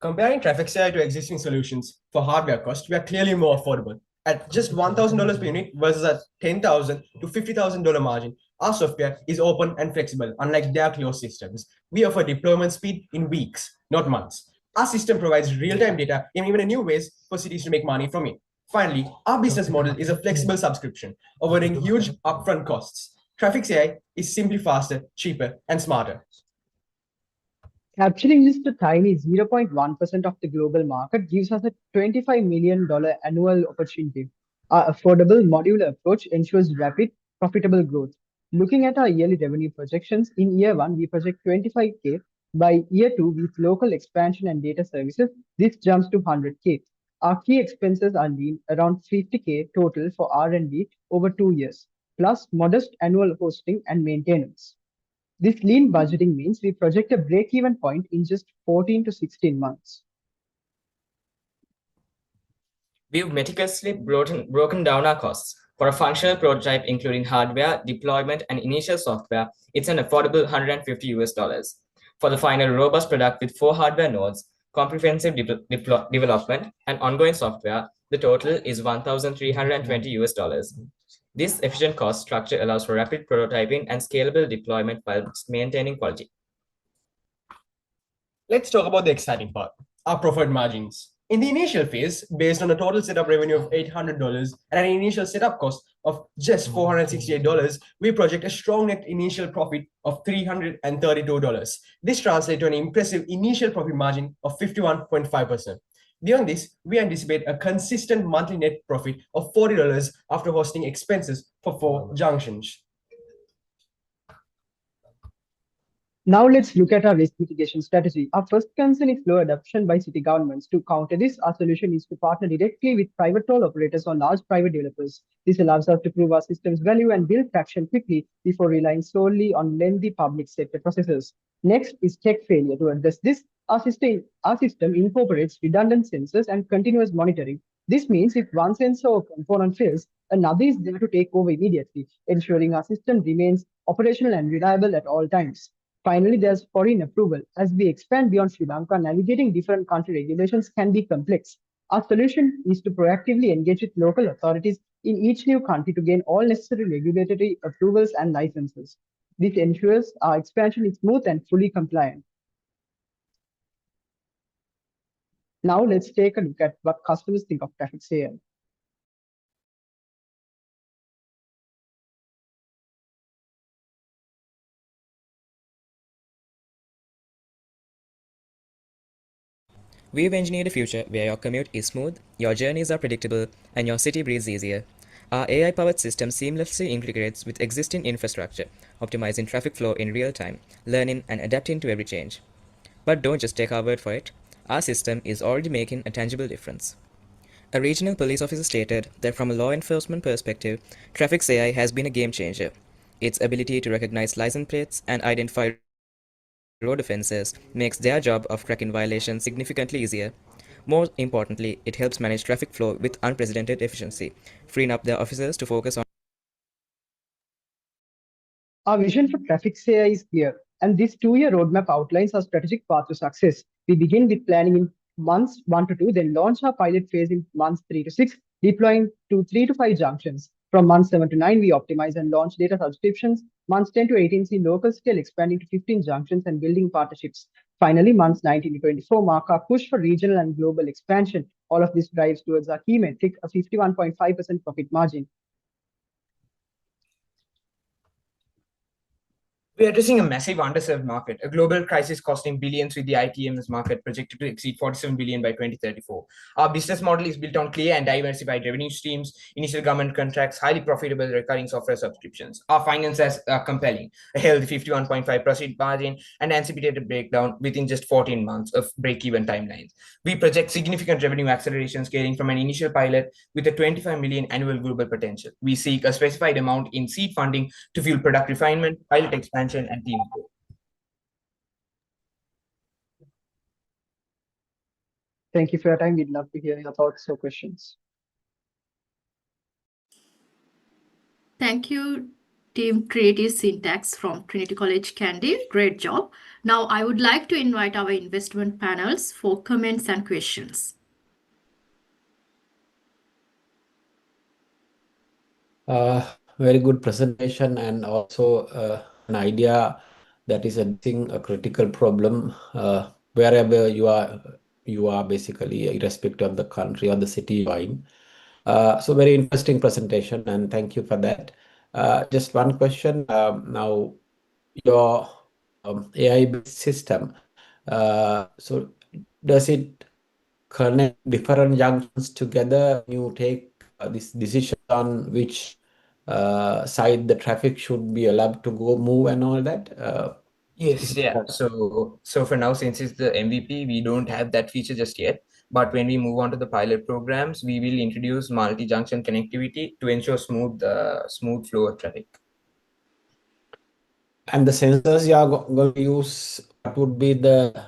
[SPEAKER 8] Comparing Traffics AI to existing solutions for hardware cost, we are clearly more affordable. At just $1,000 per unit versus a $10,000 to $50,000 margin, our software is open and flexible, unlike their closed systems. We offer deployment speed in weeks, not months. Our system provides real-time data and even new ways for cities to make money from it. Finally, our business model is a flexible subscription, avoiding huge upfront costs. Traffics AI is simply faster, cheaper, and smarter.
[SPEAKER 24] Capturing just a tiny 0.1% of the global market gives us a $25 million annual opportunity. Our affordable modular approach ensures rapid, profitable growth. Looking at our yearly revenue projections, in year 1, we project 25K. By year 2, with local expansion and data services, this jumps to 100K. Our key expenses are lean, around 50K total for R&D over 2 years, plus modest annual hosting and maintenance. This lean budgeting means we project a break-even point in just 14 to 16 months.
[SPEAKER 15] We've meticulously broken down our costs. For a functional prototype, including hardware, deployment, and initial software, it's an affordable $150. For the final robust product with 4 hardware nodes, comprehensive development, and ongoing software, the total is $1,320. This efficient cost structure allows for rapid prototyping and scalable deployment while maintaining quality.
[SPEAKER 8] Let's talk about the exciting part, our profit margins. In the initial phase, based on a total setup revenue of $800 and an initial setup cost of just $468, we project a strong net initial profit of $332. This translates to an impressive initial profit margin of 51.5%. Beyond this, we anticipate a consistent monthly net profit of $40 after hosting expenses for 4 junctions.
[SPEAKER 24] Now let's look at our risk mitigation strategy. Our first concern is slow adoption by city governments. To counter this, our solution is to partner directly with private toll operators or large private developers. This allows us to prove our system's value and build traction quickly before relying solely on lengthy public sector processes. Next is check failure. To address this, our system incorporates redundant sensors and continuous monitoring. This means if one sensor or component fails, another is there to take over immediately, ensuring our system remains operational and reliable at all times. Finally, there's foreign approval. As we expand beyond Sri Lanka, navigating different country regulations can be complex. Our solution is to proactively engage with local authorities in each new country to gain all necessary regulatory approvals and licenses. This ensures our expansion is smooth and fully compliant. Now let's take a look at what customers think of Traffics AI.
[SPEAKER 16] We've engineered a future where your commute is smooth, your journeys are predictable, and your city breathes easier. Our AI-powered system seamlessly integrates with existing infrastructure, optimizing traffic flow in real time, learning and adapting to every change. But don't just take our word for it. Our system is already making a tangible difference. A regional police officer stated that from a law enforcement perspective, Traffics AI has been a game changer. Its ability to recognize license plates and identify road offenses makes their job of cracking violations significantly easier. More importantly, it helps manage traffic flow with unprecedented efficiency, freeing up their officers to focus on.
[SPEAKER 24] Our vision for Traffics AI is clear, and this 2-year roadmap outlines our strategic path to success. We begin with planning in months 1 to 2, then launch our pilot phase in months 3 to 6, deploying to 3 to 5 junctions. From months 7 to 9, we optimize and launch data subscriptions. Months 10 to 18 see local scale expanding to 15 junctions and building partnerships. Finally, months 19 to 24 mark our push for regional and global expansion. All of this drives towards our key metric, a 51.5% profit margin.
[SPEAKER 14] We're addressing a massive underserved market, a global crisis costing billions, with the ITMS market projected to exceed 47 billion by 2034. Our business model is built on clear and diversified revenue streams, initial government contracts, highly profitable recurring software subscriptions. Our finances are compelling, a healthy 51.5% profit margin, and anticipated breakdown within just 14 months of break-even timelines. We project significant revenue acceleration scaling from an initial pilot with a 25 million annual global potential. We seek a specified amount in seed funding to fuel product refinement, pilot expansion, and team growth.
[SPEAKER 24] Thank you for your time. We'd love to hear your thoughts or questions.
[SPEAKER 7] Thank you, Team Creative Syntax from Trinity College, Kandy. Great job. Now, I would like to invite our investment panels for comments and questions.
[SPEAKER 3] Very good presentation, and also an idea that is addressing a critical problem wherever you are basically, irrespective of the country or the city you are in. So very interesting presentation, and thank you for that. Just one question. Now, your AI-based system, so does it connect different junctions together? You take this decision on which side the traffic should be allowed to move and all that?
[SPEAKER 14] Yes, yeah. So for now, since it's the MVP, we don't have that feature just yet. But when we move on to the pilot programs, we will introduce multi-junction connectivity to ensure smooth flow of traffic.
[SPEAKER 3] And the sensors you are going to use, what would be the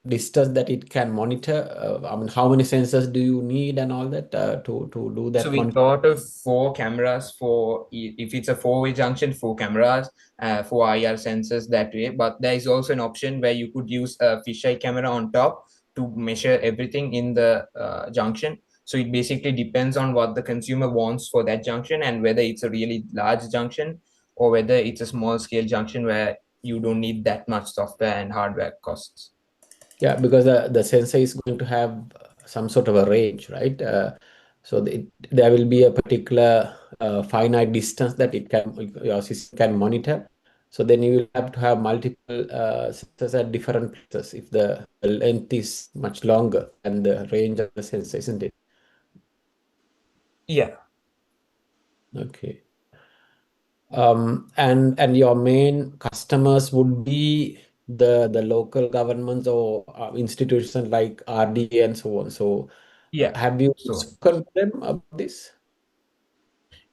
[SPEAKER 3] distance that it can monitor? I mean, how many sensors do you need and all that to do that?
[SPEAKER 14] So we thought of 4 cameras for, if it's a 4-way junction, 4 cameras, 4 IR sensors that way. But there is also an option where you could use a fisheye camera on top to measure everything in the junction. So it basically depends on what the consumer wants for that junction, and whether it's a really large junction or whether it's a small scale junction where you don't need that much software and hardware costs.
[SPEAKER 3] Yeah, because the sensor is going to have some sort of a range, right? So there will be a particular finite distance that your system can monitor. So then you will have to have multiple sensors at different places if the length is much longer than the range of the sensor, isn't it?
[SPEAKER 14] Yeah.
[SPEAKER 3] Okay. And your main customers would be the local governments or institutions like RDA and so on. So
[SPEAKER 14] yeah,
[SPEAKER 3] have you spoken to them about this?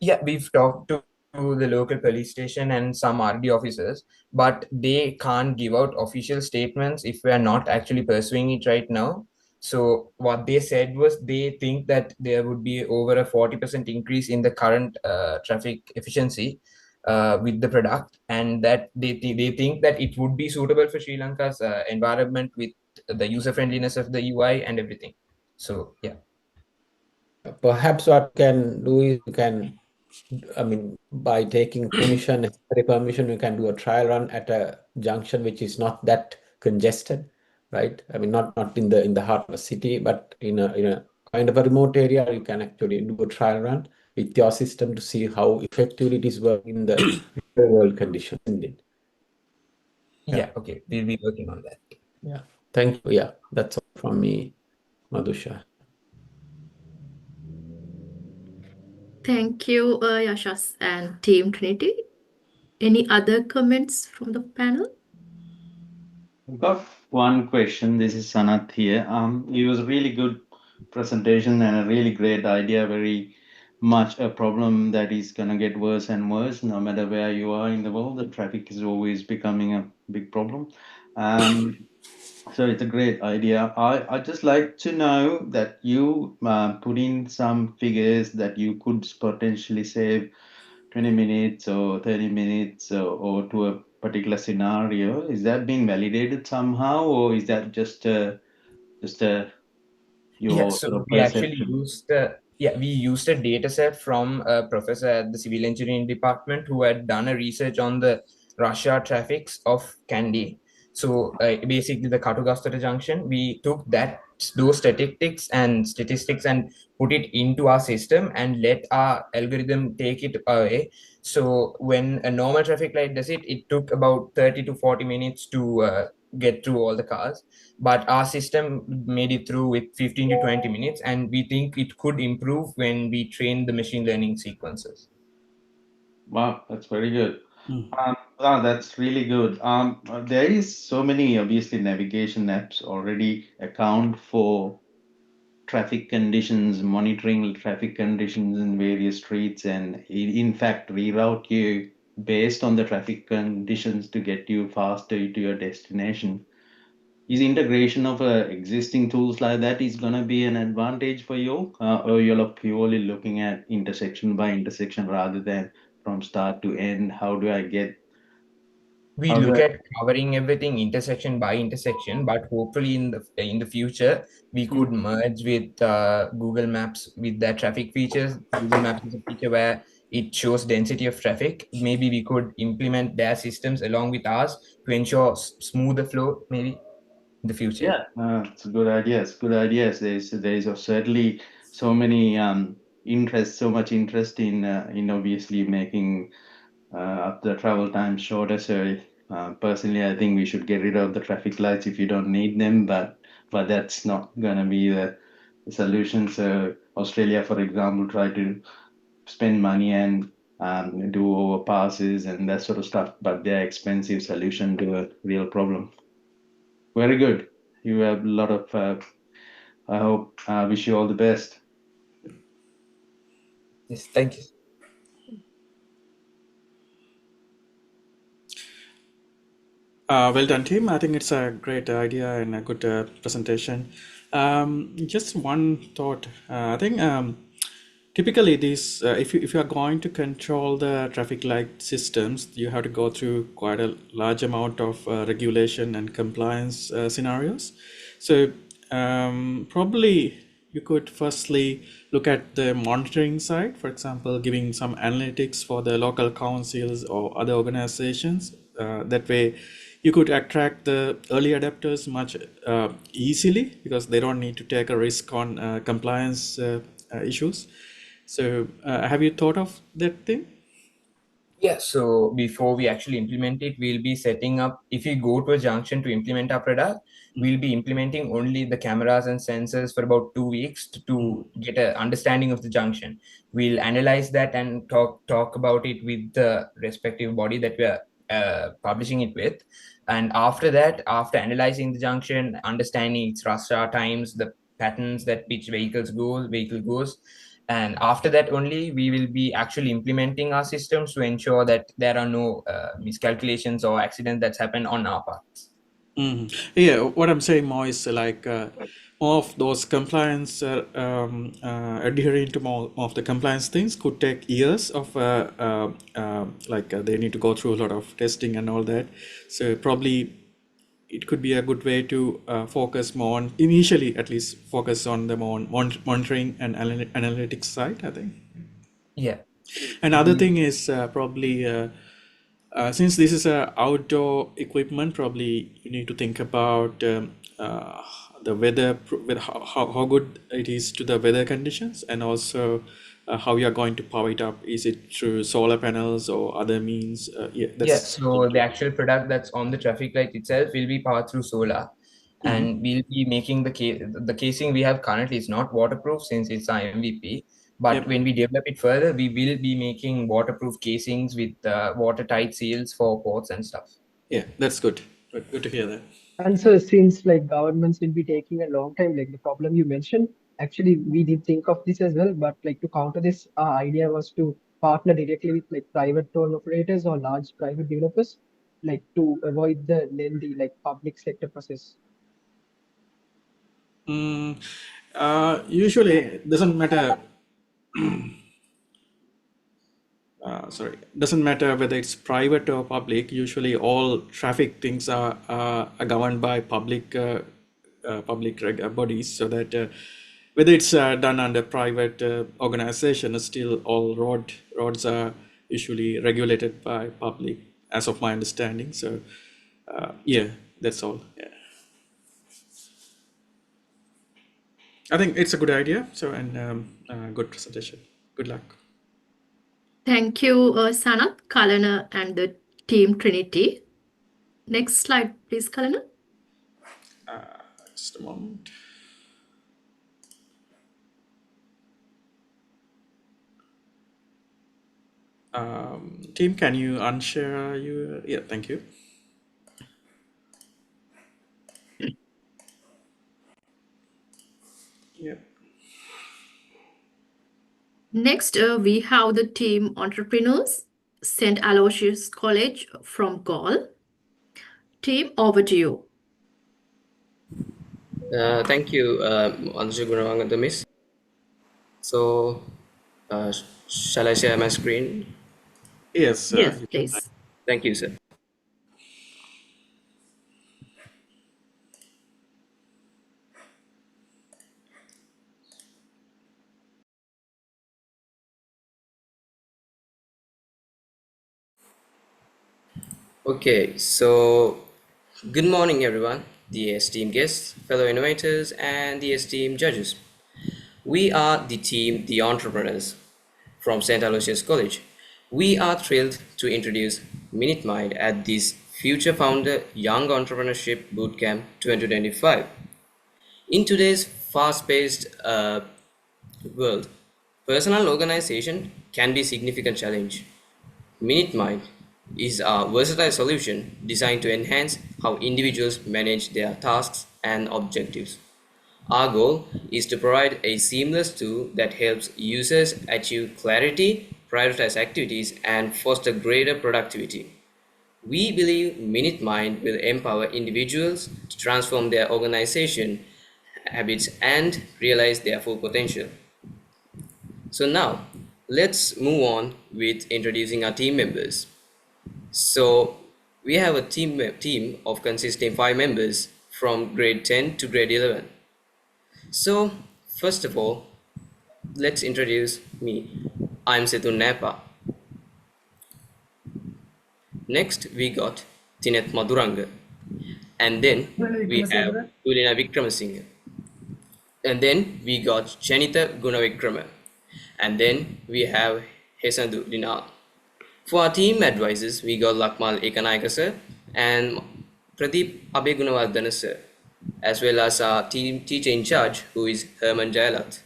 [SPEAKER 14] Yeah, we've talked to the local police station and some RD officers, but they can't give out official statements if we are not actually pursuing it right now. So what they said was they think that there would be over a 40% increase in the current traffic efficiency with the product, and that they think that it would be suitable for Sri Lanka's environment with the user friendliness of the UI and everything. So yeah.
[SPEAKER 3] Perhaps what you can do is by taking necessary permission, you can do a trial run at a junction which is not that congested, right? I mean, not in the heart of a city, but in a kind of a remote area. You can actually do a trial run with your system to see how effectively it is working in the real world conditions, isn't it?
[SPEAKER 14] Yeah. Okay, we'll be working on that.
[SPEAKER 3] Yeah. Thank you. Yeah, that's all from me, Madhusha.
[SPEAKER 7] Thank you, Yashas and Team Trinity. Any other comments from the panel?
[SPEAKER 9] I've got one question. This is Sanath here. It was a really good presentation and a really great idea. Very much a problem that is going to get worse and worse no matter where you are in the world. The traffic is always becoming a big problem. So it's a great idea. I'd just like to know that you put in some figures that you could potentially save 20 minutes or 30 minutes or to a particular scenario. Is that being validated somehow, or is that just your sort of
[SPEAKER 14] we actually
[SPEAKER 9] perception?
[SPEAKER 14] we used a data set from a professor at the civil engineering department who had done a research on the rush hour traffics of Kandy. So basically the Katugastota junction, we took those statistics and put it into our system and let our algorithm take it away. So when a normal traffic light does it, it took about 30 to 40 minutes to get through all the cars, but our system made it through with 15 to 20 minutes, and we think it could improve when we train the machine learning sequences.
[SPEAKER 9] Wow, that's very good. That's really good. There is so many, obviously, navigation apps already account for traffic conditions, monitoring traffic conditions in various streets, and in fact reroute you based on the traffic conditions to get you faster to your destination. Is integration of existing tools like that is going to be an advantage for you, or you're purely looking at intersection by intersection rather than from start to end? How do I get?
[SPEAKER 14] We
[SPEAKER 9] How do
[SPEAKER 14] look
[SPEAKER 9] I?
[SPEAKER 14] at covering everything intersection by intersection, but hopefully in the future we could merge with Google Maps with their traffic features. Google Maps is a feature where it shows density of traffic. Maybe we could implement their systems along with ours to ensure smoother flow, maybe in the future.
[SPEAKER 9] Yeah, it's a good idea. It's good ideas. There's certainly so many so much interest in obviously making up the travel time shorter. So personally, I think we should get rid of the traffic lights if you don't need them. But that's not gonna be the solution. So Australia, for example, try to spend money and do overpasses and that sort of stuff, but they're expensive solution to a real problem. Very good. You have a lot of. I hope. I wish you all the best.
[SPEAKER 14] Yes, thank you.
[SPEAKER 4] Well done, team. I think it's a great idea and a good presentation. Just one thought. I think typically these, if you are going to control the traffic light systems, you have to go through quite a large amount of regulation and compliance scenarios. So probably you could firstly look at the monitoring side, for example, giving some analytics for the local councils or other organizations. That way you could attract the early adopters much easily because they don't need to take a risk on compliance issues. So have you thought of that thing?
[SPEAKER 14] Yeah, so before we actually implement it, we'll be setting up, if we go to a junction to implement our product, we'll be implementing only the cameras and sensors for about 2 weeks to get an understanding of the junction. We'll analyze that and talk about it with the respective body that we're publishing it with. And after that, after analyzing the junction, understanding its rush hour times, the patterns that which vehicle goes, and after that only we will be actually implementing our systems to ensure that there are no miscalculations or accidents that's happened on our parts.
[SPEAKER 4] Yeah, what I'm saying more is like more of those compliance, adhering to more of the compliance things could take years of they need to go through a lot of testing and all that. So probably it could be a good way to focus more on, initially at least, focus on the more monitoring and analytics side, I think.
[SPEAKER 14] Yeah.
[SPEAKER 4] Another thing is probably since this is a outdoor equipment, probably you need to think about the weather, how good it is to the weather conditions, and also how you are going to power it up. Is it through solar panels or other means?
[SPEAKER 14] So the actual product that's on the traffic light itself will be powered through solar. And we'll be making the casing we have currently is not waterproof since it's our MVP. But when we develop it further, we will be making waterproof casings with watertight seals for ports and stuff.
[SPEAKER 4] Yeah, that's good. Good to hear that.
[SPEAKER 24] And so since like governments will be taking a long time, like the problem you mentioned, actually we did think of this as well, but like to counter this, our idea was to partner directly with like private toll operators or large private developers, like to avoid the lengthy like public sector process.
[SPEAKER 4] Usually it doesn't matter. Doesn't matter whether it's private or public. Usually all traffic things are governed by public bodies, so that whether it's done under private organization, still all roads are usually regulated by public as of my understanding. So yeah, that's all. Yeah. I think it's a good idea. So, and good presentation. Good luck.
[SPEAKER 7] Thank you, Sanath, Kalana, and the team Trinity. Next slide, please, Kalana.
[SPEAKER 4] Just a moment. Team, can you unshare your? Yeah, thank you. Yeah.
[SPEAKER 7] Next, we have the team entrepreneurs, St. Aloysius College from Gaul. Team, over to you.
[SPEAKER 5] Thank you, Anju Gunawanga, Miss. So, shall I share my screen?
[SPEAKER 4] Yes.
[SPEAKER 7] Yes, please.
[SPEAKER 5] Thank you, sir. Okay, so good morning, everyone, the esteemed guests, fellow innovators, and the esteemed judges. We are the team, the entrepreneurs from St. Aloysius College. We are thrilled to introduce Minute Mind at this Future Founder Young Entrepreneurship Bootcamp 2025. In today's fast-paced world, personal organization can be a significant challenge. Minute Mind is a versatile solution designed to enhance how individuals manage their tasks and objectives. Our goal is to provide a seamless tool that helps users achieve clarity, prioritize activities, and foster greater productivity. We believe Minute Mind will empower individuals to transform their organization habits and realize their full potential. So now, let's move on with introducing our team members. So we have a team of consisting 5 members from grade 10 to grade 11. So first of all, let's introduce me. I'm Setun Napa. Next, we got Tinet Maduranga. And then we have Ulina Vikramasinghe. And then we got Chanita Gunavikrama. And then we have Hesandu Dinal. For our team advisors, we got Lakmal Ekanayaka sir and Pradeep Abegunawardana sir, as well as our team teacher in charge, who is Herman Jayalath.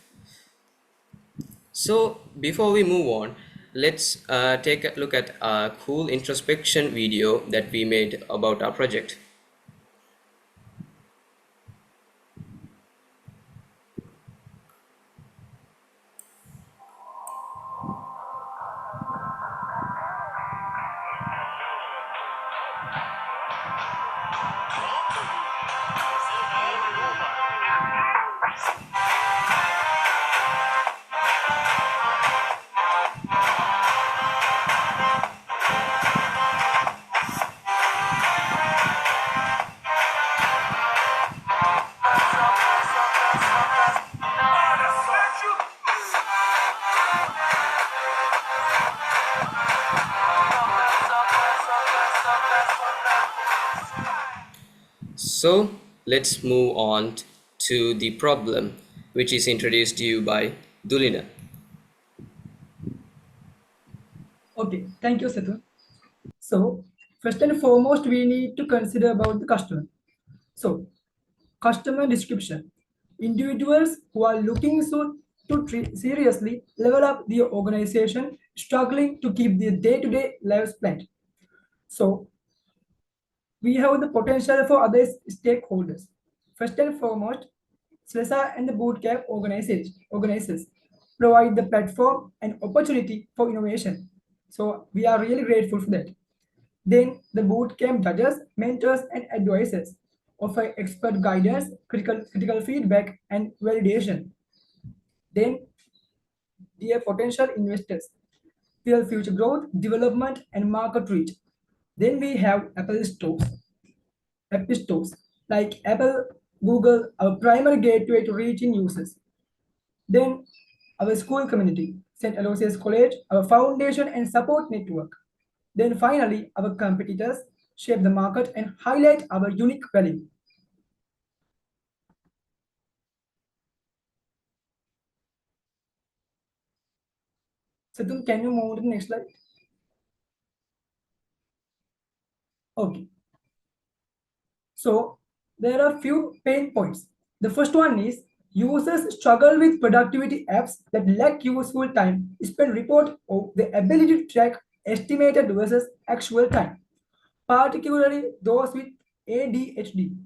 [SPEAKER 5] So before we move on, let's take a look at a cool introspection video that we made about our project. So let's move on to the problem, which is introduced to you by Dulina.
[SPEAKER 10] Okay, thank you, Sethu. So first and foremost, we need to consider about the customer. So customer description. Individuals who are looking to seriously level up their organization, struggling to keep their day-to-day lives planned. So we have the potential for other stakeholders. First and foremost, SLESA and the bootcamp organizers provide the platform and opportunity for innovation. So we are really grateful for that. Then the bootcamp judges, mentors, and advisors offer expert guidance, critical feedback, and validation. Then dear potential investors, fuel future growth, development, and market reach. Then we have app stores like Apple, Google, our primary gateway to reaching users. Then our school community, St. Aloysius College, our foundation and support network. Then finally, our competitors shape the market and highlight our unique value. Satul, can you move to the next slide? Okay. So there are few pain points. The first one is users struggle with productivity apps that lack useful time spent report of the ability to track estimated versus actual time, particularly those with ADHD.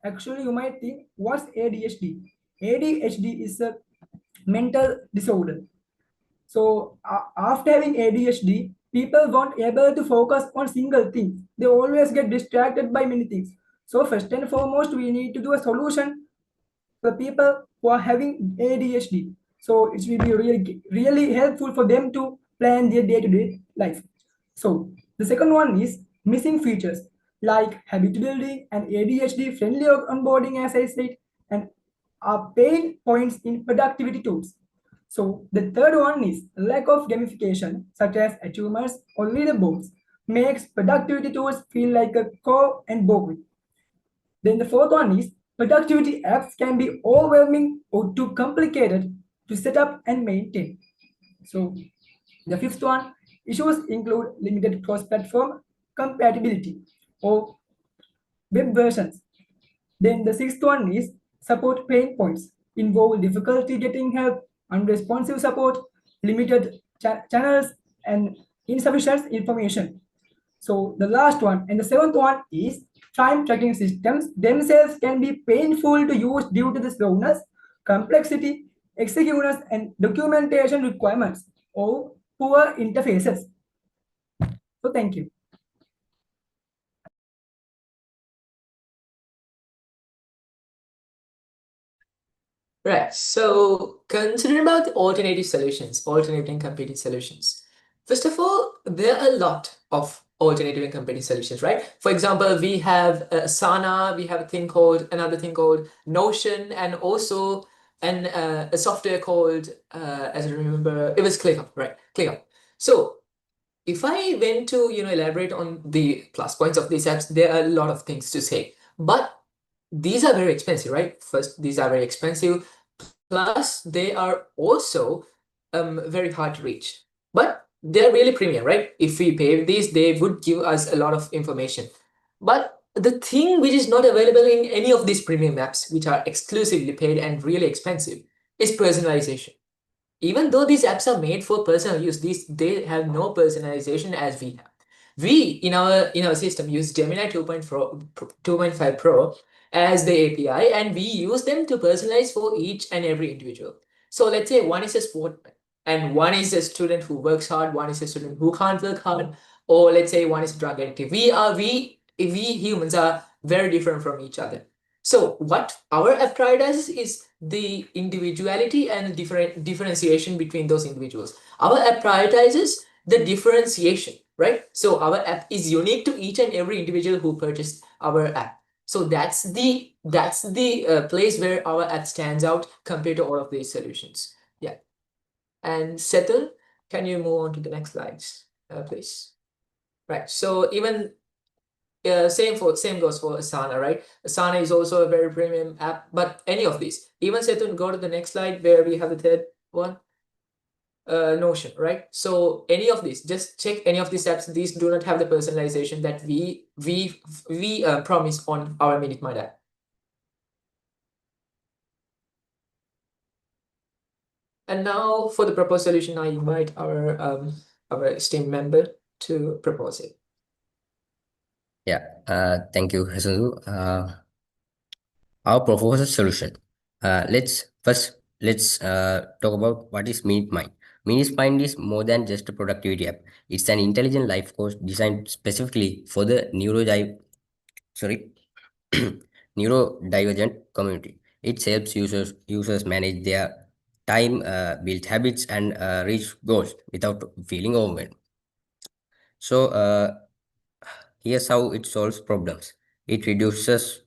[SPEAKER 10] Actually, you might think, what's ADHD? ADHD is a mental disorder. So after having ADHD, people won't able to focus on single thing. They always get distracted by many things. So first and foremost, we need to do a solution for people who are having ADHD. So it will be really helpful for them to plan their day-to-day life. So the second one is missing features like habit building and ADHD friendly onboarding, as I said, and are pain points in productivity tools. So the third one is lack of gamification, such as achievements or leaderboards, makes productivity tools feel like a core and boring. Then the fourth one is productivity apps can be overwhelming or too complicated to set up and maintain. So the fifth one, issues include limited cross-platform compatibility or web versions. Then the sixth one is support pain points, involve difficulty getting help, unresponsive support, limited channels, and insufficient information. So the last one and the seventh one is time tracking systems themselves can be painful to use due to the slowness, complexity, execution, and documentation requirements or poor interfaces. So thank you.
[SPEAKER 17] Right. So considering about the alternative solutions, alternative and competing solutions. First of all, there are a lot of alternative and competing solutions, right? For example, we have Asana, we have another thing called Notion, and also a software called, as I remember, it was ClickUp, right? ClickUp. So if I went to elaborate on the plus points of these apps, there are a lot of things to say, but these are very expensive, right? First, these are very expensive. Plus, they are also very hard to reach, but they're really premium, right? If we pay these, they would give us a lot of information. But the thing which is not available in any of these premium apps, which are exclusively paid and really expensive, is personalization. Even though these apps are made for personal use, they have no personalization as we have. We in our system use Gemini 2.5 Pro as the API, and we use them to personalize for each and every individual. So let's say one is a sportman, and one is a student who works hard, one is a student who can't work hard, or let's say one is drug addicted. We humans are very different from each other. So what our app prioritizes is the individuality and differentiation between those individuals. Our app prioritizes the differentiation, right? So our app is unique to each and every individual who purchased our app. So that's the place where our app stands out compared to all of these solutions. Yeah. And Setul, can you move on to the next slides, please? Right. So even same goes for Asana, right? Asana is also a very premium app, but any of these, even Setul, go to the next slide where we have the third one. Notion, right? So any of these, just check any of these apps. These do not have the personalization that we promise on our Minute Mind app. And now for the proposed solution, I invite our esteemed member to propose it.
[SPEAKER 18] Yeah, thank you, Hasan. Our proposed solution. Let's talk about what is Minute Mind. Minute Mind is more than just a productivity app. It's an intelligent life coach designed specifically for the neurodivergent community. It helps users manage their time, build habits, and reach goals without feeling overwhelmed. So here's how it solves problems. It reduces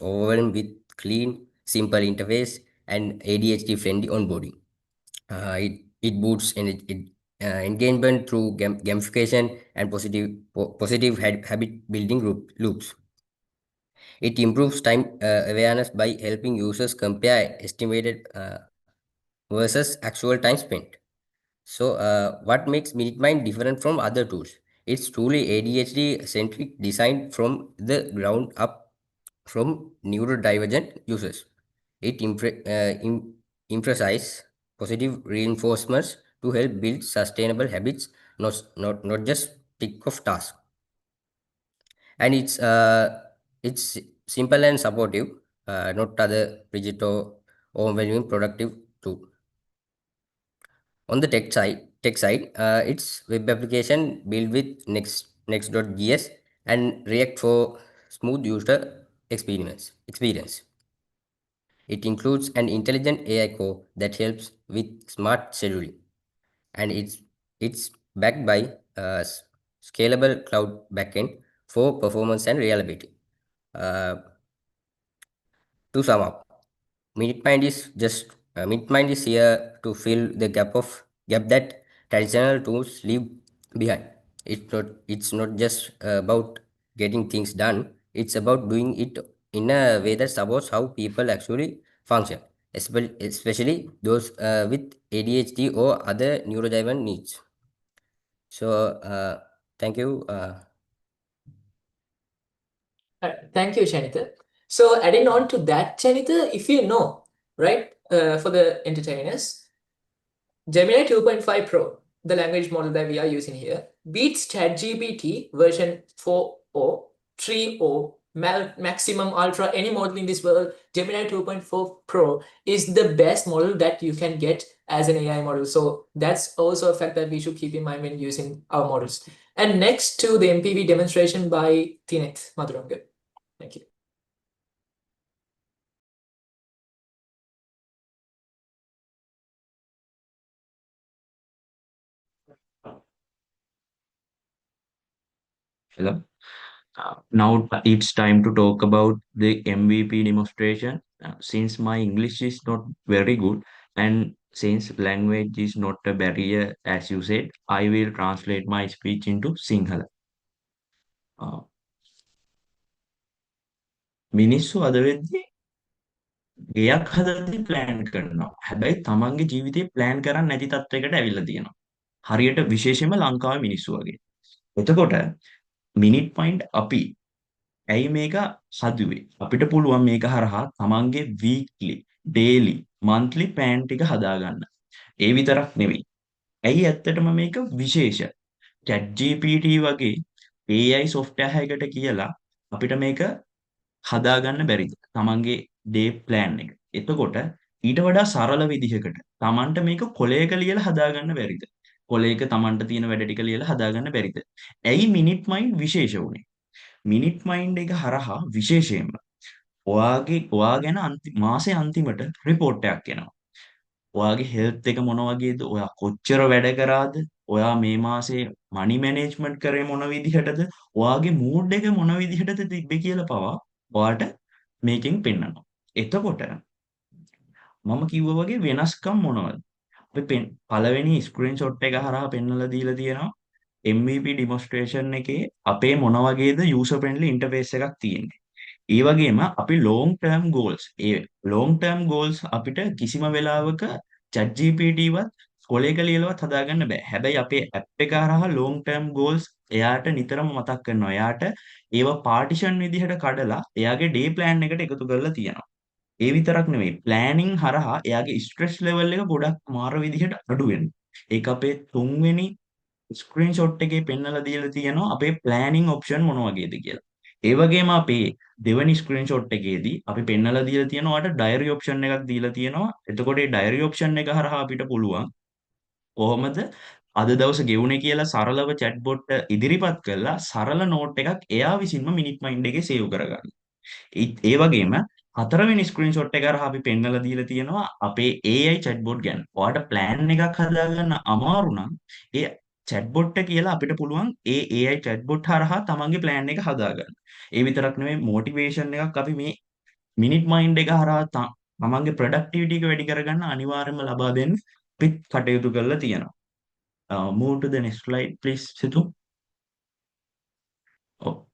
[SPEAKER 18] overwhelm with clean, simple interface and ADHD friendly onboarding. It boosts engagement through gamification and positive habit building loops. It improves time awareness by helping users compare estimated versus actual time spent. So, what makes MiniteMind different from other tools? It's truly ADHD centric, designed from the ground up from neurodivergent users. It emphasizes positive reinforcements to help build sustainable habits, not just tick off tasks. And it's simple and supportive, not other rigid or overwhelming productive tool. On the tech side, it's web application built with Next.js and React for smooth user experience. It includes an intelligent AI core that helps with smart scheduling, and it's backed by a scalable cloud backend for performance and reliability. To sum up, MiniteMind is here to fill the gap that traditional tools leave behind. It's not just about getting things done. It's about doing it in a way that supports how people actually function, especially those with ADHD or other neurodivergent needs. So, thank you.
[SPEAKER 17] Thank you, Shanita. So adding on to that, Shanita, if you know, right, for the entertainers, Gemini 2.5 Pro, the language model that we are using here, beats ChatGPT version 4.0, 3.0, maximum, ultra, any model in this world. Gemini 2.4 Pro is the best model that you can get as an AI model. So that's also a fact that we should keep in mind when using our models. And next to the MPV demonstration by Tinex Madhuranga. Thank you.
[SPEAKER 19] Hello. Now it's time to talk about the MVP demonstration. Since my English is not very good and since language is not a barrier, as you said, I will translate my speech into Sinhala. මිනිස්සු අද වෙද්දී ගෙයක් හදද්දී plan කරනවා. හැබැයි තමන්ගේ ජීවිතේ plan කරන්නේ නැති තත්යකට ඇවිල්ලා තියෙනවා. හරියට විශේෂයෙන්ම ලංකාවේ මිනිස්සු වගේ. එතකොට මිනිට් පොයින්ට් අපි ඇයි මේක හදුවේ? අපිට පුළුවන් මේක හරහා තමන්ගේ වීක්ලි, ඩේලි, මන්ත්ලි ප්ලෑන් ටික හදාගන්න. ඒ විතරක් නෙවෙයි. ඇයි ඇත්තටම මේක විශේෂ? ChatGPT වගේ AI software එකකට කියලා අපිට මේක හදාගන්න බැරිද? තමන්ගේ ඩේ ප්ලෑන් එක. එතකොට ඊට වඩා සරල විදිහකට තමන්ට මේක කොලයක ලියලා හදාගන්න බැරිද? කොලයක තමන්ට තියෙන වැඩ ටික ලියලා හදාගන්න බැරිද? ඇයි මිනිට් මයින්ඩ් විශේෂ වුනේ? මිනිට් මයින්ඩ් එක හරහා විශේෂයෙන්ම ඔයා ගැන මාසේ අන්තිමට රිපෝට් එකක් එනවා. ඔයාගේ හෙල්ත් එක මොන වගේද? ඔයා කොච්චර වැඩ කරාද? ඔයා මේ මාසේ මනි මැනේජ්මන්ට් කරේ මොන විදිහටද? ඔයාගේ මූඩ් එක මොන විදිහටද තිබ්බේ කියලා පවා ඔයාට මේකෙන් පෙන්නනවා. එතකොට මම කිව්වා වගේ වෙනස්කම් මොනවද? අපි පළවෙනි ස්ක්‍රීන්ෂොට් එක හරහා පෙන්නලා දීලා තියෙනවා. MVP demonstration එකේ අපේ මොන වගේද user friendly interface එකක් තියෙන්නේ. ඒ වගේම අපි long term goals අපිට කිසිම වෙලාවක ChatGPT වත් කොලයක ලියලවත් හදාගන්න බෑ. හැබැයි අපේ app එක හරහා long term goals එයාට නිතරම මතක් කරනවා. එයාට ඒව partition විදිහට කඩලා එයාගේ day plan එකට එකතු කරලා තියෙනවා. ඒ විතරක් නෙවෙයි planning හරහා එයාගේ stress level එක ගොඩක් මාර විදිහට අඩු වෙනවා. ඒක අපේ තුන්වෙනි ස්ක්‍රීන්ෂොට් එකේ පෙන්නලා දීලා තියෙනවා අපේ ප්ලෑනින් ඔප්ෂන් මොන වගේද කියලා. ඒ වගේම අපේ දෙවෙනි ස්ක්‍රීන්ෂොට් එකේදී අපි පෙන්නලා දීලා තියෙනවා ඔයාලට ඩයරි ඔප්ෂන් එකක් දීලා තියෙනවා. එතකොට මේ ඩයරි ඔප්ෂන් එක හරහා අපිට පුළුවන් කොහොමද අද දවස ගෙවුනේ කියලා සරලව chatbot ඉදිරිපත් කරලා සරල නෝට් එකක් එයා විසින්ම මිනිට් මයින්ඩ් එකේ සේව් කරගන්න. ඒ වගේම හතරවෙනි ස්ක්‍රීන්ෂොට් එක හරහා අපි පෙන්නලා දීලා තියෙනවා අපේ AI chatbot ගැන. ඔයාලට ප්ලෑන් එකක් හදාගන්න අමාරු නම් ඒ chatbot එක කියලා අපිට පුළුවන් ඒ AI chatbot හරහා තමන්ගේ ප්ලෑන් එක හදාගන්න. ඒ විතරක් නෙවෙයි මොටිවේෂන් එකක් අපි මේ මිනිට් මයින්ඩ් එක හරහා තමන්ගේ ප්‍රොඩක්ටිවිටි එක වැඩි කරගන්න අනිවාර්යයෙන්ම ලබා දෙන්න අපිත් කටයුතු කරලා තියෙනවා. Move to the next slide, please, Situ. ඔව්.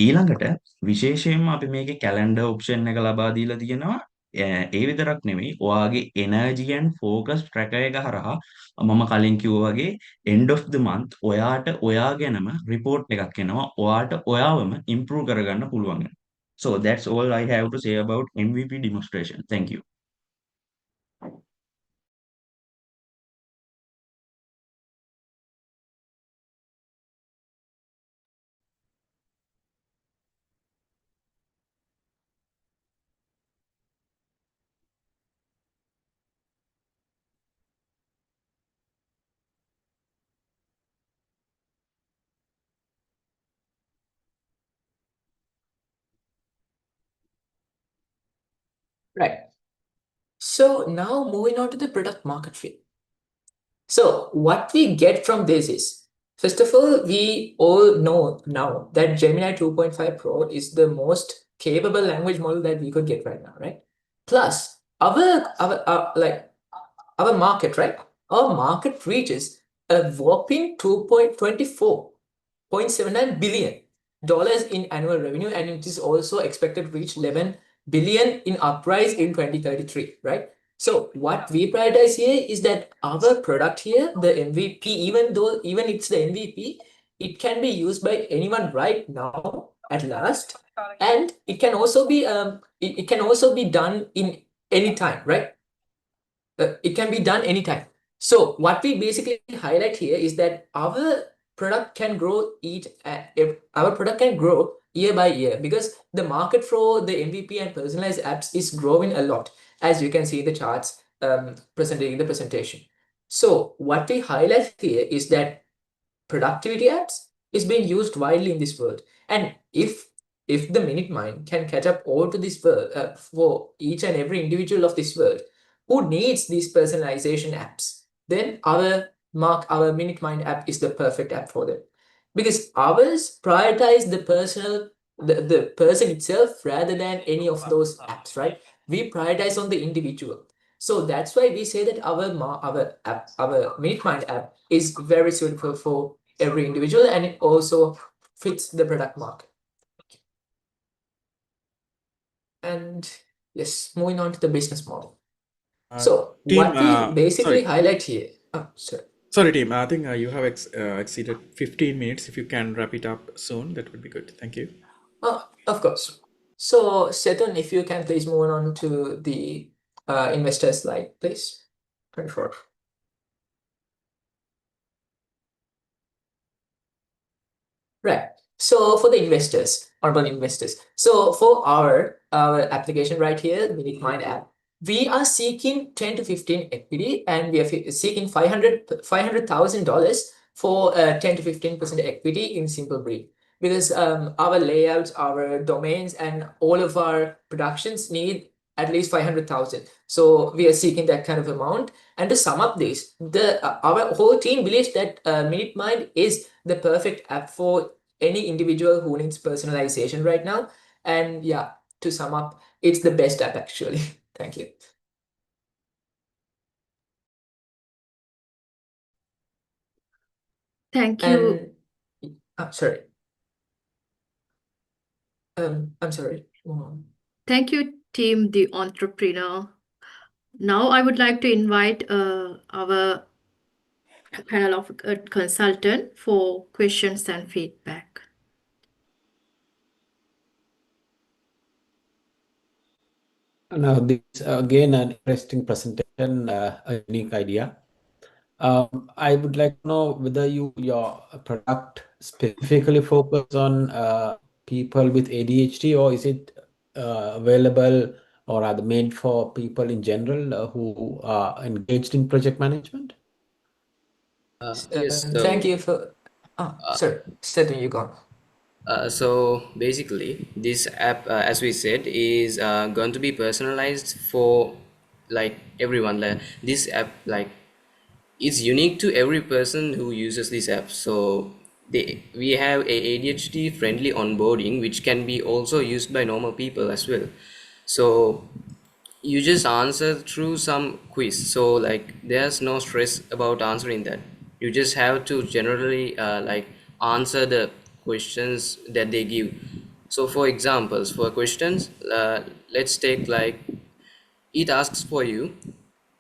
[SPEAKER 19] ඊළඟට විශේෂයෙන්ම අපි මේකේ කැලෙන්ඩර් ඔප්ෂන් එක ලබා දීලා තියෙනවා. ඒ විතරක් නෙමෙයි ඔයාගේ එනර්ජි ඇන්ඩ් ෆෝකස් ට්‍රැකර් එක හරහා මම කලින් කිව්වා වගේ end of the month ඔයාට ඔයා ගැනම report එකක් එනවා. ඔයාට ඔයාවම improve කරගන්න පුළුවන්. So that's all I have to say about MVP demonstration. Thank you.
[SPEAKER 17] Right. So now moving on to the product market fit. So what we get from this is, first of all, we all know now that Gemini 2.5 Pro is the most capable language model that we could get right now, right? Plus, our market, right? Our market reaches a whopping $2.79 billion in annual revenue, and it is also expected to reach 11 billion in uprise in 2033, right? So what we prioritize here is that our product here, the MVP, even it's the MVP, it can be used by anyone right now at last, and it can also be done in any time, right? It can be done anytime. So what we basically highlight here is that our product can grow year by year, because the market for the MVP and personalized apps is growing a lot, as you can see in the charts presented in the presentation. So what we highlight here is that productivity apps is being used widely in this world, and if the MinuteMind can catch up all to this world for each and every individual of this world who needs these personalization apps, then our MinuteMind app is the perfect app for them, because ours prioritize the person itself rather than any of those apps, right? We prioritize on the individual. So that's why we say that our MinuteMind app is very suitable for every individual, and it also fits the product market. And yes, moving on to the business model. So
[SPEAKER 4] team,
[SPEAKER 17] what we basically
[SPEAKER 4] sorry.
[SPEAKER 17] highlight here. Oh, sorry.
[SPEAKER 4] Sorry, team. I think you have exceeded 15 minutes. If you can wrap it up soon, that would be good. Thank you.
[SPEAKER 17] Of course. So, Setan, if you can please move on to the investor slide, please. 24. Right. So for the investors, urban investors. So for our application right here, the MinuteMind app, we are seeking 10 to 15 equity, and we are seeking $500,000 for 10 to 15% equity in Simplebreed, because our layouts, our domains, and all of our productions need at least 500,000. So we are seeking that kind of amount. And to sum up this, our whole team believes that MinuteMind is the perfect app for any individual who needs personalization right now. And yeah, to sum up, it's the best app actually. Thank you.
[SPEAKER 7] Thank you.
[SPEAKER 17] Sorry. I'm sorry.
[SPEAKER 7] Thank you, team, the entrepreneur. Now I would like to invite our panel of consultant for questions and feedback.
[SPEAKER 3] Now, this again an interesting presentation, a unique idea. I would like to know whether your product specifically focus on people with ADHD, or is it available or rather made for people in general who are engaged in project management?
[SPEAKER 5] Yes.
[SPEAKER 17] Thank you for. Sorry, Setan, you go.
[SPEAKER 5] So basically, this app, as we said, is going to be personalized for like everyone. Like this app, like it's unique to every person who uses this app. So we have a ADHD friendly onboarding, which can be also used by normal people as well. So you just answer through some quiz. So like there's no stress about answering that. You just have to generally like answer the questions that they give. So for examples, for questions, let's take like, it asks for you,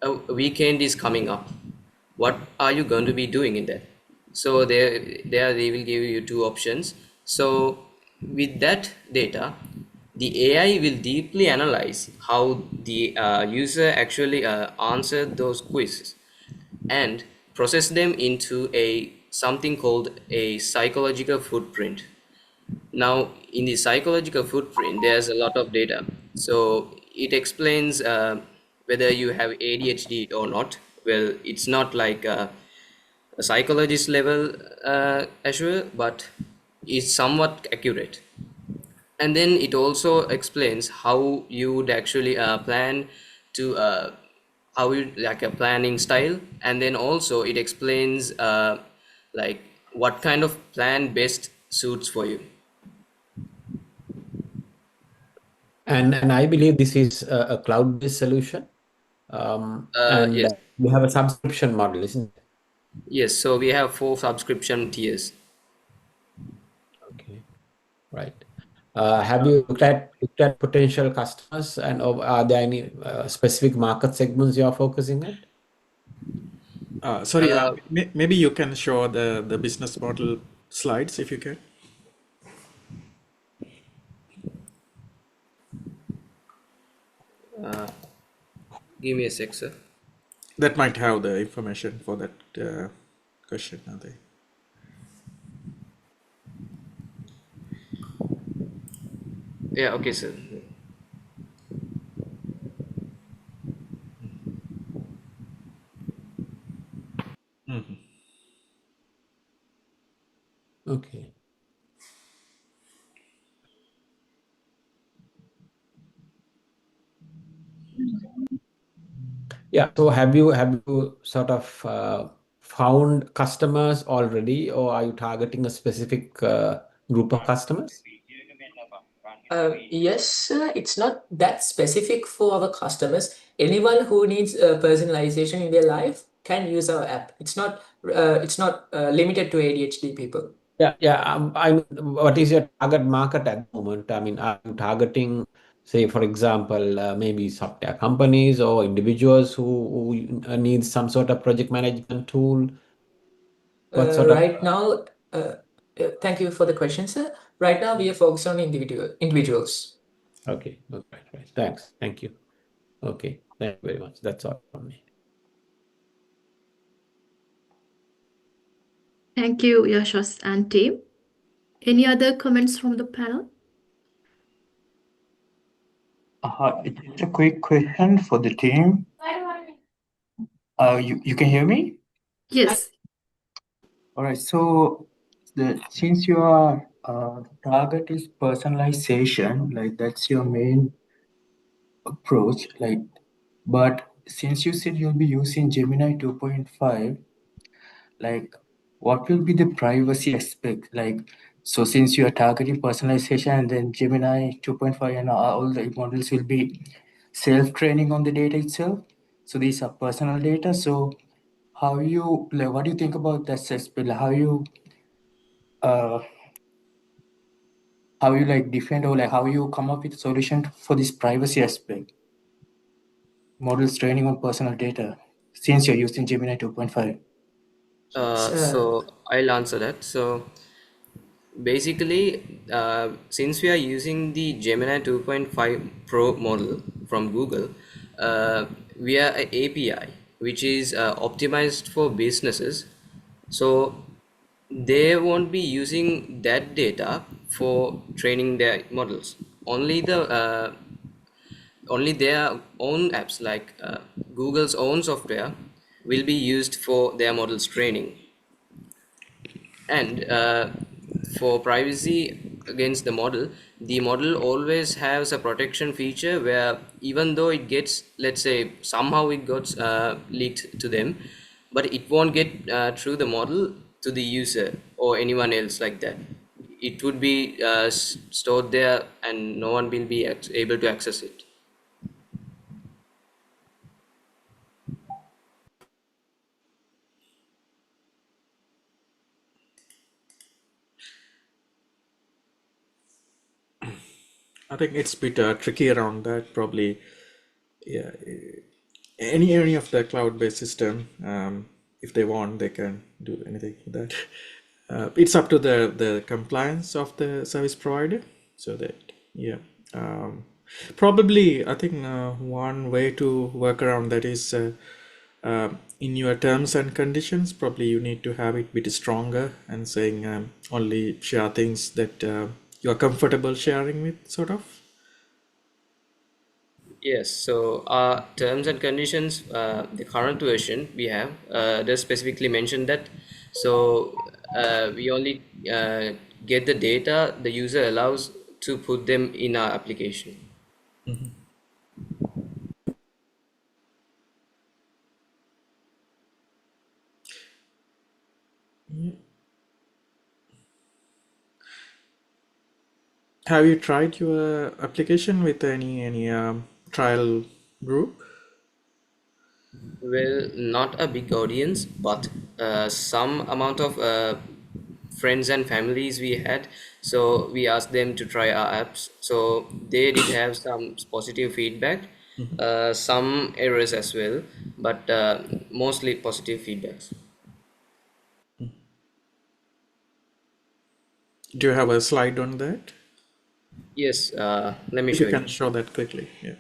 [SPEAKER 5] a weekend is coming up, what are you going to be doing in that? So there they will give you two options. So with that data, the AI will deeply analyze how the user actually answered those quizzes and process them into a something called a psychological footprint. Now, in the psychological footprint, there's a lot of data. So it explains whether you have ADHD or not. Well, it's not like a psychologist level assure, but it's somewhat accurate. And then it also explains how you would actually plan to how you like a planning style, and then also it explains like what kind of plan best suits for you.
[SPEAKER 3] And I believe this is a cloud-based solution. And
[SPEAKER 5] Yes.
[SPEAKER 3] you have a subscription model, isn't it?
[SPEAKER 5] Yes, so we have 4 subscription tiers.
[SPEAKER 3] Okay, right. Have you looked at potential customers, and are there any specific market segments you are focusing on?
[SPEAKER 4] Sorry, maybe you can show the business model slides if you can.
[SPEAKER 5] Give me a sec, sir.
[SPEAKER 4] That might have the information for that question, are they?
[SPEAKER 5] Yeah, okay, sir.
[SPEAKER 4] Mhm.
[SPEAKER 3] Okay. Yeah. So have you sort of found customers already, or are you targeting a specific group of customers?
[SPEAKER 17] Yes, it's not that specific for our customers. Anyone who needs personalization in their life can use our app. It's not limited to ADHD people.
[SPEAKER 3] Yeah. What is your target market at the moment? I mean, are you targeting, say, for example, maybe software companies or individuals who need some sort of project management tool? What sort of?
[SPEAKER 17] Right now, thank you for the question, sir. Right now, we are focused on individuals.
[SPEAKER 3] Okay. Right. Thanks. Thank you. Okay. Thank you very much. That's all from me.
[SPEAKER 7] Thank you, Yashas and team. Any other comments from the panel?
[SPEAKER 12] It's a quick question for the team. You can hear me?
[SPEAKER 7] Yes.
[SPEAKER 12] All right. So since your target is personalization, like that's your main approach, like, but since you said you'll be using Gemini 2.5, like what will be the privacy aspect? Like, so since you are targeting personalization and then Gemini 2.5 and all the models will be self-training on the data itself. So these are personal data. So how you, like, what do you think about that aspect? Like, how you like defend, or like how you come up with a solution for this privacy aspect? Models training on personal data, since you're using Gemini 2.5.
[SPEAKER 5] So I'll answer that. So basically, since we are using the Gemini 2.5 Pro model from Google, we are an API which is optimized for businesses. So they won't be using that data for training their models. Only their own apps, like Google's own software, will be used for their models training. And for privacy against the model always has a protection feature where even though it gets, let's say, somehow it got leaked to them, but it won't get through the model to the user or anyone else like that. It would be stored there and no one will be able to access it.
[SPEAKER 4] I think it's a bit tricky around that. Probably, yeah. Any of the cloud-based system, if they want, they can do anything with that. It's up to the compliance of the service provider. So that, yeah. Probably, I think one way to work around that is in your terms and conditions, probably you need to have it a bit stronger and saying only share things that you are comfortable sharing with, sort of.
[SPEAKER 5] Yes, so terms and conditions, the current version we have, does specifically mention that. So we only get the data the user allows to put them in our application.
[SPEAKER 4] Yeah. Have you tried your application with any trial group?
[SPEAKER 5] Well, not a big audience, but some amount of friends and families we had. So we asked them to try our apps. So they did have some positive feedback, some errors as well, but mostly positive feedbacks.
[SPEAKER 4] Do you have a slide on that?
[SPEAKER 5] Yes, let me
[SPEAKER 4] If
[SPEAKER 5] show
[SPEAKER 4] you
[SPEAKER 5] you.
[SPEAKER 4] can show that quickly, yeah.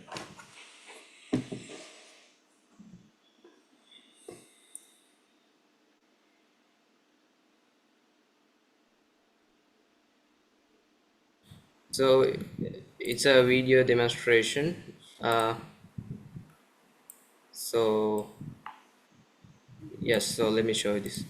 [SPEAKER 5] So it's a video demonstration. So yes, so let me show you this.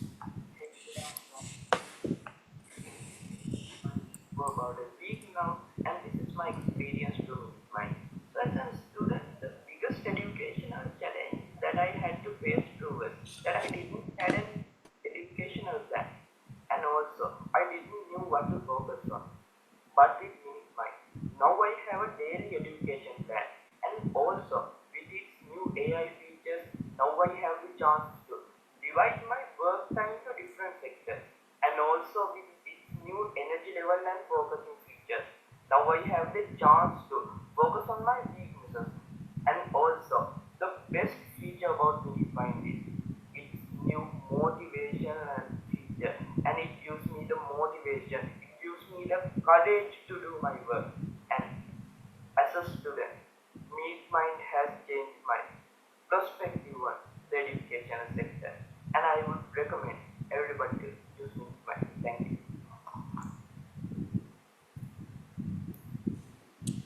[SPEAKER 2] For about a week now, and this is my experience to mine. So as a student, the biggest educational challenge that I had to face through was that I didn't have an educational plan, and also I didn't know what to focus on. But with Minimine, now I have a daily education plan, and also with its new AI features, now I have the chance to divide my work time to different sectors, and also with its new energy level and focusing features, now I have the chance to focus on my weaknesses. And also the best feature about Minimine is its new motivation and feature, and it gives me the motivation, it gives me the courage to do my work. And as a student, Minimine has changed my perspective on the educational sector, and I would recommend everybody to use Minimine. Thank you.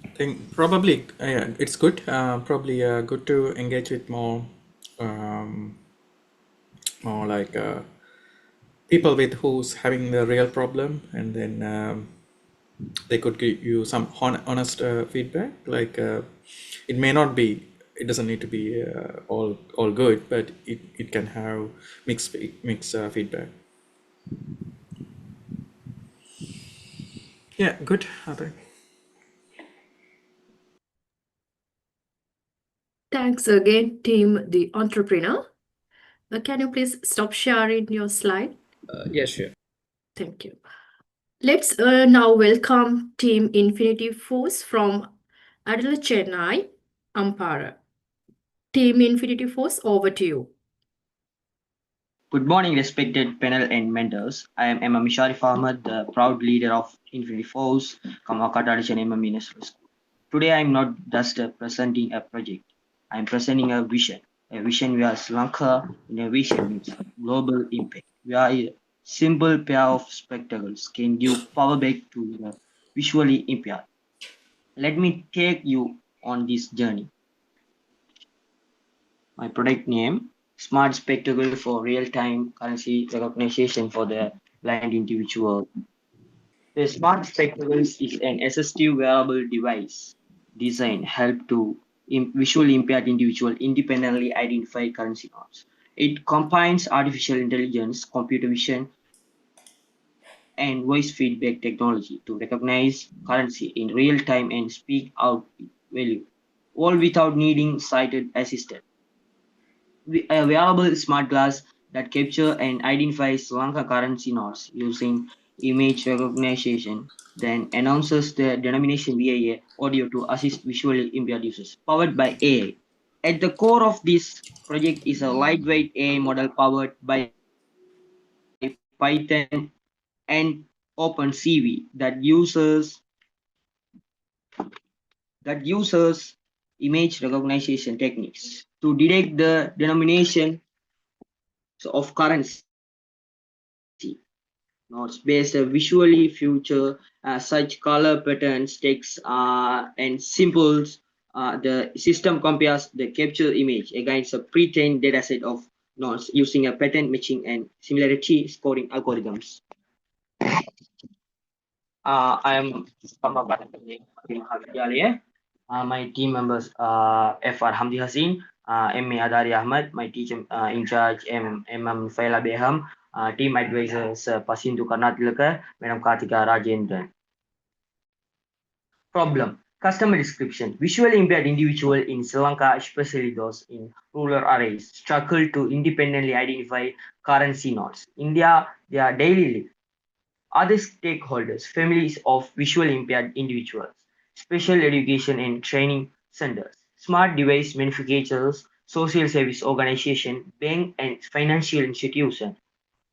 [SPEAKER 4] I think probably it's good. Probably good to engage with more like people with who's having the real problem, and then they could give you some honest feedback. Like it may not be, it doesn't need to be all good, but it can have mixed feedback. Yeah, good, I think.
[SPEAKER 7] Thanks again, team The Entrepreneur. Can you please stop sharing your slide?
[SPEAKER 5] Yes, sure.
[SPEAKER 7] Thank you. Let's now welcome Team Infinity Force from Adela Chennai, Ampara. Team Infinity Force, over to you.
[SPEAKER 20] Good morning, respected panel and mentors. I am Emma Mishari Ahmed, the proud leader of Infinity Force, Kamaka Tradition Emma Ministry School. Today, I am not just presenting a project. I am presenting a vision where Sri Lanka innovation meets global impact. Where a simple pair of spectacles can give power back to the visually impaired. Let me take you on this journey. My product name, Smart Spectacle for Real-Time Currency Recognition for the Blind Individual. The Smart Spectacles is an assistive wearable device designed help to visually impaired individual independently identify currency notes. It combines artificial intelligence, computer vision, and voice feedback technology to recognize currency in real time and speak out value, all without needing sighted assistance. A wearable smart glass that capture and identifies Sri Lanka currency notes using image recognition, then announces the denomination via audio to assist visually impaired users, powered by AI. At the core of this project is a lightweight AI model powered by Python and OpenCV that uses image recognition techniques to detect the denomination of currency. Notes based visually feature such color patterns, text, and symbols. The system compares the captured image against a pre-trained dataset of nodes using a pattern matching and similarity scoring algorithms. I am from Mahavidyalaya. My team members are F.R. Hamdi Hassin, M.A. Adari Ahmad, my teacher in charge M.M. Faila Beham, team advisors Pasindu Karnatilaka, Madam Kartika Rajendran. Problem. Customer description. Visually impaired individual in Sri Lanka, especially those in rural areas, struggle to independently identify currency notes. India, their daily life. Other stakeholders, families of visually impaired individuals, special education and training centers, smart device manufacturers, social service organization, bank and financial institution.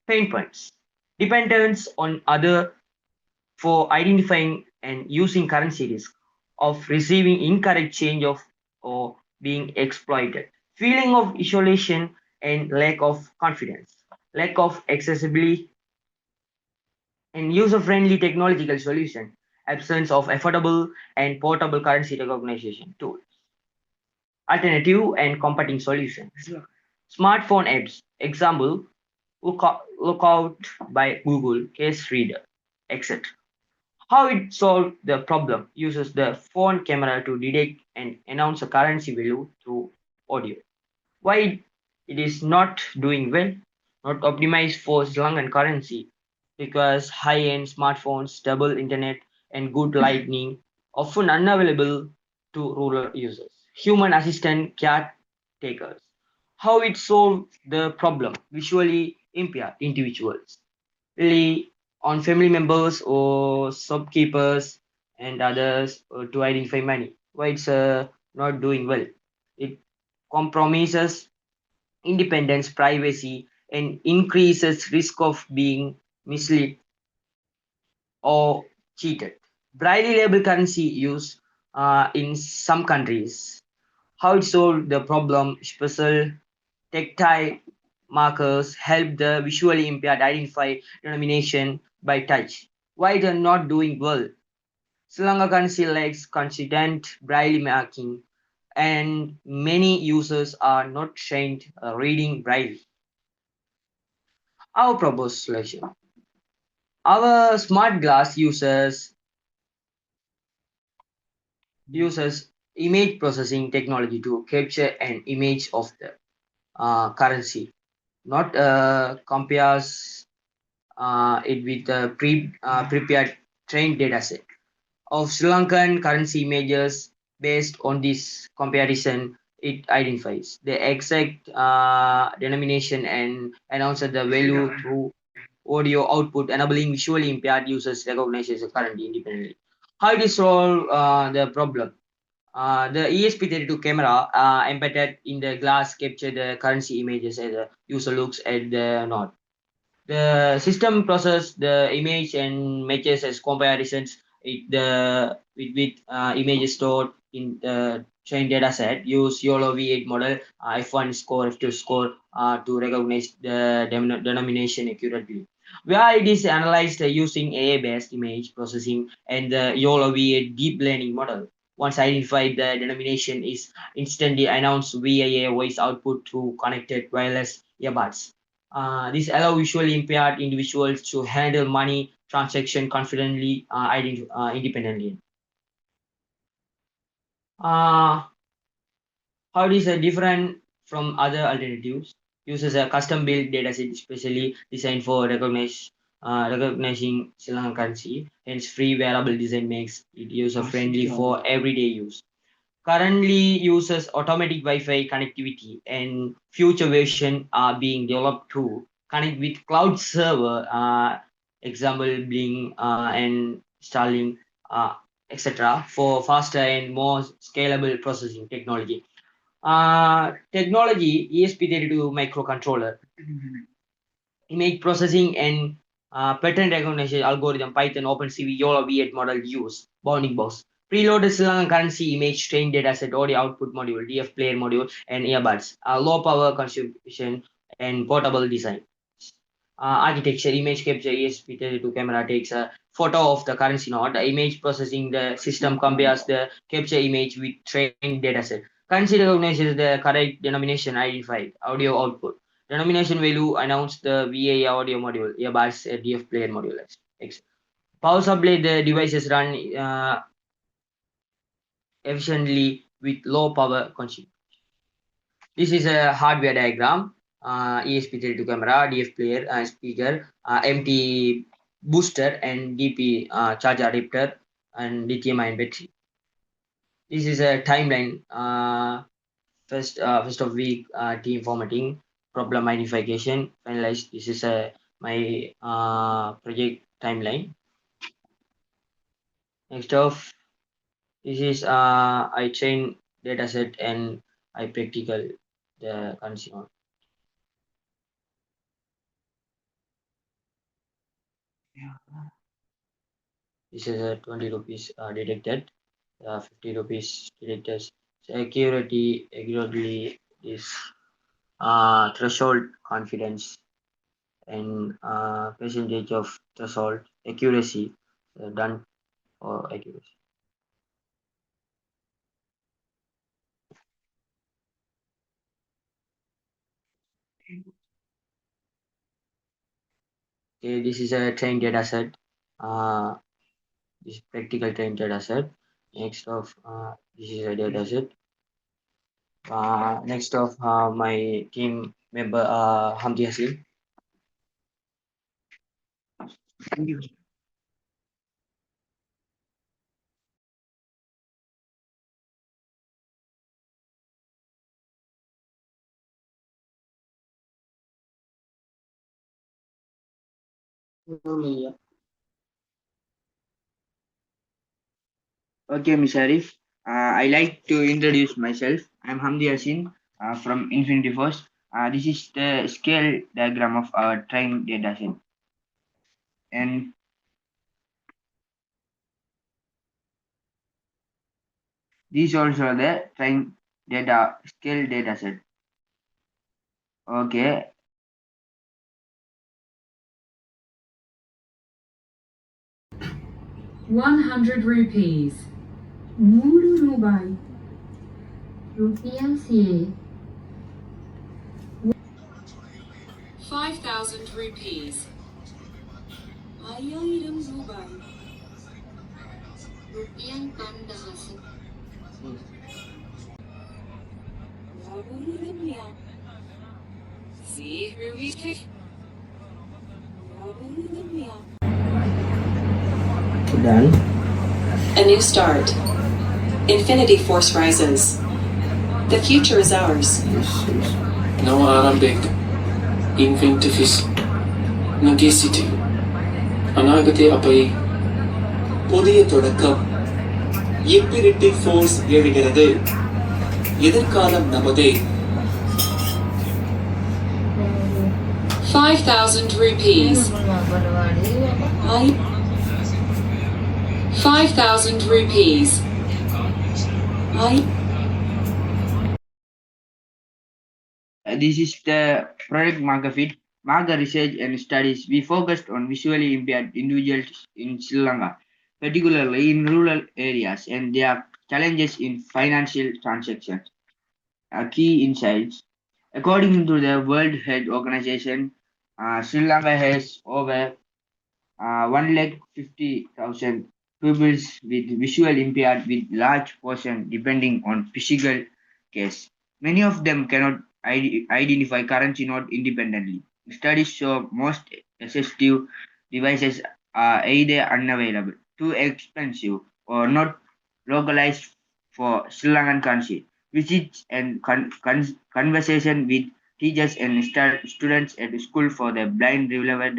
[SPEAKER 20] Pain points. Dependence on other for identifying and using currency risk of receiving incorrect change of or being exploited. Feeling of isolation and lack of confidence. Lack of accessibility and user-friendly technological solution, absence of affordable and portable currency recognition tools, alternative and competing solutions. Smartphone apps, example, Lookout by Google, Case Reader, etc. How it solved the problem uses the phone camera to detect and announce a currency value through audio. Why it is not doing well? Not optimized for Sri Lankan currency because high-end smartphones, stable internet, and good lighting often unavailable to rural users. Human assistant caretakers. How it solved the problem? Visually impaired individuals. Really on family members or shopkeepers and others to identify money. Why it's not doing well? It compromises independence, privacy, and increases risk of being misled or cheated. Braille label currency use in some countries. How it solved the problem? Special tactile markers help the visually impaired identify denomination by touch. Why they're not doing well? Sri Lanka currency lacks consistent braille marking, and many users are not trained reading braille. Our proposed solution. Our smart glass uses image processing technology to capture an image of the currency, not compares it with a prepared trained dataset of Sri Lankan currency images. Based on this comparison, it identifies the exact denomination and announces the value through audio output, enabling visually impaired users recognition currency independently. How it is solve the problem? The ESP32 camera embedded in the glass capture the currency images as the user looks at the node. The system process the image and matches as comparisons with images stored in the trained data set. Use YOLO V8 model, F1 score, F2 score to recognize the denomination accurately. Where it is analyzed using AI-based image processing and the YOLO V8 deep learning model. Once identified, the denomination is instantly announced via a voice output through connected wireless earbuds. This allows visually impaired individuals to handle money transaction confidently, independently. How it is different from other alternatives? Uses a custom-built dataset specially designed for recognizing Sri Lankan currency. Hence, free wearable design makes it user-friendly for everyday use. Currently uses automatic Wi-Fi connectivity, and future version are being developed to connect with cloud server example being and installing, etc., for faster and more scalable processing technology. Technology ESP32 microcontroller, image processing and pattern recognition algorithm, Python, OpenCV, YOLO V8 model use, bounding box. Preloaded Sri Lankan currency image train dataset, audio output module, DF player module, and earbuds. Low power consumption and portable design. Architecture, image capture, ESP32 camera takes a photo of the currency node. The image processing, the system compares the capture image with trained dataset. Currency recognizes the correct denomination identified, audio output. Denomination value announce the VA audio module, earbuds, DF player module. X. Power supply, the devices run efficiently with low power consumption. This is a hardware diagram. ESP32 camera, DF player, speaker, MT booster, and DP charge adapter, and lithium-ion battery. This is a timeline. First of week team formatting, problem identification, finalized. This is my project timeline. Next off, this is I train dataset and I practical the consumer. This is a 20 rupees detected, 50 rupees detected. Security accurately is threshold confidence and percentage of threshold accuracy done for accuracy. Okay, this is a trained data set. This practical trained data set. Next of this is a data set. Next of my team member Hamdi Hasil. Thank you. Okay, Ms. Arif. I like to introduce myself. I'm Hamdi Yasin from Infinity Force. This is the scale diagram of our train data set. And these also the train data scale data set. Okay.
[SPEAKER 11] ₹100. ₹3 rupiah. 5,000 rupees. ₹5000. Rupiah 16. See rupiah.
[SPEAKER 20] Done.
[SPEAKER 11] A new start. Infinity Force rises. The future is ours.
[SPEAKER 21] Now Arambek, Infinity Force, Nagacity, Anagate Apai, புதிய தொடக்கம் infinity force எழுகிறது எதிர்காலம் நமதே
[SPEAKER 11] 5,000 rupees. 5,000 rupees.
[SPEAKER 20] This is the product market fit. Market research and studies. We focused on visually impaired individuals in Sri Lanka, particularly in rural areas, and their challenges in financial transactions. Key insights. According to the World Health Organization, Sri Lanka has over 150,000 people with visual impaired with large portion depending on physical case. Many of them cannot identify currency note independently. Studies show most assistive devices are either unavailable, too expensive, or not localized for Sri Lankan currency. Visits and conversation with teachers and students at school for the blind revealed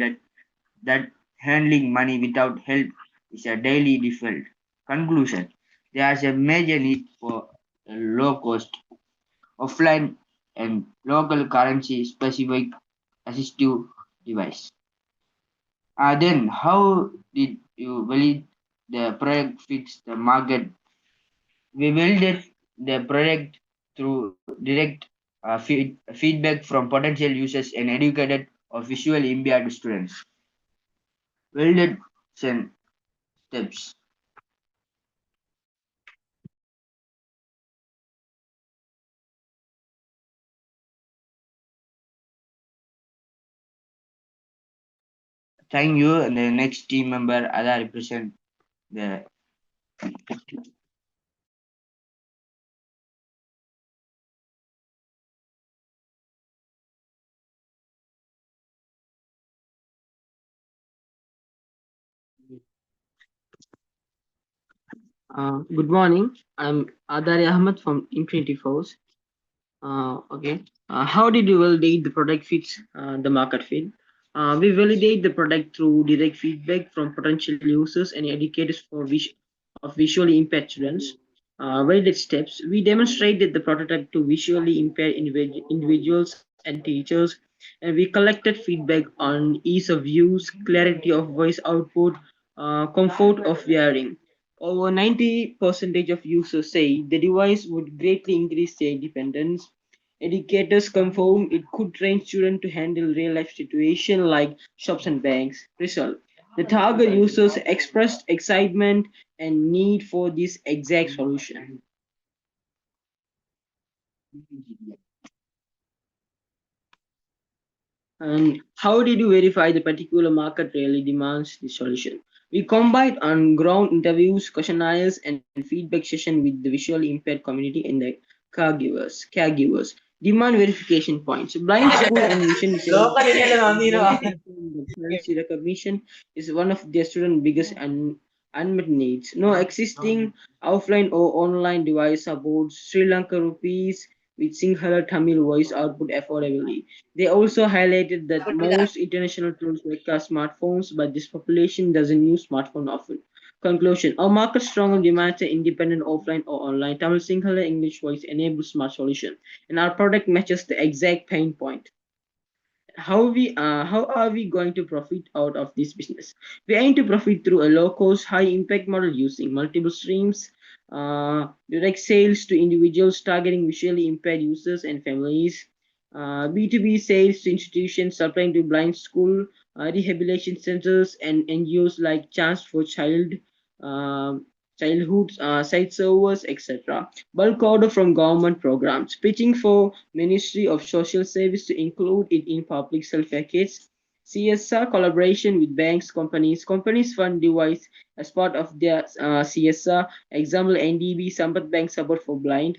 [SPEAKER 20] that handling money without help is a daily default. Conclusion: there is a major need for a low-cost, offline, and local currency-specific assistive device. Then, how did you validate the product fits the market? We validated the product through direct feedback from potential users and educated or visually impaired students. Validation steps. Thank you. And the next team member, Ada, represent the.
[SPEAKER 1] Good morning. I'm Adari Ahmed from Infinity Force. Okay. How did you validate the product fits the market fit? We validate the product through direct feedback from potential users and educators of visually impaired students. Validate steps. We demonstrated the prototype to visually impaired individuals and teachers, and we collected feedback on ease of use, clarity of voice output, comfort of wearing. Over 90% of users say the device would greatly increase their independence. Educators confirm it could train students to handle real-life situations like shops and banks. Result: the target users expressed excitement and need for this exact solution. And how did you verify the particular market really demands the solution? We combined on-ground interviews, questionnaires, and feedback session with the visually impaired community and the caregivers. Demand verification points. Blind school and vision currency recognition is one of their students' biggest unmet needs. No existing offline or online device supports Sri Lanka rupees with Sinhala Tamil voice output affordably. They also highlighted that most international tools require smartphones, but this population doesn't use smartphone often. Conclusion: our market strongly demands an independent offline or online Tamil Sinhala English voice enabled smart solution, and our product matches the exact pain point. How are we going to profit out of this business? We aim to profit through a low cost, high impact model using multiple streams, direct sales to individuals targeting visually impaired users and families, B2B sales to institutions supplying to blind school, rehabilitation centers, and NGOs like Chance for uh, Childhood, site servers, etc. Bulk order from government programs, pitching for Ministry of Social Service to include it in public health package. CSR collaboration with banks, companies fund device as part of their CSR. Example: NDB, Sampat Bank support for blind.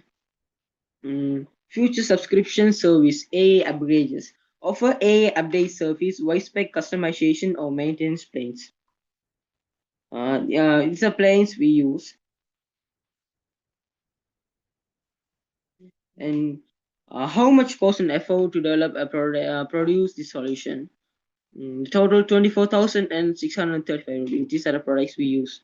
[SPEAKER 1] Future subscription service, AA upgrades. Offer AA update service, voice pack customization or maintenance plans. These are plans we use. And how much cost and effort to develop a produce this solution? Total 24,635 rupees. These are the products we use.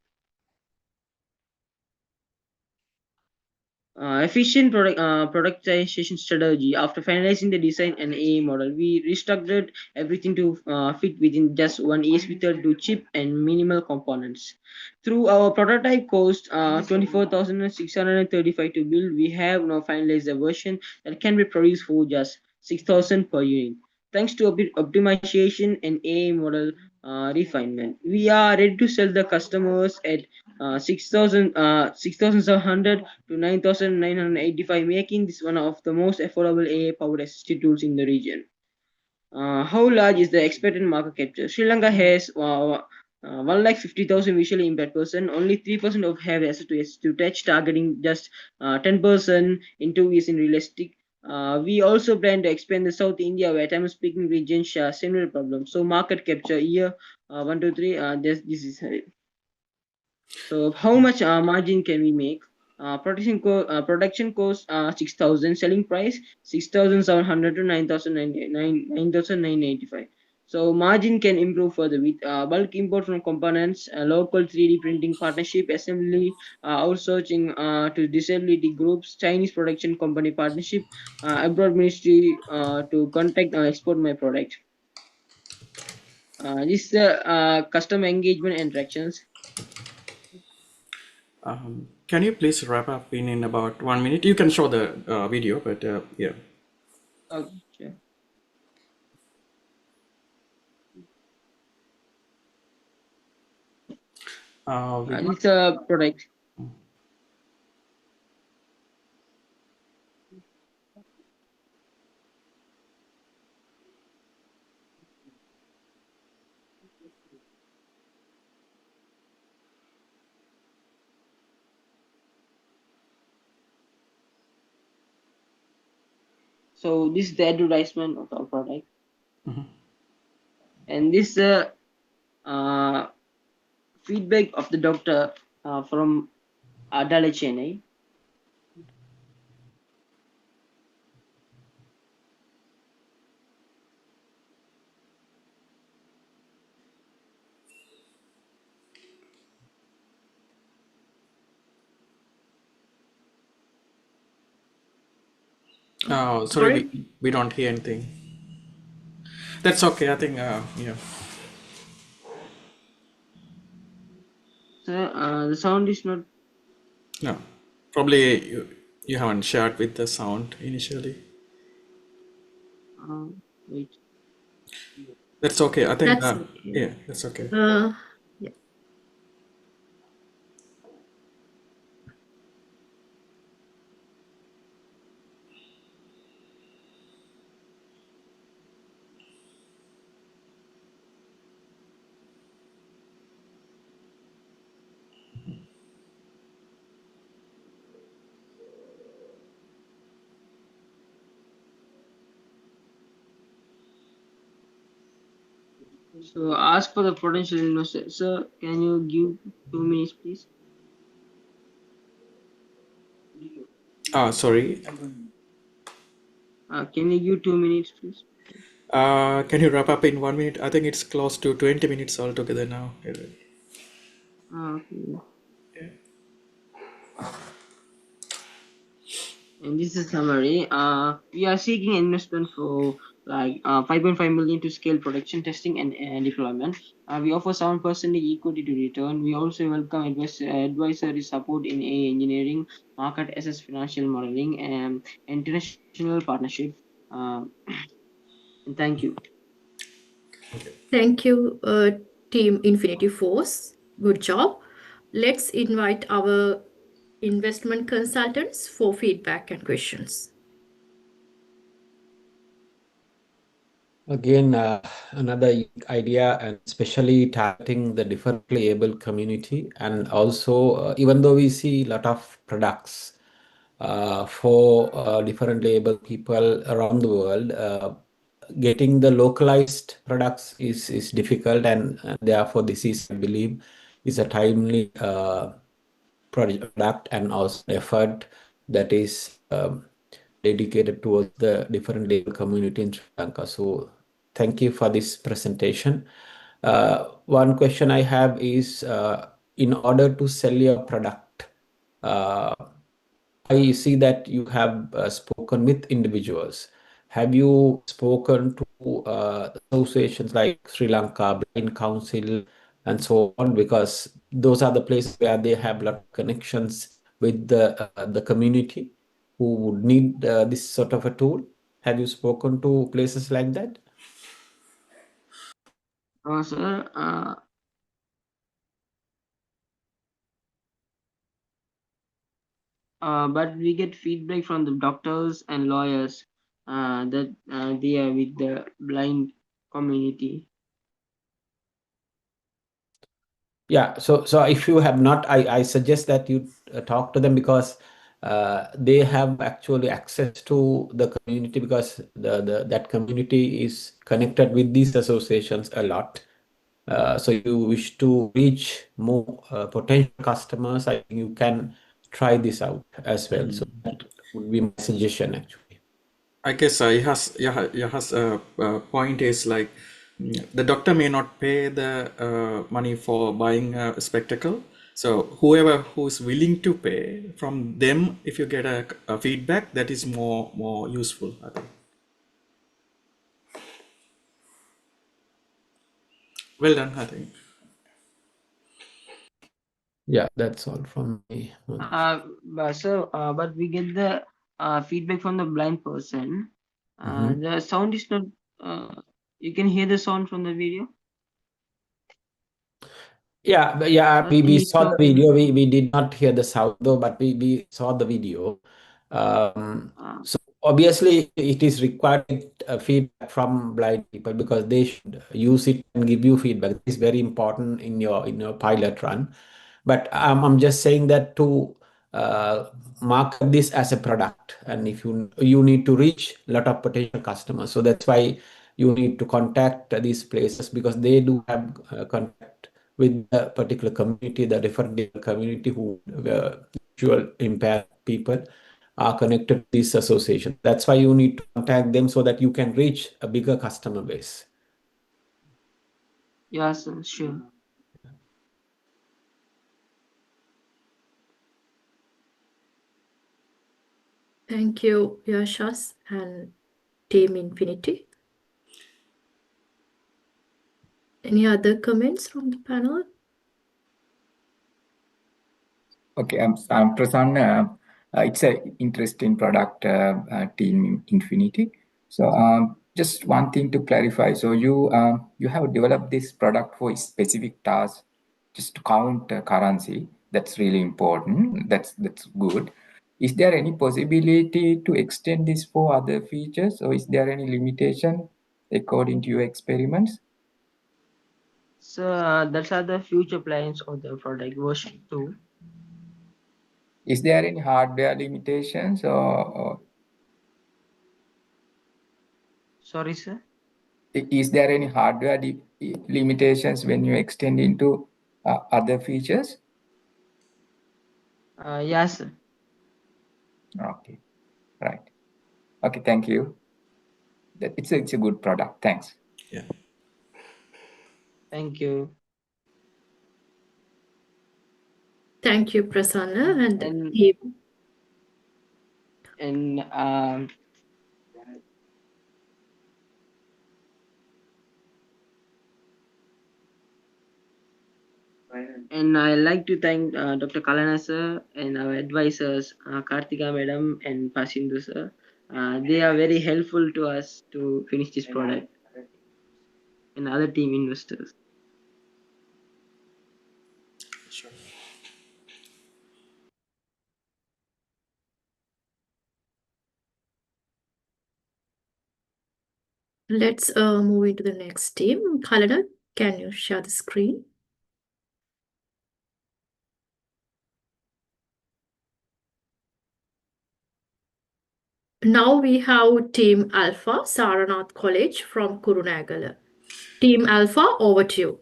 [SPEAKER 1] Efficient productization strategy. After finalizing the design and AA model, we restructured everything to fit within just one ESP32 chip and minimal components. Through our prototype cost 24,635 to build, we have now finalized a version that can be produced for just 6,000 per unit. Thanks to optimization and AA model refinement, we are ready to sell the customers at 6,700 to 9,985, making this one of the most affordable AA powered assistive tools in the region. How large is the expected market capture? Sri Lanka has 150,000 visually impaired person. Only 3% of have access to touch, targeting just 10% in 2 years in realistic. We also plan to expand the South India, where Tamil speaking regions share similar problems. So market capture year 1 to 3. This is it. So how much margin can we make? Production cost 6,000, selling price 6,700 to 9,985. So margin can improve further with bulk import from components, local 3D printing partnership, assembly, outsourcing to disability groups, Chinese production company partnership, abroad ministry to contact export my product. This is the customer engagement interactions.
[SPEAKER 4] Can you please wrap up in about 1 minute? You can show the video, but yeah.
[SPEAKER 1] Okay. It's a product. So this is the advertisement of our product, and this feedback of the doctor from Adala Chennai.
[SPEAKER 4] Oh, sorry, we don't hear anything. That's okay. I think yeah.
[SPEAKER 1] So the sound is not.
[SPEAKER 4] No, probably you haven't shared with the sound initially.
[SPEAKER 1] Wait.
[SPEAKER 4] That's okay. I think
[SPEAKER 7] That's okay.
[SPEAKER 4] yeah, that's okay.
[SPEAKER 7] Yeah.
[SPEAKER 1] So ask for the potential investor. Sir, can you give 2 minutes, please?
[SPEAKER 4] Sorry.
[SPEAKER 1] Can you give 2 minutes, please?
[SPEAKER 4] Can you wrap up in 1 minute? I think it's close to 20 minutes altogether now.
[SPEAKER 1] Okay. And this is summary. We are seeking investment for like 5.5 million to scale production, testing, and deployment. We offer 7% equity to return. We also welcome advisory support in AI engineering, market access, financial modeling, and international partnership. And thank you.
[SPEAKER 7] Thank you, Team Infinity Force. Good job. Let's invite our investment consultants for feedback and questions.
[SPEAKER 3] Again, another idea, and especially targeting the differently able community. And also, even though we see a lot of products for differently able people around the world, getting the localized products is difficult, and therefore this is, I believe, is a timely product and also effort that is dedicated towards the different legal community in Sri Lanka. So thank you for this presentation. One question I have is, in order to sell your product, I see that you have spoken with individuals. Have you spoken to associations like Sri Lanka Blind Council and so on? Because those are the places where they have a lot of connections with the community who would need this sort of a tool. Have you spoken to places like that?
[SPEAKER 1] Sir, but we get feedback from the doctors and lawyers that they are with the blind community.
[SPEAKER 3] Yeah, so if you have not, I suggest that you talk to them, because they have actually access to the community, because that community is connected with these associations a lot. So you wish to reach more potential customers, I think you can try this out as well. So that would be my suggestion, actually.
[SPEAKER 4] I guess Yaha's point is like the doctor may not pay the money for buying a spectacle. So whoever who is willing to pay, from them, if you get a feedback, that is more useful, I think. Well done, I think.
[SPEAKER 3] Yeah, that's all from me.
[SPEAKER 1] But we get the feedback from the blind person.
[SPEAKER 3] Mhm.
[SPEAKER 1] The sound is not. You can hear the sound from the video.
[SPEAKER 3] Yeah,
[SPEAKER 1] I
[SPEAKER 3] we
[SPEAKER 1] think he's
[SPEAKER 3] saw the
[SPEAKER 1] talking.
[SPEAKER 3] video. We did not hear the sound though, but we saw the video. So obviously it is required feedback from blind people because they should use it and give you feedback. It's very important in your pilot run. But I'm just saying that to market this as a product, and if you need to reach a lot of potential customers, so that's why you need to contact these places because they do have contact with the particular community, the different community who visual impaired people are connected to this association. That's why you need to contact them so that you can reach a bigger customer base.
[SPEAKER 1] Yes, sir, sure.
[SPEAKER 7] Thank you, Yashas and Team Infinity. Any other comments from the panel?
[SPEAKER 12] Okay, I'm Prasanna. It's an interesting product, Team Infinity. So just one thing to clarify. So you have developed this product for a specific task, just to count currency. That's really important. That's good. Is there any possibility to extend this for other features, or is there any limitation according to your experiments?
[SPEAKER 1] So that's are the future plans of the product version 2.
[SPEAKER 12] Is there any hardware limitations or
[SPEAKER 1] Sorry, sir.
[SPEAKER 12] is there any hardware limitations when you extend into other features?
[SPEAKER 1] Yes, sir.
[SPEAKER 12] Okay, right. Okay, thank you. It's a good product. Thanks.
[SPEAKER 4] Yeah.
[SPEAKER 1] Thank you.
[SPEAKER 7] Thank you, Prasanna and
[SPEAKER 1] And
[SPEAKER 7] team.
[SPEAKER 1] and And I like to thank Dr. Kalana sir and our advisors, Kartika madam and Pasindu sir. They are very helpful to us to finish this product and other team investors.
[SPEAKER 4] Sure.
[SPEAKER 7] Let's move into the next team. Kalana, can you share the screen? Now we have Team Alpha, Saranath College from Kurunagala. Team Alpha, over to you.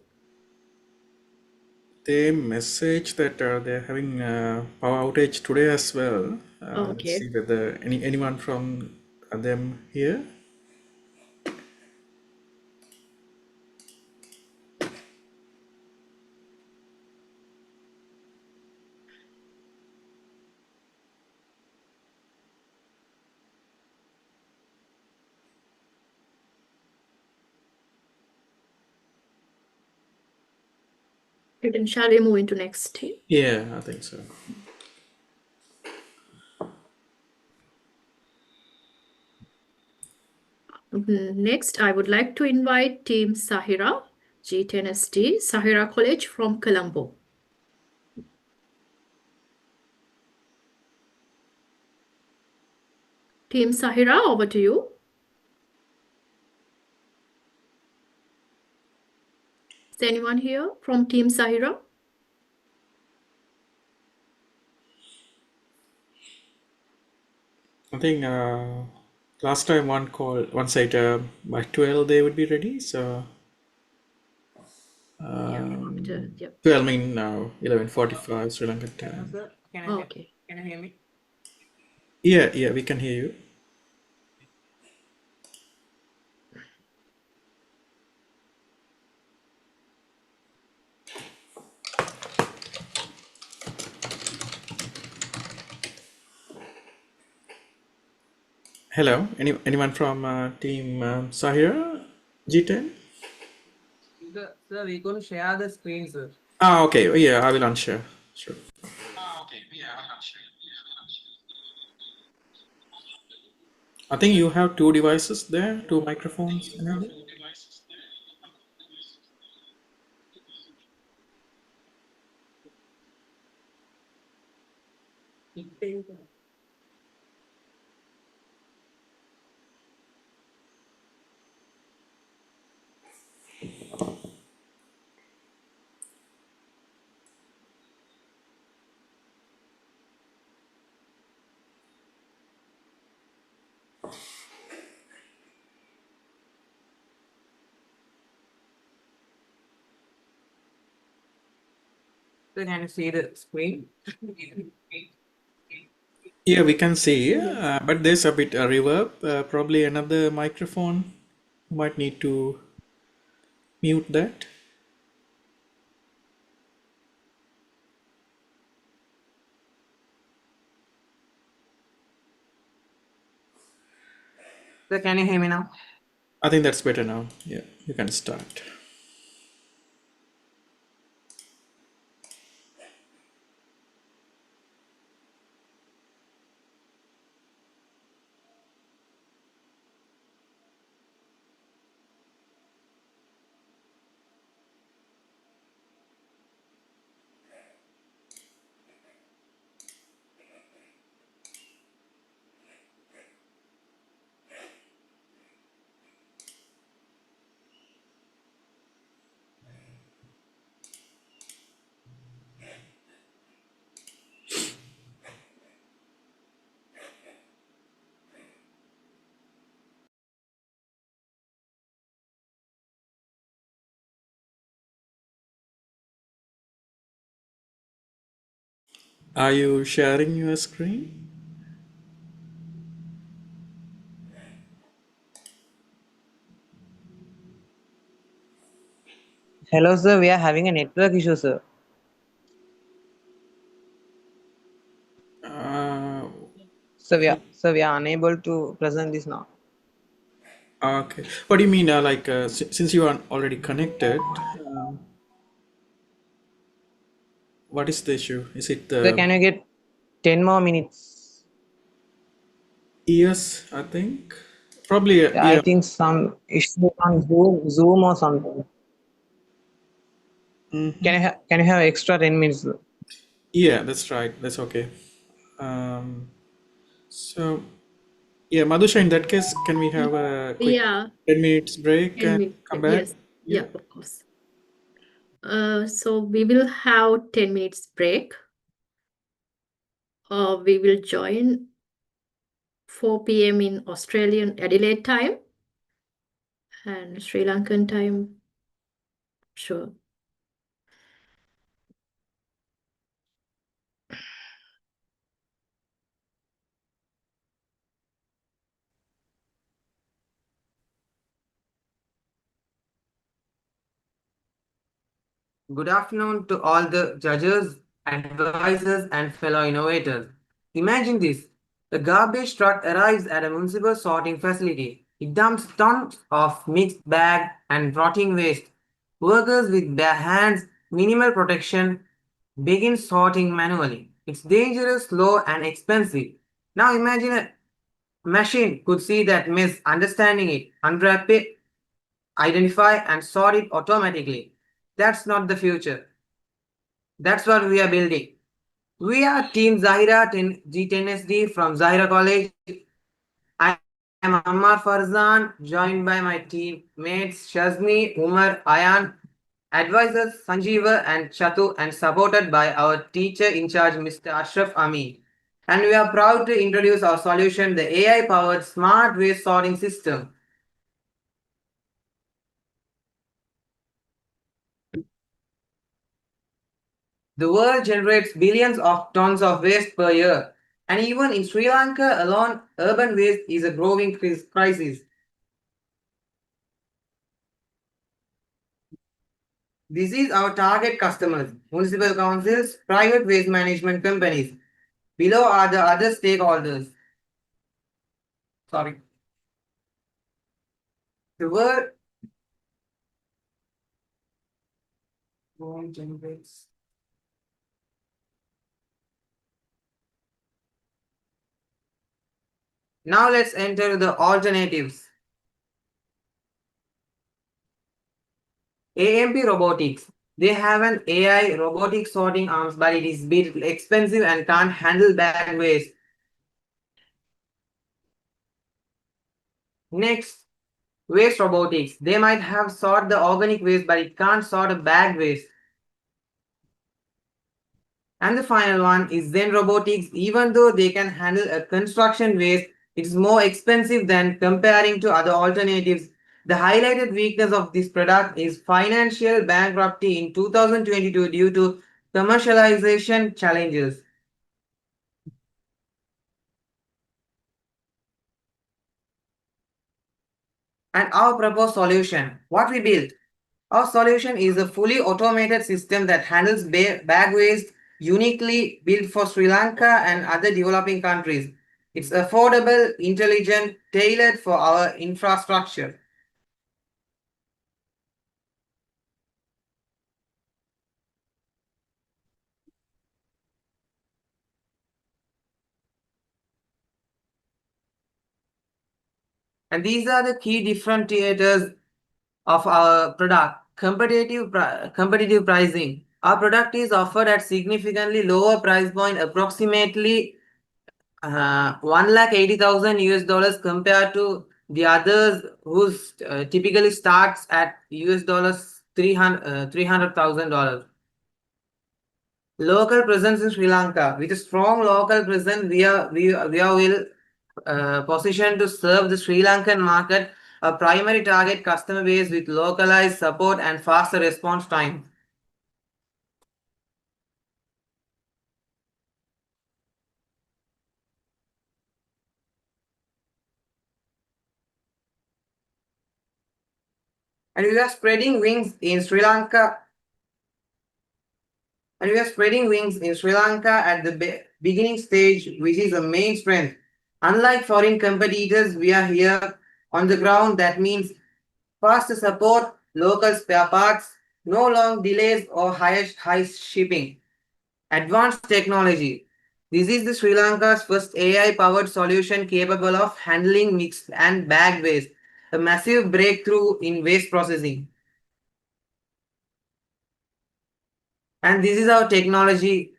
[SPEAKER 4] They message that they're having power outage today as well. Let's
[SPEAKER 7] Okay.
[SPEAKER 4] see whether anyone from them here.
[SPEAKER 7] Then shall we move into next team?
[SPEAKER 4] Yeah, I think so.
[SPEAKER 7] Next, I would like to invite Team Sahira, G10SD, Sahira College from Colombo. Team Sahira, over to you. Is anyone here from Team Sahira?
[SPEAKER 4] I think last time one said by 12 they would be ready. So
[SPEAKER 7] Yep.
[SPEAKER 4] 12 mean now 11:45 Sri Lankan time.
[SPEAKER 2] Sir,
[SPEAKER 7] Okay.
[SPEAKER 2] can you hear me?
[SPEAKER 4] Yeah, we can hear you. Hello, anyone from team Sahira G10?
[SPEAKER 6] Sir, we're going to share the screen, sir.
[SPEAKER 4] Okay. Yeah, I will unshare. Sure. I think you have two devices there, two microphones.
[SPEAKER 6] Sir, can you see the screen?
[SPEAKER 4] Yeah, we can see, but there's a bit reverb. Probably another microphone. Might need to mute that.
[SPEAKER 6] Sir, can you hear me now?
[SPEAKER 4] I think that's better now. Yeah, you can start. Are you sharing your screen?
[SPEAKER 6] Hello, sir. We are having a network issue, sir. So we are unable to present this now.
[SPEAKER 4] Okay. What do you mean? Since you are already connected, what is the issue? Is it the?
[SPEAKER 6] Sir, can you get 10 more minutes?
[SPEAKER 4] Yes, I think. Probably.
[SPEAKER 6] Yeah, I think some issue on Zoom or something. Can you have extra 10 minutes? Sir?
[SPEAKER 4] Yeah, that's right. That's okay. So, yeah, Madhusha, in that case, can we have a quick
[SPEAKER 7] Yeah,
[SPEAKER 4] 10 minutes break
[SPEAKER 7] 10
[SPEAKER 4] and
[SPEAKER 7] minutes.
[SPEAKER 4] come back?
[SPEAKER 7] Yes, yeah, of course. So we will have 10 minutes break. We will join 4 p.m. in Australian Adelaide time and Sri Lankan time. Sure.
[SPEAKER 6] Good afternoon to all the judges, advisors, and fellow innovators. Imagine this. The garbage truck arrives at a municipal sorting facility. It dumps tons of mixed bag and rotting waste. Workers with their hands, minimal protection, begin sorting manually. It's dangerous, slow, and expensive. Now imagine a machine could see that mess, understanding it, unwrap it, identify, and sort it automatically. That's not the future. That's what we are building. We are Team Zahira G10SD from Zahira College. I am Ammar Farzan, joined by my teammates Shazmi, Umar, Ayan, advisors Sanjeeva and Chatu, and supported by our teacher in charge, Mr. Ashraf Amin. And we are proud to introduce our solution, the AI-powered smart waste sorting system. The world generates billions of tons of waste per year. And even in Sri Lanka alone, urban waste is a growing crisis. This is our target customers, municipal councils, private waste management companies. Below are the other stakeholders. sorry. The word generates. Now let's enter the alternatives. AMP Robotics. They have an AI robotic sorting arms, but it is bit expensive and can't handle bag waste. Next, waste robotics. They might have sort the organic waste, but it can't sort a bag waste. And the final one is Zen Robotics. Even though they can handle a construction waste, it's more expensive than comparing to other alternatives. The highlighted weakness of this product is financial bankruptcy in 2022 due to commercialization challenges. And our proposed solution, what we built. Our solution is a fully automated system that handles bag waste, uniquely built for Sri Lanka and other developing countries. It's affordable, intelligent, tailored for our infrastructure. And these are the key differentiators of our product. Competitive pricing. Our product is offered at significantly lower price point, approximately 1,80,000 US dollars compared to the others whose typically starts at US dollars $300,000. Local presence in Sri Lanka. With a strong local presence, we are well positioned to serve the Sri Lankan market, a primary target customer base with localized support and faster response time. And we are spreading wings in Sri Lanka. And we are spreading wings in Sri Lanka at the beginning stage, which is a main strength. Unlike foreign competitors, we are here on the ground. That means faster support, local spare parts, no long delays or high shipping. Advanced technology. This is the Sri Lanka's first AI-powered solution capable of handling mixed and bag waste, a massive breakthrough in waste processing. And this is our technology.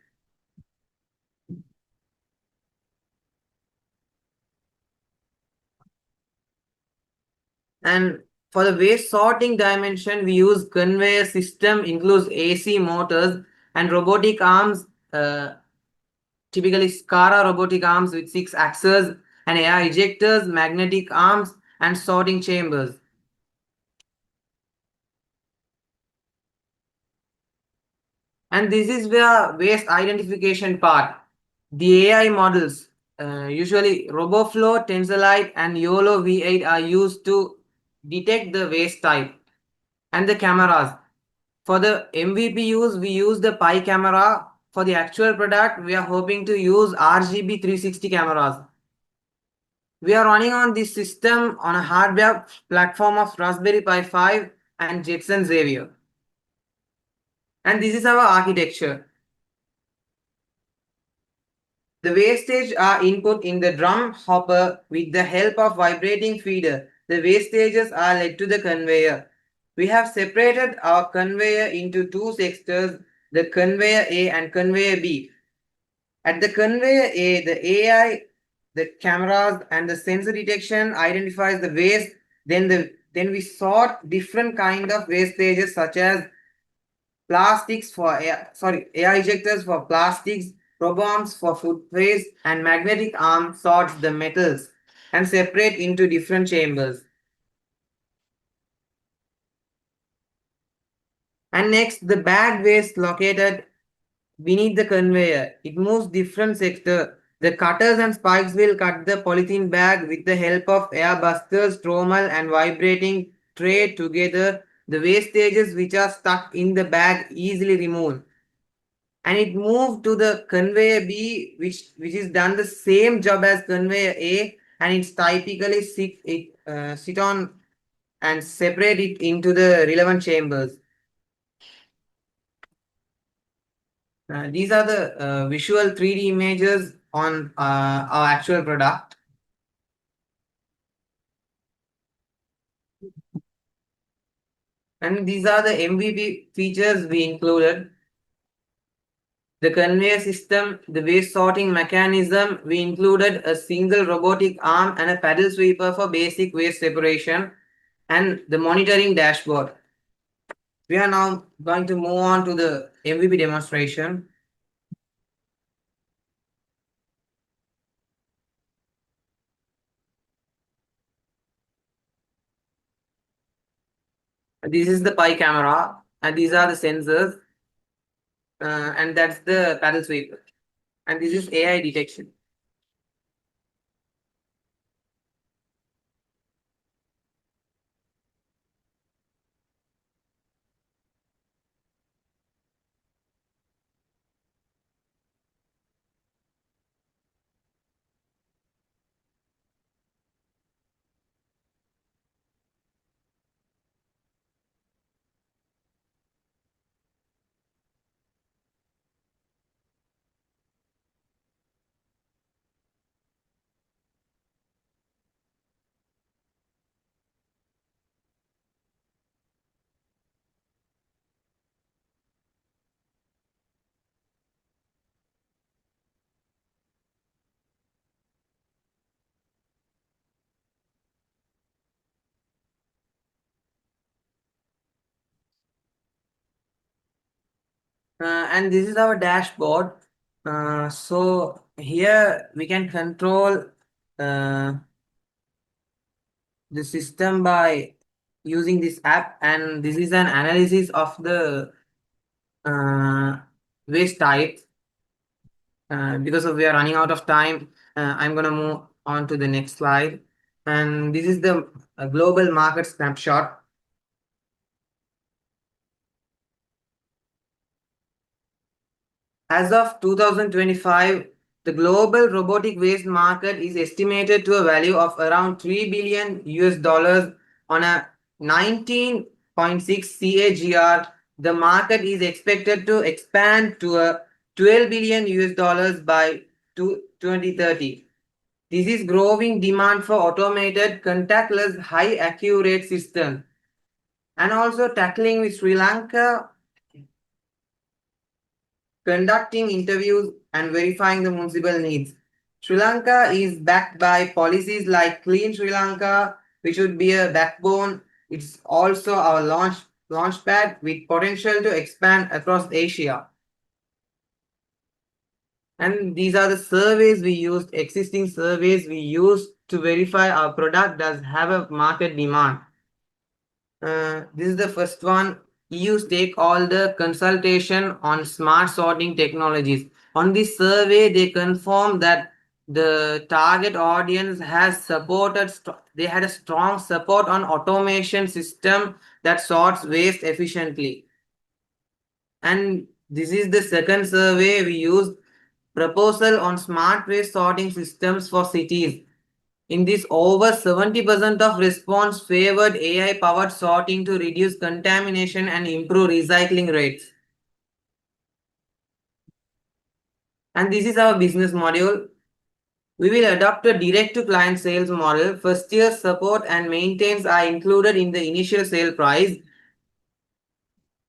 [SPEAKER 6] And for the waste sorting dimension, we use conveyor system, includes AC motors and robotic arms, typically SCARA robotic arms with 6 axes and air ejectors, magnetic arms, and sorting chambers. And this is where waste identification part. The AI models, usually RoboFlow, TensorLite, and YOLO V8 are used to detect the waste type. And the cameras. For the MVP use, we use the Pi camera. For the actual product, we are hoping to use RGB 360 cameras. We are running on this system on a hardware platform of Raspberry Pi 5 and Jetson Xavier. And this is our architecture. The wastage are input in the drum hopper with the help of vibrating feeder. The wastages are led to the conveyor. We have separated our conveyor into 2 sectors, the conveyor A and conveyor B. At the conveyor A, the AI, the cameras, and the sensor detection identifies the waste. Then we sort different kind of wastages such as plastics for air ejectors for plastics, robo-arms for food waste, and magnetic arm sorts the metals and separate into different chambers. And next, the bag waste located beneath the conveyor. It moves different sector. The cutters and spikes will cut the polythene bag with the help of air busters, trommel, and vibrating tray together. The wastages which are stuck in the bag easily removed. And it moved to the conveyor B, which is done the same job as conveyor A, and it's typically sit on and separate it into the relevant chambers. These are the visual 3D images on our actual product. And these are the MVP features we included. The conveyor system, the waste sorting mechanism, we included a single robotic arm and a paddle sweeper for basic waste separation, and the monitoring dashboard. We are now going to move on to the MVP demonstration. This is the Pi camera, and these are the sensors, and that's the paddle sweeper. And this is AI detection. And this is our dashboard. So here we can control the system by using this app, and this is an analysis of the waste type. Because we are running out of time, I'm gonna move on to the next slide. And this is the global market snapshot. As of 2025, the global robotic waste market is estimated to a value of around $3 billion on a 19.6 CAGR. The market is expected to expand to a $12 billion by 2030. This is growing demand for automated, contactless, high accurate systems, and also tackling with Sri Lanka, conducting interviews and verifying the municipal needs. Sri Lanka is backed by policies like Clean Sri Lanka, which would be a backbone. It's also our launchpad with potential to expand across Asia. And these are the surveys we used, existing surveys we used to verify our product does have a market demand. This is the first one. EU stakeholder consultation on smart sorting technologies. On this survey, they confirmed that the target audience has supported, they had a strong support on automation system that sorts waste efficiently. And this is the second survey we used, proposal on smart waste sorting systems for cities. In this, over 70% of response favored AI-powered sorting to reduce contamination and improve recycling rates. And this is our business module. We will adopt a direct-to-client sales model. First-year support and maintenance are included in the initial sale price.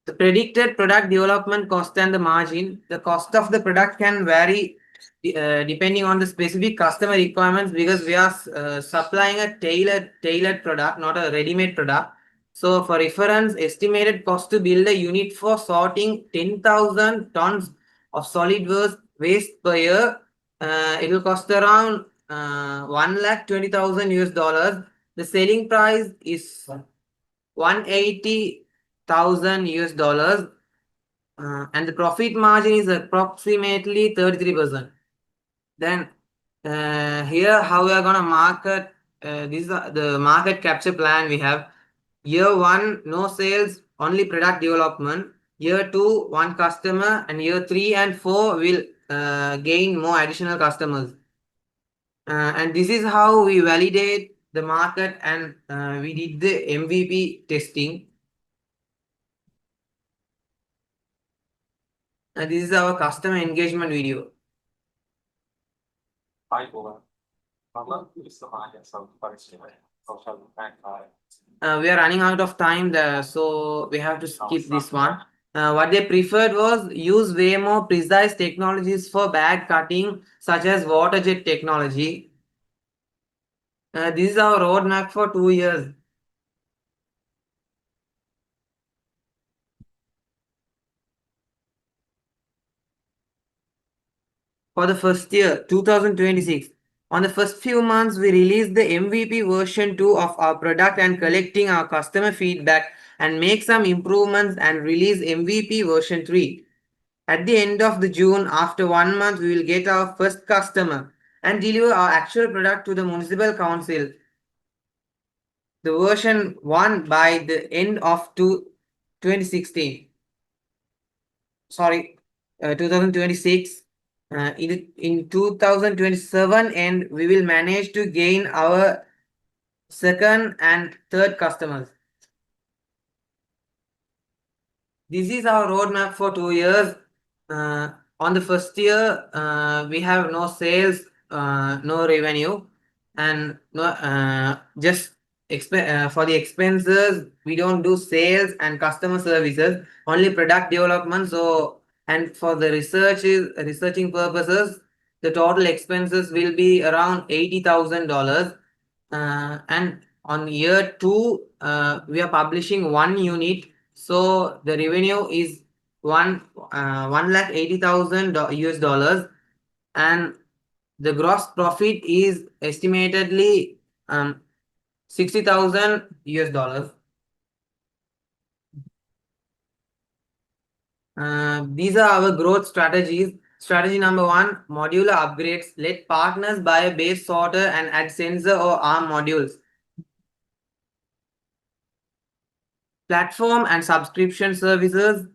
[SPEAKER 6] The predicted product development cost and the margin. The cost of the product can vary depending on the specific customer requirements, because we are supplying a tailored product, not a ready-made product. So for reference, estimated cost to build a unit for sorting 10,000 tons of solid waste per year, it will cost around $1,20,000. The selling price is $180,000, and the profit margin is approximately 33%. Then here how we are gonna market. This is the market capture plan we have. Year 1, no sales, only product development. Year 2, 1 customer, and year 3 and 4 will gain more additional customers. And this is how we validate the market, and we did the MVP testing. And this is our customer engagement video. We are running out of time there, so we have to skip this one. What they preferred was use way more precise technologies for bag cutting, such as water jet technology. This is our roadmap for 2 years. For the first year, 2026. On the first few months, we released the MVP version 2 of our product and collecting our customer feedback and make some improvements and release MVP version 3. At the end of the June, after 1 month, we will get our first customer and deliver our actual product to the municipal council. The version 1 by the end of 2016. Sorry, 2026. In 2027, and we will manage to gain our second and third customers. This is our roadmap for 2 years. On the first year, we have no sales, no revenue, and no just for the expenses, we don't do sales and customer services, only product development. So, and for the researching purposes, the total expenses will be around $80,000. And on year 2, we are publishing 1 unit, so the revenue is $1,80,000 and the gross profit is estimatedly $60,000. These are our growth strategies. Strategy number 1, modular upgrades. Let partners buy a base sorter and add sensor or ARM modules. Platform and subscription services.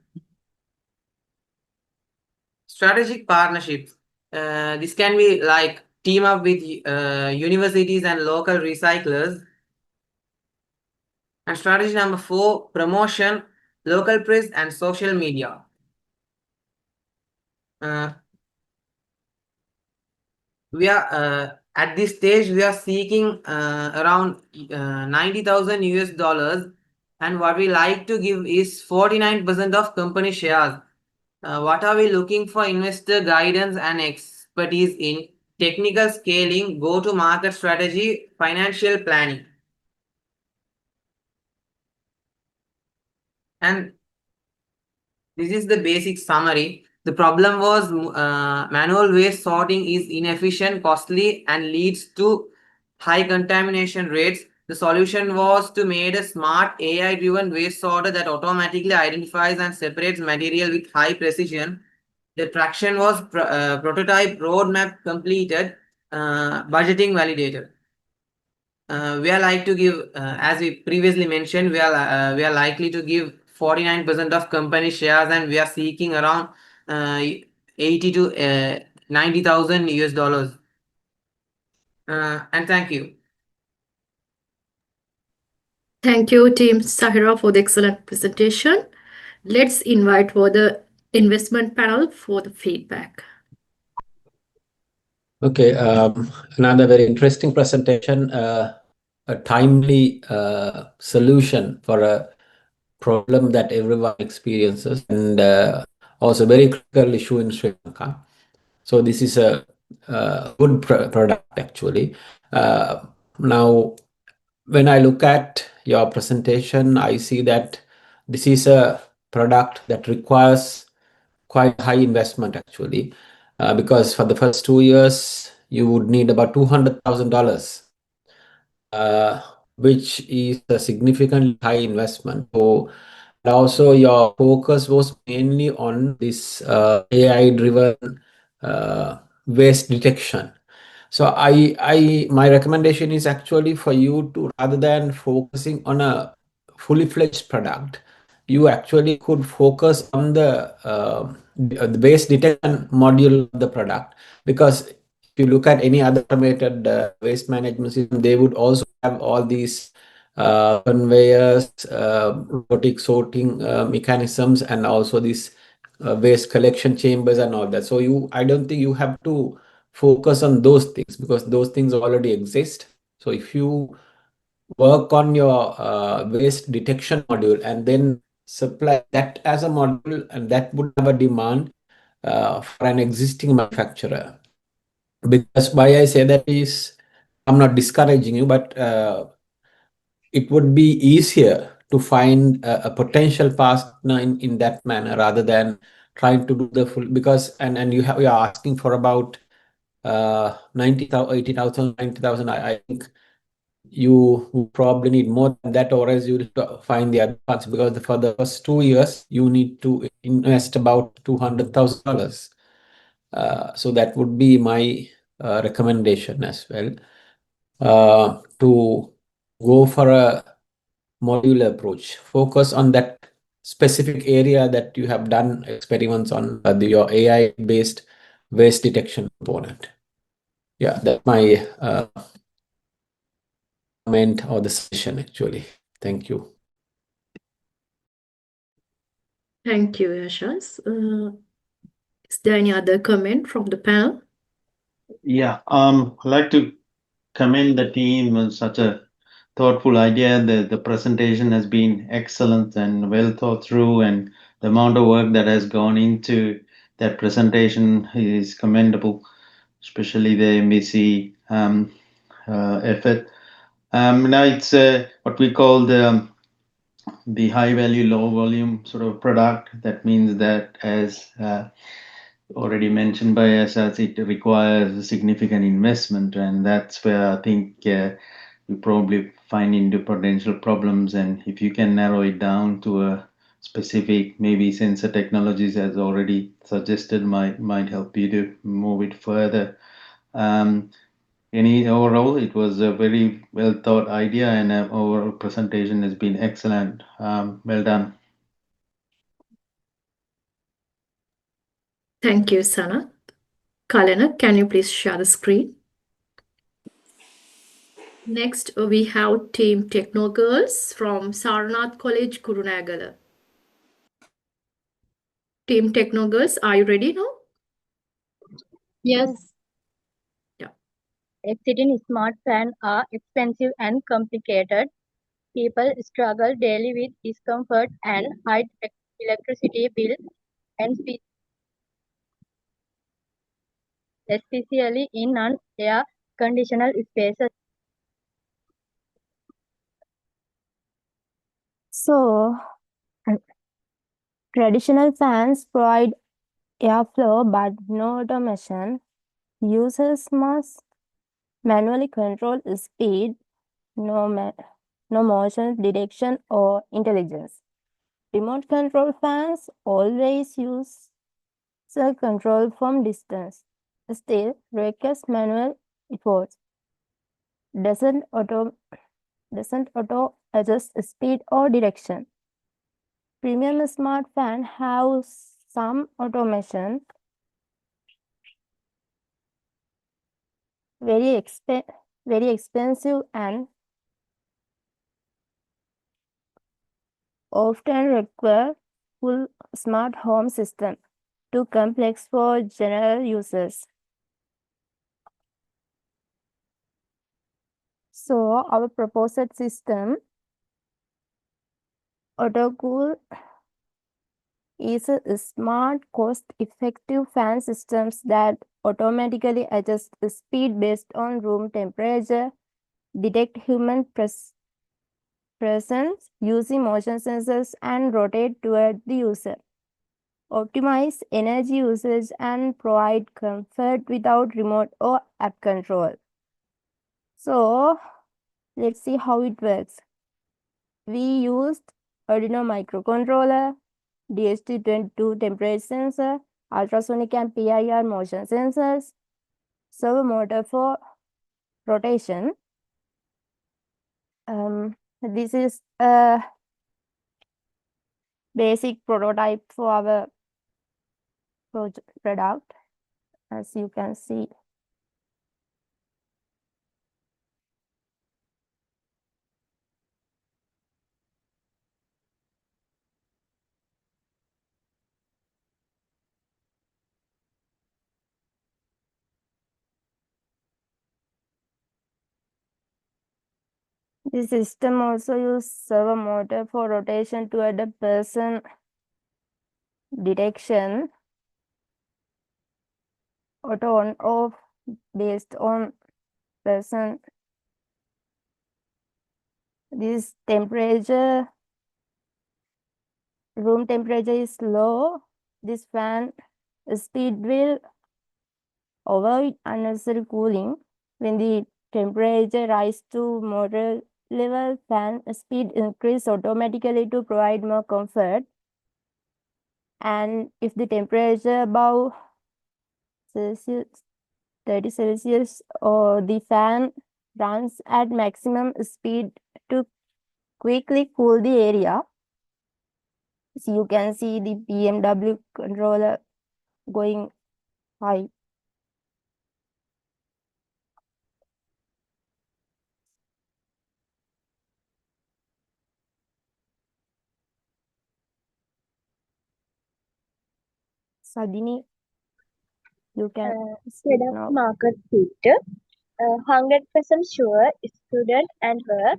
[SPEAKER 6] Strategic partnerships. This can be like team up with universities and local recyclers. And strategy number 4, promotion, local press and social media. We are at this stage, we are seeking around $90,000, and what we like to give is 49% of company shares. What are we looking for? Investor guidance and expertise in technical scaling, go-to-market strategy, financial planning. And this is the basic summary. The problem was manual waste sorting is inefficient, costly, and leads to high contamination rates. The solution was to make a smart AI-driven waste sorter that automatically identifies and separates material with high precision. The traction was prototype, roadmap completed, budgeting validated. We are like to give, as we previously mentioned, we are likely to give 49% of company shares, and we are seeking around $80,000 to $90,000. And thank you.
[SPEAKER 7] Thank you, Team Sahira, for the excellent presentation. Let's invite for the investment panel for the feedback.
[SPEAKER 3] Okay, another very interesting presentation, a timely solution for a problem that everyone experiences, and also very critical issue in Sri Lanka. So this is a good product actually. Now, when I look at your presentation, I see that this is a product that requires quite high investment actually, because for the first 2 years, you would need about $200,000, which is a significantly high investment. So, and also your focus was mainly on this AI-driven waste detection. So my recommendation is actually for you to, rather than focusing on a fully fledged product, you actually could focus on the waste detection module of the product, because if you look at any other automated waste management system, they would also have all these conveyors, robotic sorting mechanisms, and also these waste collection chambers and all that. So I don't think you have to focus on those things because those things already exist. So if you work on your waste detection module and then supply that as a module, and that would have a demand for an existing manufacturer. Because why I say that is, I'm not discouraging you, but it would be easier to find a potential partner in that manner rather than trying to do the full, because and you are asking for about 90,000, 80,000, 90,000. I think you would probably need more than that, or else you'll find the other parts, because for the first 2 years you need to invest about $200,000. So that would be my recommendation as well, to go for a modular approach. Focus on that specific area that you have done experiments on, your AI-based waste detection component. Yeah, that's my comment or the session actually. Thank you.
[SPEAKER 7] Thank you, Yashas. Is there any other comment from the panel?
[SPEAKER 9] Yeah, I'd like to commend the team on such a thoughtful idea. The presentation has been excellent and well thought through, and the amount of work that has gone into that presentation is commendable, especially the MVC effort. Now it's what we call the high value, low volume sort of product. That means that, as already mentioned by Asas, it requires a significant investment, and that's where I think you probably find into potential problems. And if you can narrow it down to a specific, maybe sensor technologies, as already suggested, might help you to move it further. Overall, it was a very well thought idea, and overall presentation has been excellent. Well done.
[SPEAKER 7] Thank you, Sana. Kalena, can you please share the screen? Next, we have Team Techno Girls from Sarnath College, Kurunagala. Team Techno Girls, are you ready now?
[SPEAKER 13] Yes.
[SPEAKER 7] Yeah.
[SPEAKER 13] Existing smart fans are expensive and complicated. People struggle daily with discomfort and high electricity bills, and especially in non-air conditioned spaces.
[SPEAKER 15] So, traditional fans provide airflow but no automation. Users must manually control speed, no motion detection or intelligence. Remote control fans always use control from distance. Still requires manual effort. Doesn't auto adjust speed or direction. Premium smart fan have some automation. Very expensive and often require full smart home system, too complex for general users. So our proposed system, AutoCool, is a smart, cost-effective fan systems that automatically adjust the speed based on room temperature, detect human presence using motion sensors, and rotate toward the user. Optimize energy usage and provide comfort without remote or app control. So let's see how it works. We used Arduino microcontroller, DHT22 temperature sensor, ultrasonic and PIR motion sensors, servo motor for rotation. This is a basic prototype for our product, as you can see The system also uses servo motor for rotation toward a person detection, auto on off based on person. This temperature, room temperature is low. This fan speed will avoid unnecessary cooling. When the temperature rises to moderate level, fan speed increase automatically to provide more comfort. And if the temperature above Celsius 30 Celsius, or the fan runs at maximum speed to quickly cool the area. So you can see the BMW controller going high. Sadini, you can speak
[SPEAKER 13] Product
[SPEAKER 15] now.
[SPEAKER 13] market fit. 100% sure student and her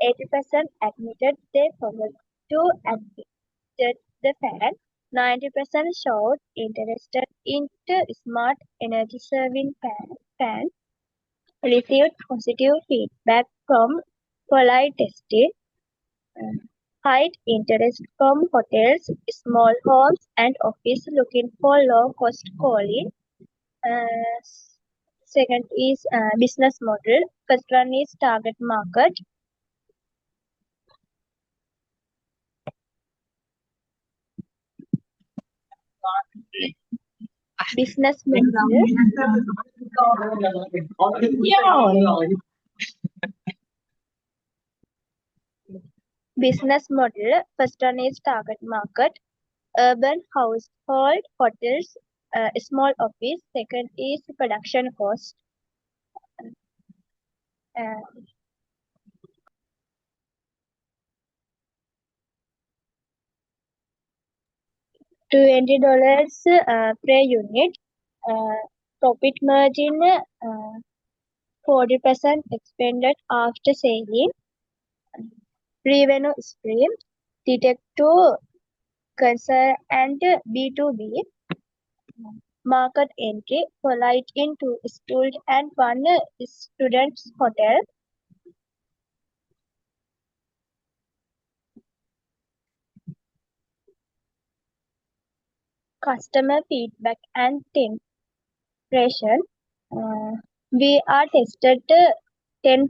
[SPEAKER 13] 80% admitted they forgot to adjust the fan. 90% showed interested into smart energy saving fan. Received positive feedback from polite testing. High interest from hotels, small homes, and office looking for low cost calling. Uh, Second is business model. First one is target market. Business model. Business model. First one is target market. Urban household, hotels, small office. Second is production cost. $20 per unit. Profit margin 40% expended after selling. Revenue stream, detect to concern and B2B. Market entry, polite into student and one student's hotel. Customer feedback and impression. We are tested 10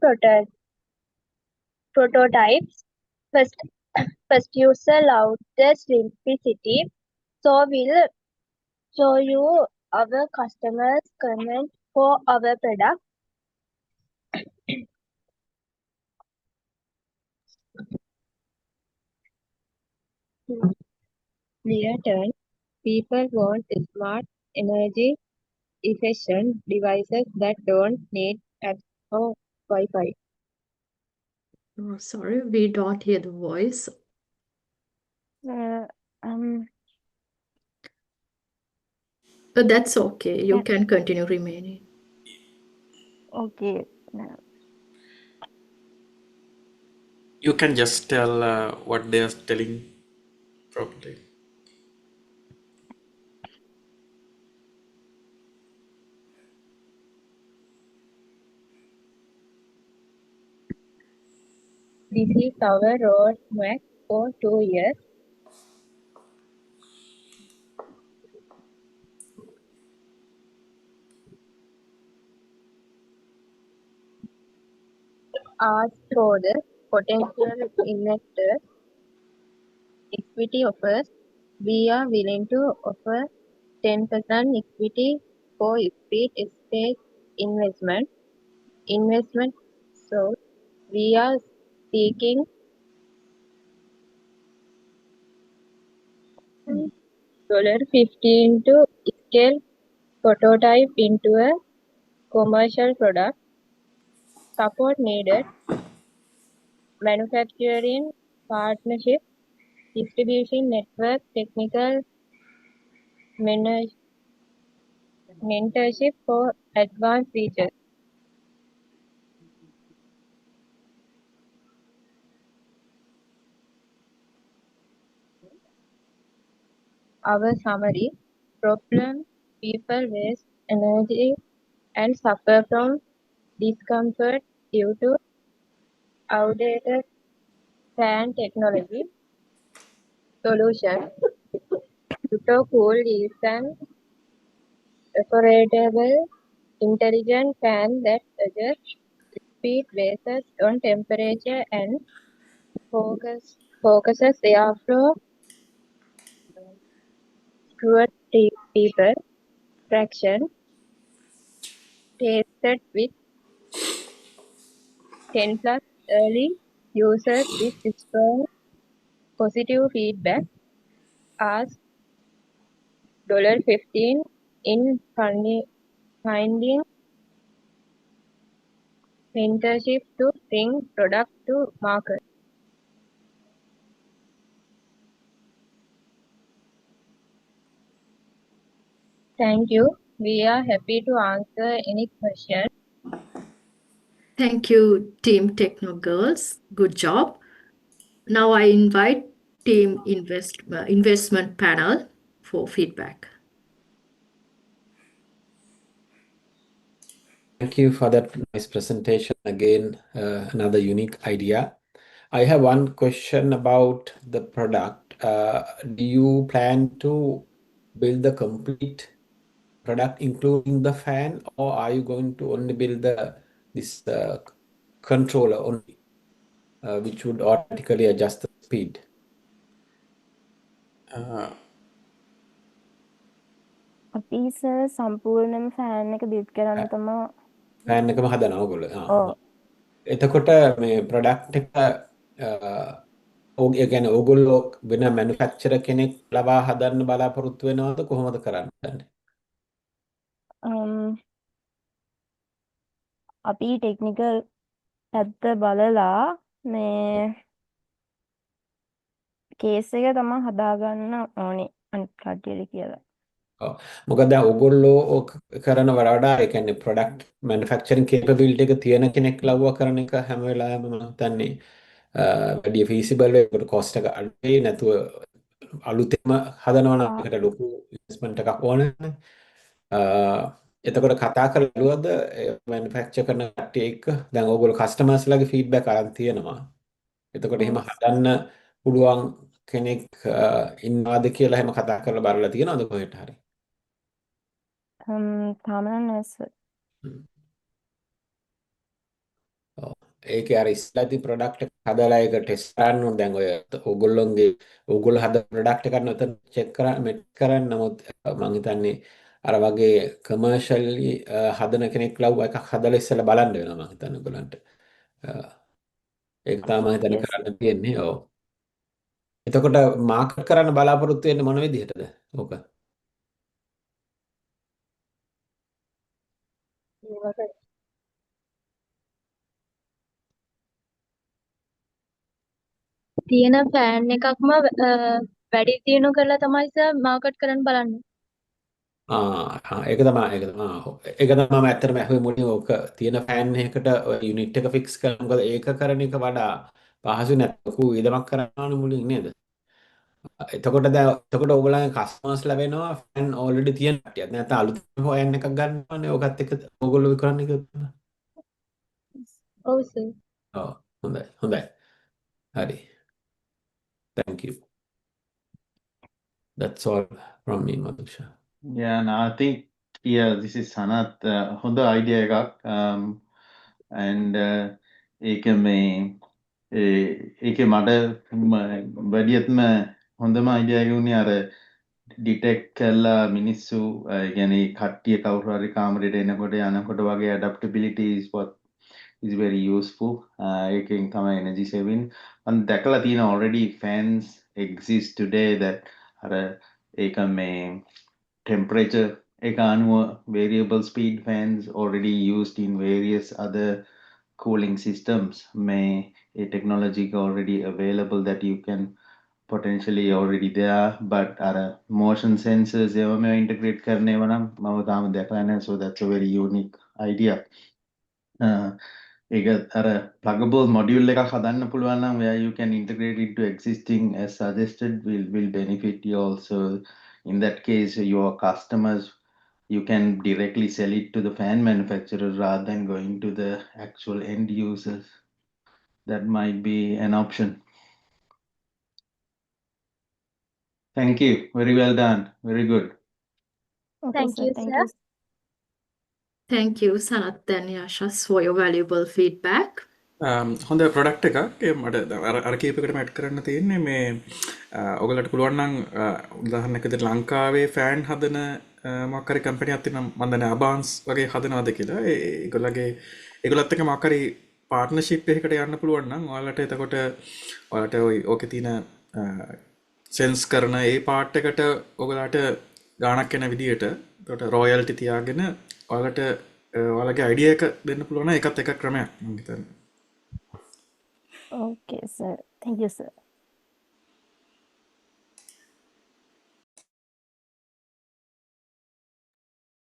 [SPEAKER 13] prototypes. First user loved the simplicity, so we'll show you our customers' comment for our product. Near turn, people want smart, energy efficient devices that don't need apps or Wi-Fi.
[SPEAKER 7] Oh, sorry, we don't hear the voice. But that's okay. You can continue remaining.
[SPEAKER 15] Okay.
[SPEAKER 4] You can just tell what they are telling properly.
[SPEAKER 13] This is our roadmap for 2 years. Ask for the potential investors equity offers. We are willing to offer 10% equity for speed stake investment. So we are seeking $15 to scale prototype into a commercial product. Support needed. Manufacturing partnership, distribution network, technical mentorship for advanced features. Our summary: problem: people waste energy and suffer from discomfort due to outdated fan technology. Solution: Autocool is an operable, intelligent fan that adjusts speed based on temperature and focuses airflow toward deeper traction. Tested with 10 plus early users with strong positive feedback. Asked $15 in finding mentorship to bring product to market. Thank you. We are happy to answer any question.
[SPEAKER 7] Thank you, Team Techno Girls. Good job. Now I invite Team Investment Panel for feedback.
[SPEAKER 3] Thank you for that nice presentation. Again, another unique idea. I have one question about the product. Do you plan to build the complete product including the fan, or are you going to only build this controller only, which would automatically adjust the speed?
[SPEAKER 15] අපි ඉස්සර සම්පූර්ණයෙන්ම fan එක build කරන්න තමයි
[SPEAKER 3] fan එකම හදනවා ඔයගොල්ලෝ.
[SPEAKER 15] ඔව්.
[SPEAKER 3] එතකොට මේ ප්‍රොඩක්ට් එක ඒ කියන්නේ ඕගොල්ලෝ වෙන මැනුෆැක්චරර් කෙනෙක් ලබා හදන්න බලාපොරොත්තු වෙනවද කොහොමද කරන්නේ?
[SPEAKER 15] අපි ටෙක්නිකල් පැත්ත බලලා මේ කේස් එක තමයි හදාගන්න ඕනේ අනිත් කට්ටියට කියලා.
[SPEAKER 3] ඔව්. මොකද දැන් ඕගොල්ලෝ කරන වඩා ඒ කියන්නේ ප්‍රොඩක්ට් මැනුෆැක්චරින් කේපබිලිටි එක තියෙන කෙනෙක් ලව්වා කරන එක හැම වෙලාවෙම මම හිතන්නේ වැඩි ෆීසිබල් වෙකට කොස්ට් එක අඩුයි නැතුව අලුතෙන්ම හදනවා නම් ඒකට ලොකු ඉන්වෙස්ට්මන්ට් එකක් ඕනනේ. එතකොට කතා කරලා බලුවද මැනුෆැක්චර් කරන කට්ටිය එක්ක දැන් ඕගොල්ලෝ කස්ටමර්ස්ලාගේ ෆීඩ්බැක් අරන් තියෙනවා. එතකොට එහෙම හදන්න පුළුවන් කෙනෙක් ඉන්නවාද කියලා එහෙම කතා කරලා බලලා තියෙනවද කොහෙට හරි?
[SPEAKER 15] තාම නෑ සර්.
[SPEAKER 3] ඔව්. ඒකේ අර ඉස්සෙල්ලාදී ප්‍රොඩක්ට් එක හදලා ඒක ටෙස්ට් කරන්න ඕන. දැන් ඔය ඕගොල්ලෝ හද ප්‍රොඩක්ට් එකක් නැතන චෙක් කරන්න මෙට් කරන්න. නමුත් මම හිතන්නේ අර වගේ කමර්ෂියලි හදන කෙනෙක් ලව් එකක් හදලා ඉස්සෙල්ලා බලන්න වෙනවා මම හිතන්නේ ඔයගොල්ලන්ට. ඒක තමයි හිතන්නේ කරන්න තියෙන්නේ. ඔව්. එතකොට මාකට් කරන්න බලාපොරොත්තු වෙන්නේ මොන විදිහටද? ඕක.
[SPEAKER 13] තියෙන ෆෑන් එකක්ම වැඩි දියුණු කරලා තමයි සර් මාකට් කරන්න බලන්නේ.
[SPEAKER 3] ඒක තමයි ඒක තමයි මම ඇත්තටම ඇහුවේ මුලින් ඕක තියෙන ෆෑන් එකකට යුනිට් එක ෆික්ස් කරන මොකද ඒක කරන එක වඩා පහසු නැත්නම් විදමක් කරනවනේ මුලින් නේද? එතකොට ඕගොල්ලන්ගේ කස්ටමර්ස් ලැබෙනවා ෆෑන් ඔල්රෙඩි තියෙන කට්ටියක්. නැත්නම් අලුතෙන් හොයන්න එකක් ගන්නවනේ ඕකත් එක්ක ඕගොල්ලෝ විකුණන්නේ කියලා.
[SPEAKER 13] ඔව් සර්.
[SPEAKER 3] ඔව් හොඳයි. හරි. Thank you. That's all from me, Madhusha.
[SPEAKER 9] Yeah, no, I think this is Sanath හොඳ idea එකක්. And ඒකේ මට වැඩියත්ම හොඳම idea එක උනේ අර detect කරලා මිනිස්සු يعني කට්ටිය කවුරු හරි කාමරේට එනකොට යනකොට වගේ adaptability is what is very useful. ඒකෙන් තමයි energy saving. මම දැකලා තියෙන already fans exist today that අර ඒක temperature එක අනුව variable speed fans already used in various other cooling systems. A technology already available that you can potentially already there, but motion sensors integrate කරන්නේ වනම් මම තාම දැකලා නැහැ. So that's a very unique idea. ඒක pluggable module එකක් හදන්න පුළුවන් නම් where you can integrate it to existing as suggested will benefit you also In that case, your customers, you can directly sell it to the fan manufacturer rather than going to the actual end users. That might be an option. Thank you. Very well done. Very good.
[SPEAKER 15] Okay,
[SPEAKER 13] Thank
[SPEAKER 15] sir.
[SPEAKER 13] you,
[SPEAKER 15] Thank
[SPEAKER 13] sir.
[SPEAKER 15] you.
[SPEAKER 7] Thank you, Sanath and Yashas, for your valuable feedback.
[SPEAKER 4] හොඳ product එකක් ඒ මට අර කීපයකටම add කරන්න තියෙන්නේ මේ ඔයගලට පුළුවන් නම් උදාහරණයක් විදිහට ලංකාවේ ෆෑන් හදන මොකක් හරි කම්පැනියක් තියෙනවා මම දන්නේ අබාන්ස් වගේ හදනවාද කියලා ඒගොල්ලත් එක්ක මොකක් හරි පාර්ට්නර්ෂිප් එකකට යන්න පුළුවන් නම් ඔයාලට එතකොට ඔයාලට ඕකේ තියෙන සෙන්ස් කරන ඒ පාර්ට් එකට ඔයගලට ගාණක් එන විදිහට එතකොට රොයල්ටි තියාගෙන ඔයාලට ඔයාලගේ අයිඩියා එක දෙන්න පුළුවන් නම් ඒකත් එක ක්‍රමයක් මම හිතන්නේ.
[SPEAKER 15] Okay, sir. Thank you, sir.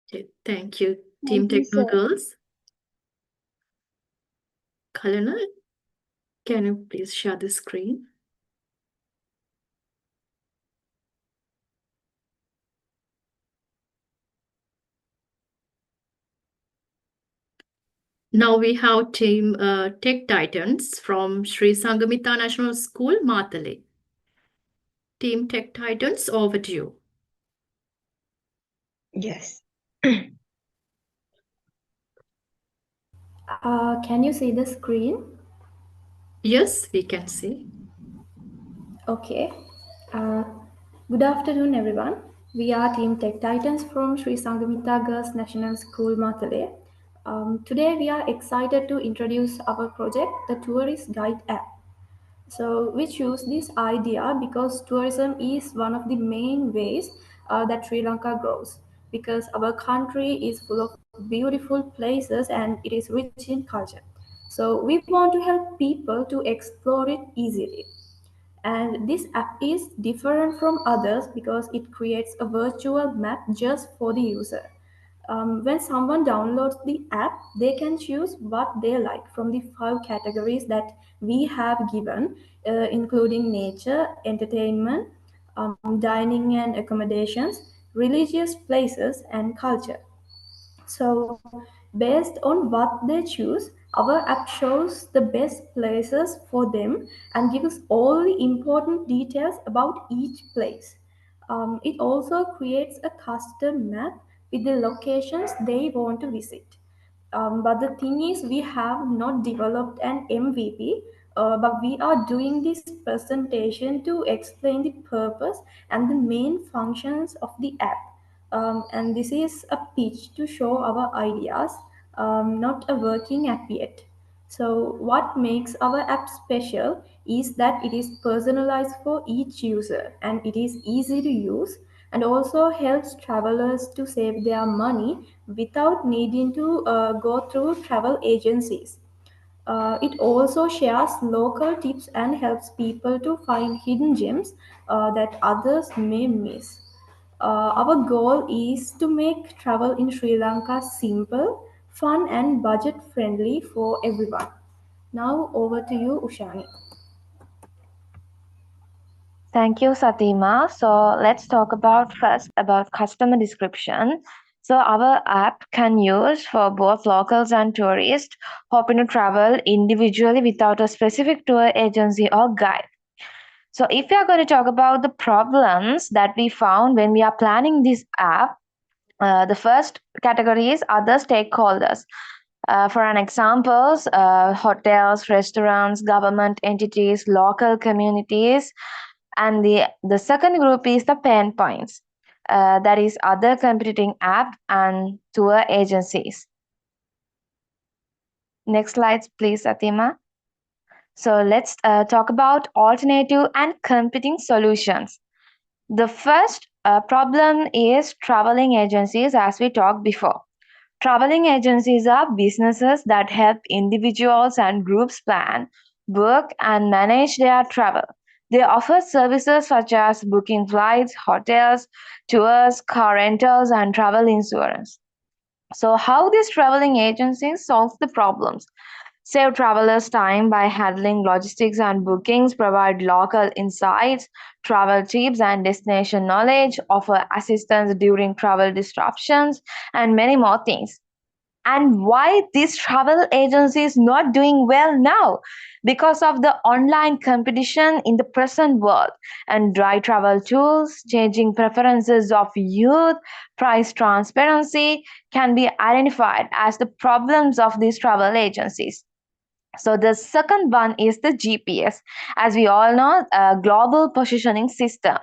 [SPEAKER 7] Okay, thank you, Team
[SPEAKER 13] Thank you,
[SPEAKER 7] Techno
[SPEAKER 13] sir.
[SPEAKER 7] Girls. Kalina, can you please share the screen? Now we have Team Tech Titans from Sri Sangamita National School, Matale. Team Tech Titans, over to you.
[SPEAKER 8] Yes.
[SPEAKER 16] Can you see the screen?
[SPEAKER 7] Yes, we can see.
[SPEAKER 16] Okay. Good afternoon, everyone. We are Team Tech Titans from Sri Sangamita Girls National School, Matale. Today, we are excited to introduce our project, the Tourist Guide app. So we choose this idea because tourism is one of the main ways that Sri Lanka grows, because our country is full of beautiful places and it is rich in culture. So we want to help people to explore it easily. And this app is different from others because it creates a virtual map just for the user. When someone downloads the app, they can choose what they like from the 5 categories that we have given, including nature, entertainment, dining and accommodations, religious places, and culture. So, based on what they choose, our app shows the best places for them and gives all the important details about each place. It also creates a custom map with the locations they want to visit. But the thing is, we have not developed an MVP, but we are doing this presentation to explain the purpose and the main functions of the app. And this is a pitch to show our ideas, not a working app yet. So, what makes our app special is that it is personalized for each user and it is easy to use and also helps travelers to save their money without needing to go through travel agencies. It also shares local tips and helps people to find hidden gems that others may miss. Our goal is to make travel in Sri Lanka simple, fun, and budget friendly for everyone. Now, over to you, Ushani.
[SPEAKER 22] Thank you, Satima. So let's talk first about customer description. So our app can use for both locals and tourists hoping to travel individually without a specific tour agency or guide. So if we are going to talk about the problems that we found when we are planning this app, the first category is other stakeholders. For an examples, hotels, restaurants, government entities, local communities, and the second group is the pain points. That is other competing app and tour agencies. Next slides, please, Satima. So let's talk about alternative and competing solutions. The first problem is traveling agencies, as we talked before. Traveling agencies are businesses that help individuals and groups plan, book, and manage their travel. They offer services such as booking flights, hotels, tours, car rentals, and travel insurance. So how these traveling agencies solve the problems? save travelers time by handling logistics and bookings, provide local insights, travel tips and destination knowledge, offer assistance during travel disruptions, and many more things. And why this travel agency is not doing well now? Because of the online competition in the present world and dry travel tools, changing preferences of youth, price transparency can be identified as the problems of these travel agencies. So the second one is the GPS, as we all know, a global positioning system.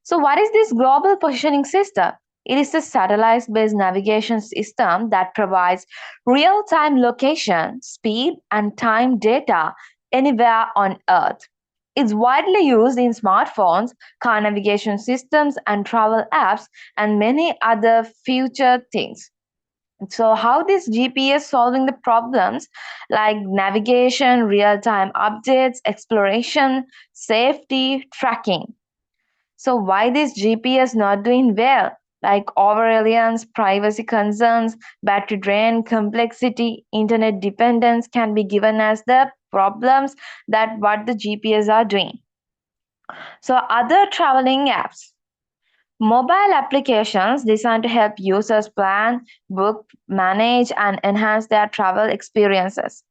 [SPEAKER 22] So what is this global positioning system? It is a satellite-based navigation system that provides real-time location, speed, and time data anywhere on Earth. It's widely used in smartphones, car navigation systems, and travel apps, and many other future things. So how this GPS solving the problems like navigation, real-time updates, exploration, safety, tracking. So why this GPS not doing well? Like over-reliance, privacy concerns, battery drain, complexity, internet dependence can be given as the problems that what the GPS are doing. So other traveling apps. Mobile applications designed to help users plan, book, manage, and enhance their travel experiences.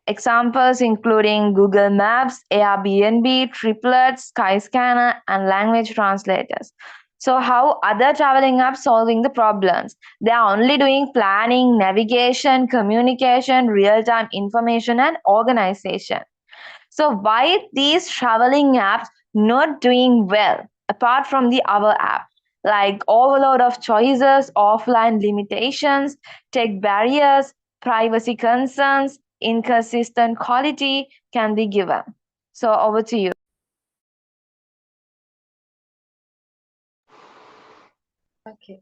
[SPEAKER 22] Examples including Google Maps, Airbnb, Triplet, Skyscanner, and language translators. So how other traveling apps solving the problems? They are only doing planning, navigation, communication, real-time information, and organization. So why these traveling apps not doing well apart from the other app? Like overload of choices, offline limitations, tech barriers, privacy concerns, inconsistent quality can be given. So over to you.
[SPEAKER 8] Okay.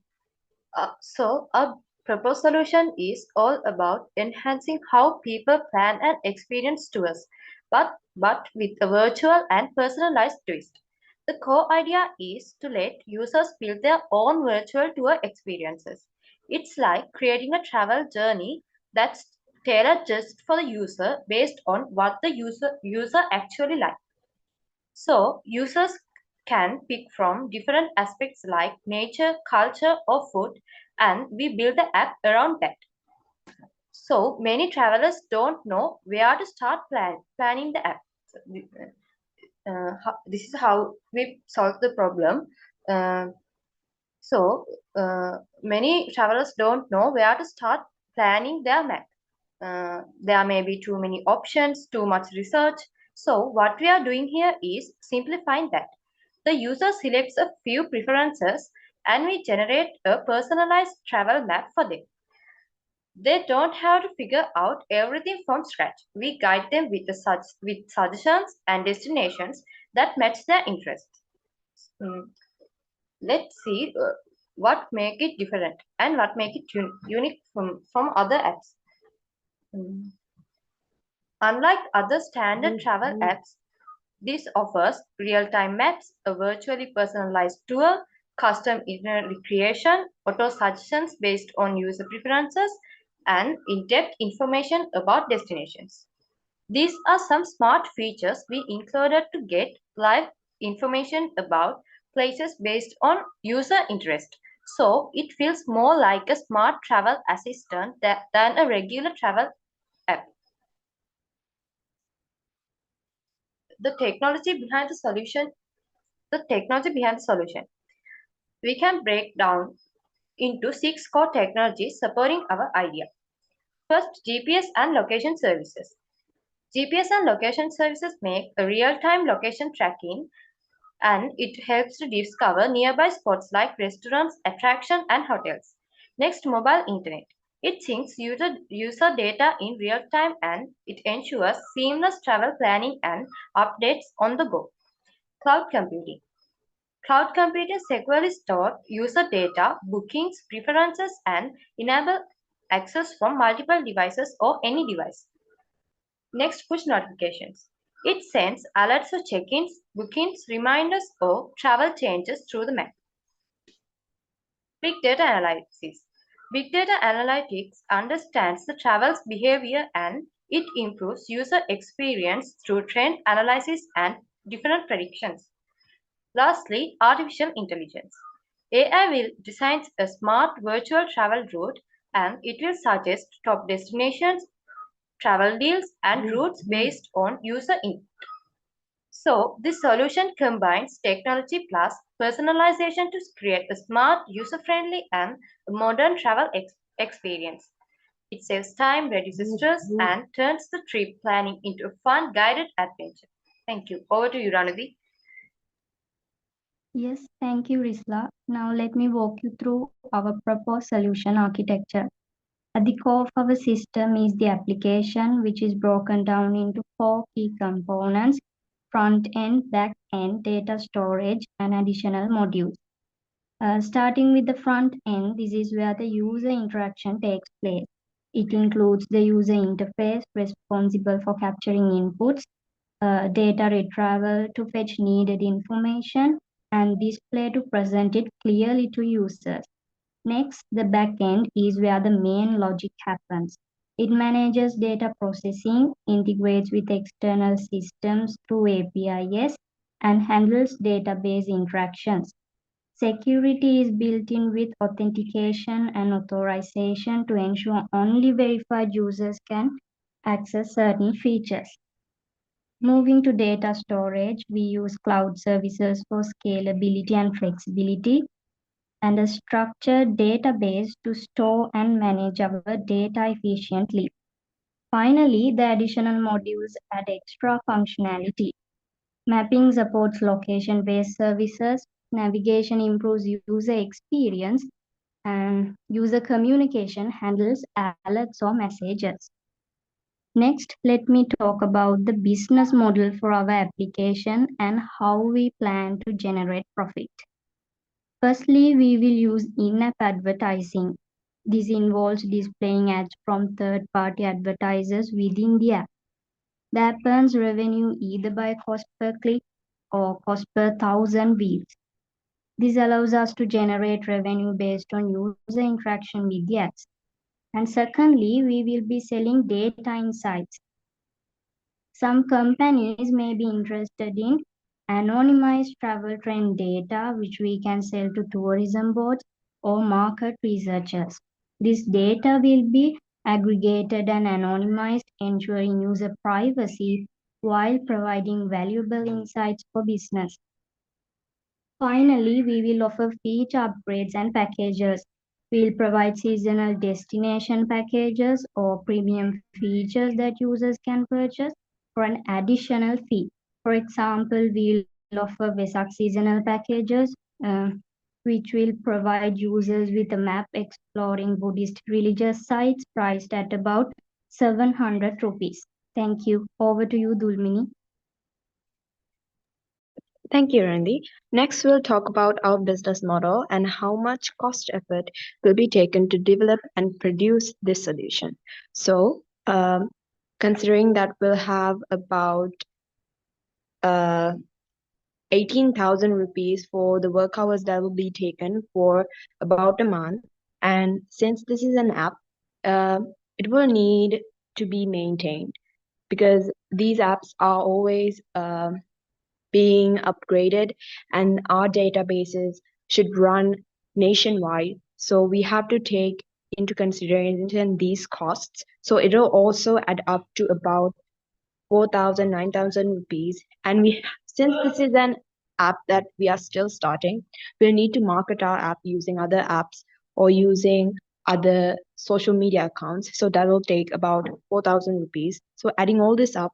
[SPEAKER 8] So our proposed solution is all about enhancing how people plan and experience tours, but with a virtual and personalized twist. The core idea is to let users build their own virtual tour experiences. It's like creating a travel journey that's tailored just for the user based on what the user actually likes. So users can pick from different aspects like nature, culture, or food, and we build the app around that. So many travelers don't know where to start planning the app. So, this is how we solve the problem. Many travelers don't know where to start planning their map. There may be too many options, too much research. So what we are doing here is simplifying that. The user selects a few preferences and we generate a personalized travel map for them. They don't have to figure out everything from scratch. We guide them with suggestions and destinations that match their interests. Let's see what make it different and what make it unique from other apps. Unlike other standard travel apps, this offers real-time maps, a virtually personalized tour, custom itinerary creation, auto suggestions based on user preferences, and in-depth information about destinations. These are some smart features we included to get live information about places based on user interest. So it feels more like a smart travel assistant than a regular travel app. The technology behind the solution. We can break down into 6 core technologies supporting our idea. First, GPS and location services. GPS and location services make a real-time location tracking, and it helps to discover nearby spots like restaurants, attractions, and hotels. Next, mobile internet. It syncs user data in real time and it ensures seamless travel planning and updates on the go. Cloud computing. Cloud computing securely stores user data, bookings, preferences, and enable access from multiple devices or any device. Next, push notifications. It sends alerts for check-ins, bookings, reminders, or travel changes through the map. Big data analysis. Big data analytics understands the travel's behavior and It improves user experience through trend analysis and different predictions. Lastly, artificial intelligence. AI will design a smart virtual travel route and it will suggest top destinations, travel deals, and routes based on user input. So, this solution combines technology plus personalization to create a smart, user-friendly, and modern travel experience. It saves time, reduces stress, and turns the trip planning into a fun, guided adventure. Thank you. Over to you, Ranadi.
[SPEAKER 10] Yes, thank you, Risla. Now let me walk you through our proposed solution architecture. At the core of our system is the application, which is broken down into 4 key components: front end, back end, data storage, and additional modules. Starting with the front end, this is where the user interaction takes place. It includes the user interface responsible for capturing inputs, data retrieval to fetch needed information, and display to present it clearly to users. Next, the back end is where the main logic happens. It manages data processing, integrates with external systems through APIs, and handles database interactions. Security is built in with authentication and authorization to ensure only verified users can access certain features. Moving to data storage, we use cloud services for scalability and flexibility, and a structured database to store and manage our data efficiently. Finally, the additional modules add extra functionality. Mapping supports location-based services, navigation improves user experience, and user communication handles alerts or messages. Next, let me talk about the business model for our application and how we plan to generate profit. Firstly, we will use in-app advertising. This involves displaying ads from third-party advertisers within the app. The app earns revenue either by cost per click or cost per 1,000 views. This allows us to generate revenue based on user interaction with the ads. And secondly, we will be selling data insights. Some companies may be interested in anonymized travel trend data, which we can sell to tourism boards or market researchers. This data will be aggregated and anonymized, ensuring user privacy while providing valuable insights for business. Finally, we will offer feature upgrades and packages. We'll provide seasonal destination packages or premium features that users can purchase for an additional fee. For example, we'll offer Vesak seasonal packages, which will provide users with a map exploring Buddhist religious sites priced at about 700 rupees. Thank you. Over to you, Dulmini.
[SPEAKER 14] Thank you, Randy. Next, we'll talk about our business model and how much cost effort will be taken to develop and produce this solution. So, considering that we'll have about 18,000 rupees for the work hours that will be taken for about a month. And since this is an app, it will need to be maintained because these apps are always being upgraded and our databases should run nationwide. So we have to take into consideration these costs. So it'll also add up to about 4,000, 9,000 rupees. And since this is an app that we are still starting, we'll need to market our app using other apps or using other social media accounts. So that will take about 4,000 rupees. So adding all this up,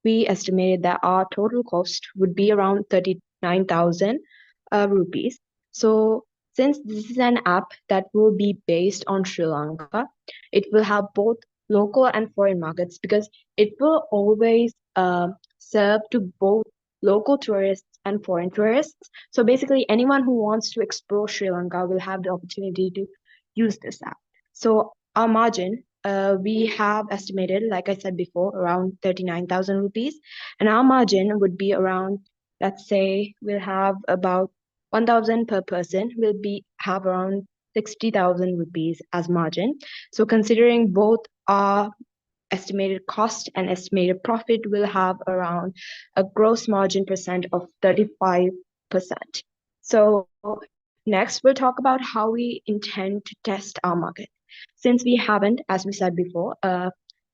[SPEAKER 14] we estimated that our total cost would be around 39,000 rupees. So since this is an app that will be based on Sri Lanka, it will have both local and foreign markets because it will always serve to both local tourists and foreign tourists. So basically anyone who wants to explore Sri Lanka will have the opportunity to use this app. So our margin, we have estimated, like I said before, around 39,000 rupees. And our margin would be around, let's say we'll have about 1,000 per person, will have around 60,000 rupees as margin. So considering both our estimated cost and estimated profit, we'll have around a gross margin percent of 35%. So next, we'll talk about how we intend to test our market. Since we haven't, as we said before,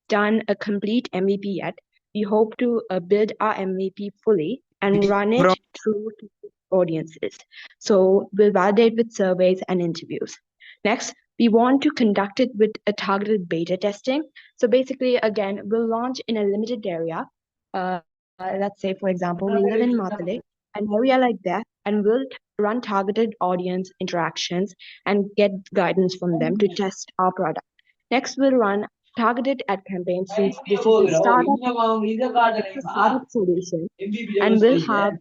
[SPEAKER 14] done a complete MVP yet, we hope to build our MVP fully and run it through audiences. So we'll validate with surveys and interviews. Next, we want to conduct it with a targeted beta testing. So basically, again, we'll launch in a limited area. Let's say, for example, we live in Matale, an area like that, and we'll run targeted audience interactions and get guidance from them to test our product. Next, we'll run targeted ad campaigns since this is a startup solution, and we'll have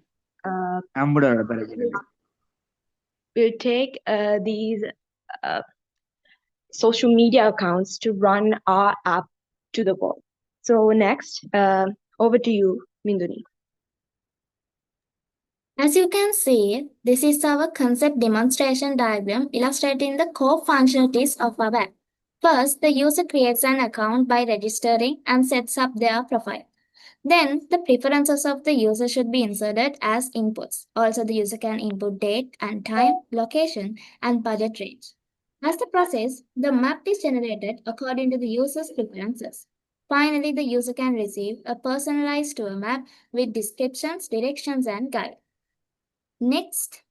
[SPEAKER 14] we'll take these social media accounts to run our app to the world. So next, over to you, Minduni.
[SPEAKER 18] As you can see, this is our concept demonstration diagram illustrating the core functionalities of our app. First, the user creates an account by registering and sets up their profile. Then, the preferences of the user should be inserted as inputs. Also, the user can input date and time, location, and budget range. As the process, the map is generated according to the user's preferences. Finally, the user can receive a personalized tour map with descriptions, directions, and guide. Next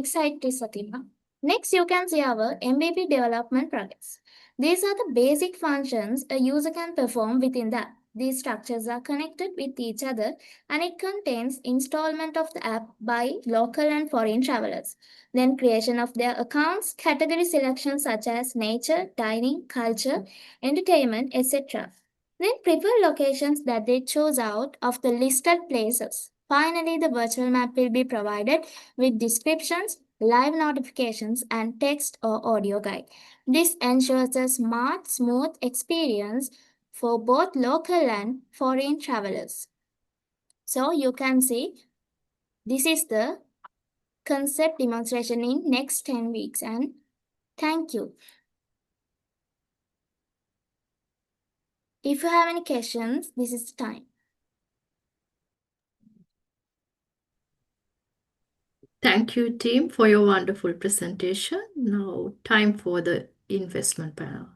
[SPEAKER 18] slide, please, Satima. Next, you can see our MVP development progress. These are the basic functions a user can perform within the app. These structures are connected with each other, and it contains installment of the app by local and foreign travelers. Then creation of their accounts, category selection such as nature, dining, culture, entertainment, etc. Then preferred locations that they choose out of the listed places. Finally, the virtual map will be provided with descriptions, live notifications, and text or audio guide. This ensures a smart, smooth experience for both local and foreign travelers. So you can see this is the concept demonstration in next 10 weeks, and thank you. If you have any questions, this is the time.
[SPEAKER 7] Thank you, team, for your wonderful presentation. Now, time for the investment panel.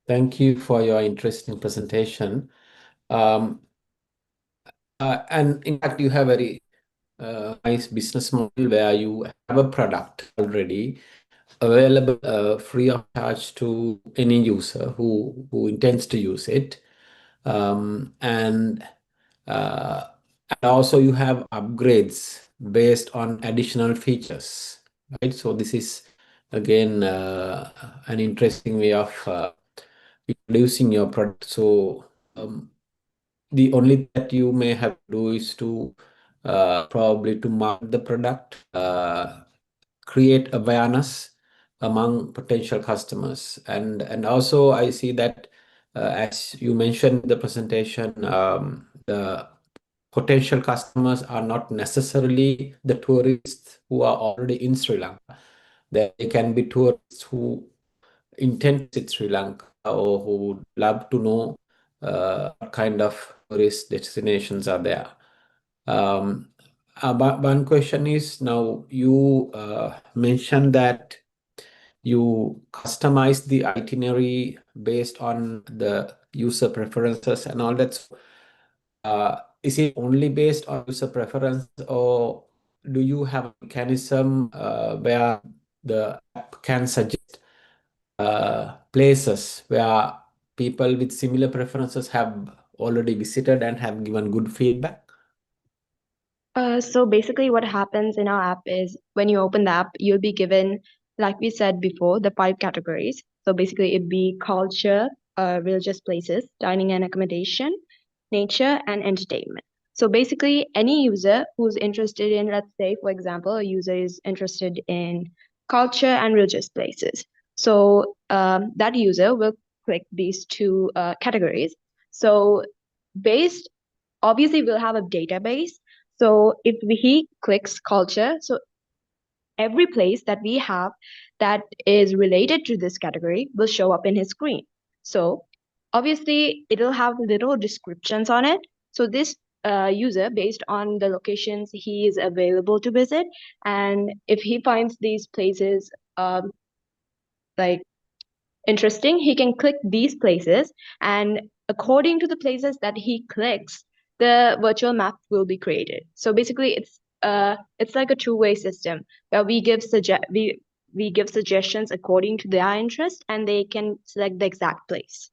[SPEAKER 3] Thank you for your interesting presentation. And in fact, you have a very nice business model where you have a product already available free of charge to any user who intends to use it. And also you have upgrades based on additional features, right? So this is again an interesting way of introducing your product. So the only that you may have to do is to probably to market the product, create awareness among potential customers, and also I see that as you mentioned in the presentation, the potential customers are not necessarily the tourists who are already in Sri Lanka. They can be tourists who intend to visit Sri Lanka or who would love to know what kind of tourist destinations are there. But one question is, now you mentioned that you customize the itinerary based on the user preferences and all that. So, is it only based on user preference, or do you have a mechanism where the app can suggest places where people with similar preferences have already visited and have given good feedback?
[SPEAKER 14] So basically what happens in our app is when you open the app, you'll be given, like we said before, the 5 categories. So basically it'd be culture, religious places, dining and accommodation, nature, and entertainment. So basically any user who's interested in, let's say, for example, a user is interested in culture and religious places. So that user will click these 2 categories. So obviously we'll have a database. So if he clicks culture, so every place that we have that is related to this category will show up in his screen. So obviously it'll have little descriptions on it. So this user, based on the locations he is available to visit, and if he finds these places like interesting, he can click these places, and according to the places that he clicks, the virtual map will be created. So basically it's like a two-way system where we give suggestions according to their interest, and they can select the exact place.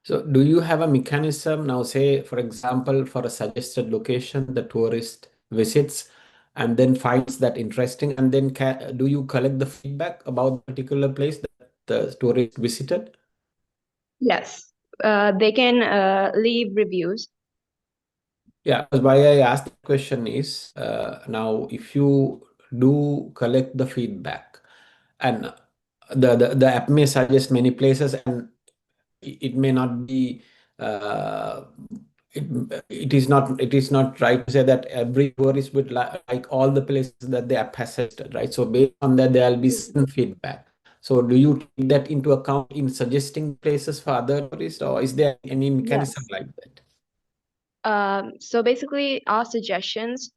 [SPEAKER 3] So do you have a mechanism now, say, for example, for a suggested location, the tourist visits and then finds that interesting, and then do you collect the feedback about the particular place that the tourist visited?
[SPEAKER 14] Yes, they can leave reviews.
[SPEAKER 3] Yeah, because why I asked the question is, now if you do collect the feedback, and the app may suggest many places, and it may not be it is not right to say that every tourist would like all the places that the app has suggested, right? So based on that, there will be some feedback. So do you take that into account in suggesting places for other tourists, or is there any mechanism like that?
[SPEAKER 14] So basically our suggestions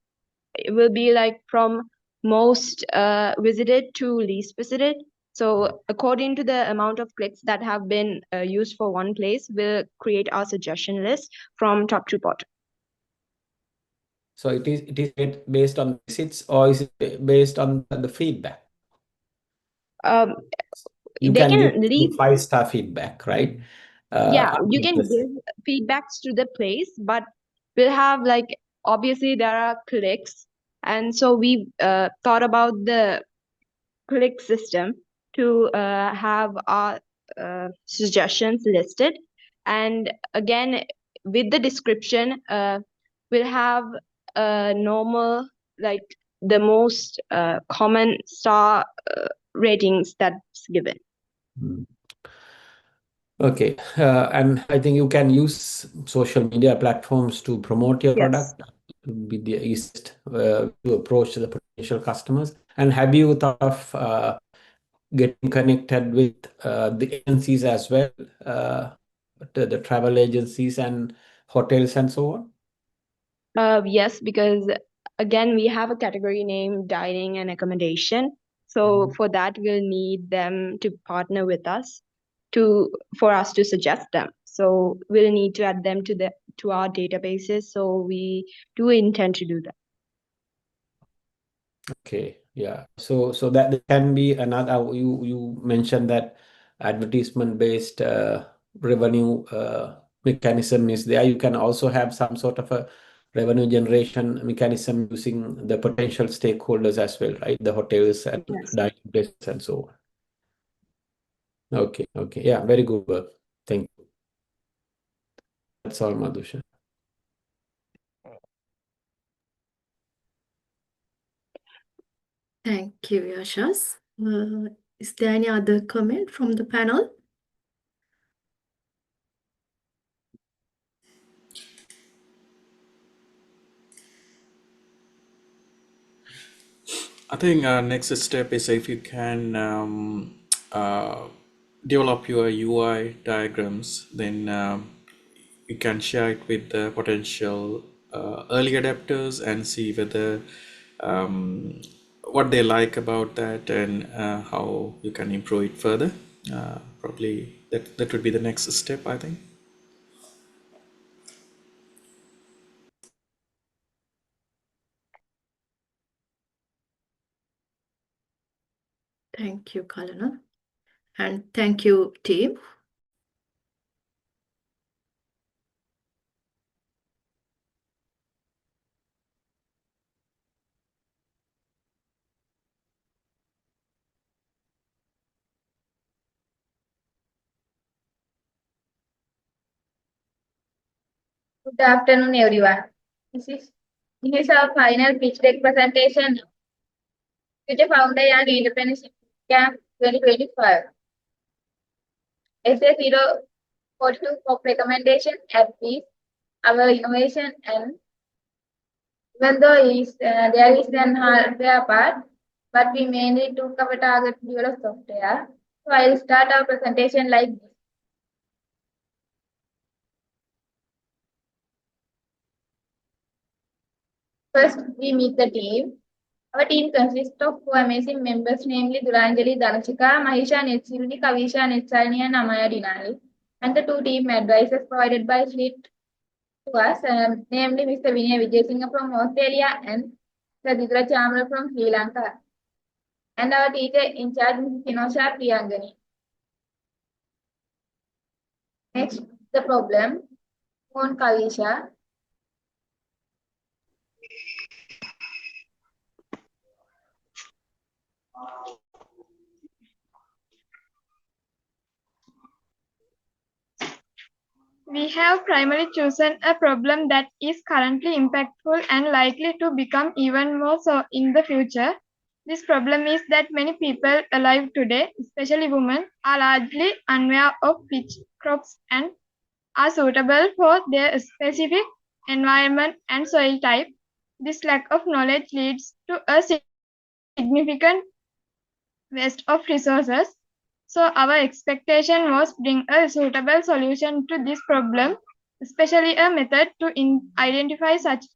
[SPEAKER 14] will be like from most visited to least visited. So according to the amount of clicks that have been used for one place, we'll create our suggestion list from top to bottom.
[SPEAKER 3] So it is based on visits, or is it based on the feedback? You
[SPEAKER 14] They
[SPEAKER 3] can
[SPEAKER 14] can
[SPEAKER 3] give
[SPEAKER 14] leave
[SPEAKER 3] 5-star feedback, right?
[SPEAKER 14] Yeah, you can give feedbacks to the place, but we'll have like, obviously there are clicks, and so we thought about the click system to have our suggestions listed, and again with the description we'll have normal, like the most common star ratings that's given.
[SPEAKER 3] Okay, and I think you can use social media platforms to promote your product with the easiest to approach the potential customers. And have you thought of getting connected with the agencies as well, the travel agencies and hotels and so on?
[SPEAKER 14] Yes, because again, we have a category named dining and accommodation. So for that, we'll need them to partner with us for us to suggest them. So we'll need to add them to our databases. So we do intend to do that.
[SPEAKER 3] Okay, yeah. So that can be another. You mentioned that advertisement-based revenue mechanism is there. You can also have some sort of a revenue generation mechanism using the potential stakeholders as well, right? The hotels and dining places and so on. Okay, yeah, very good work. Thank you. That's all, Madhusha.
[SPEAKER 7] Thank you, Yashas. Is there any other comment from the panel?
[SPEAKER 4] I think next step is if you can develop your UI diagrams, then you can share it with the potential early adapters and see whether what they like about that, and how you can improve it further. Probably that would be the next step, I think.
[SPEAKER 7] Thank you, Kalana. And thank you, team.
[SPEAKER 17] Good afternoon, everyone. This is our final pitch deck presentation. Future Founder and Independence Camp 2025. SA042 of recommendation at least our innovation, and even though there is an hardware part, but we mainly took our target to develop software. So I'll start our presentation like this. First, we meet the team. Our team consists of 4 amazing members, namely Duranjali Dhanachika, Mahisha Netsiruni, Kavisha Netsalini, and Amaya Dinali, and the 2 team advisors provided by Slit to us, namely Mr. Vinay Vijayasinghe from Australia and Sadhitra Chamra from Sri Lanka, and our teacher in charge, Mrs. Kinosha Priyangani. Next, the problem on Kavisha.
[SPEAKER 5] We have primarily chosen a problem that is currently impactful and likely to become even more so in the future. This problem is that many people alive today, especially women, are largely unaware of which crops and are suitable for their specific environment and soil type. This lack of knowledge leads to a significant waste of resources. So our expectation was bring a suitable solution to this problem, especially a method to identify such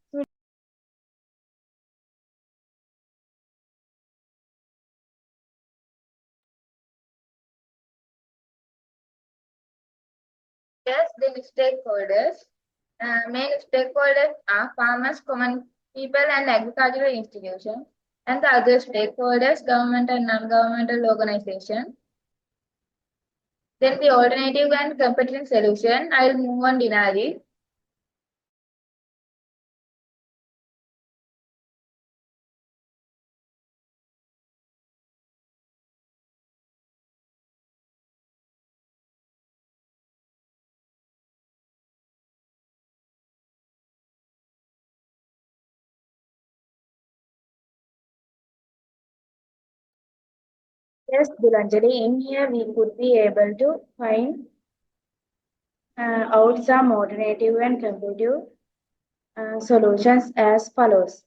[SPEAKER 17] Yes, the stakeholders. Main stakeholders are farmers, common people, and agricultural institutions. And the other stakeholders, government and non-governmental organizations. Then the alternative and competent solution. I will move on Dinali. Yes, Dulanjali, in here we could be able to find out some alternative and competitive solutions as follows.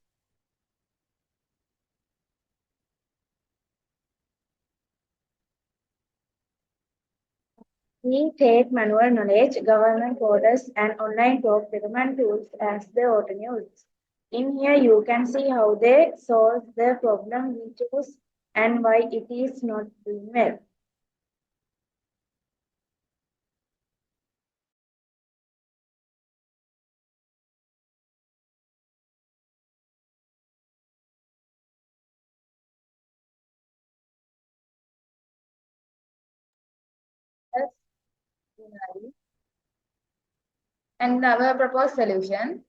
[SPEAKER 17] We take manual knowledge, government portals, and online procurement tools as the alternatives. In here, you can see how they solve the problem we choose and why it is not doing well. And our proposed solution.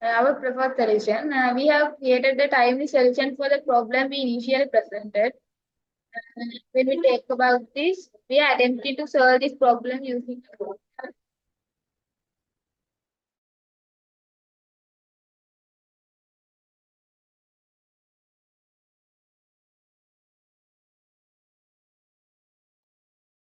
[SPEAKER 17] We have created the timely solution for the problem we initially presented. When we talk about this, we are attempting to solve this problem using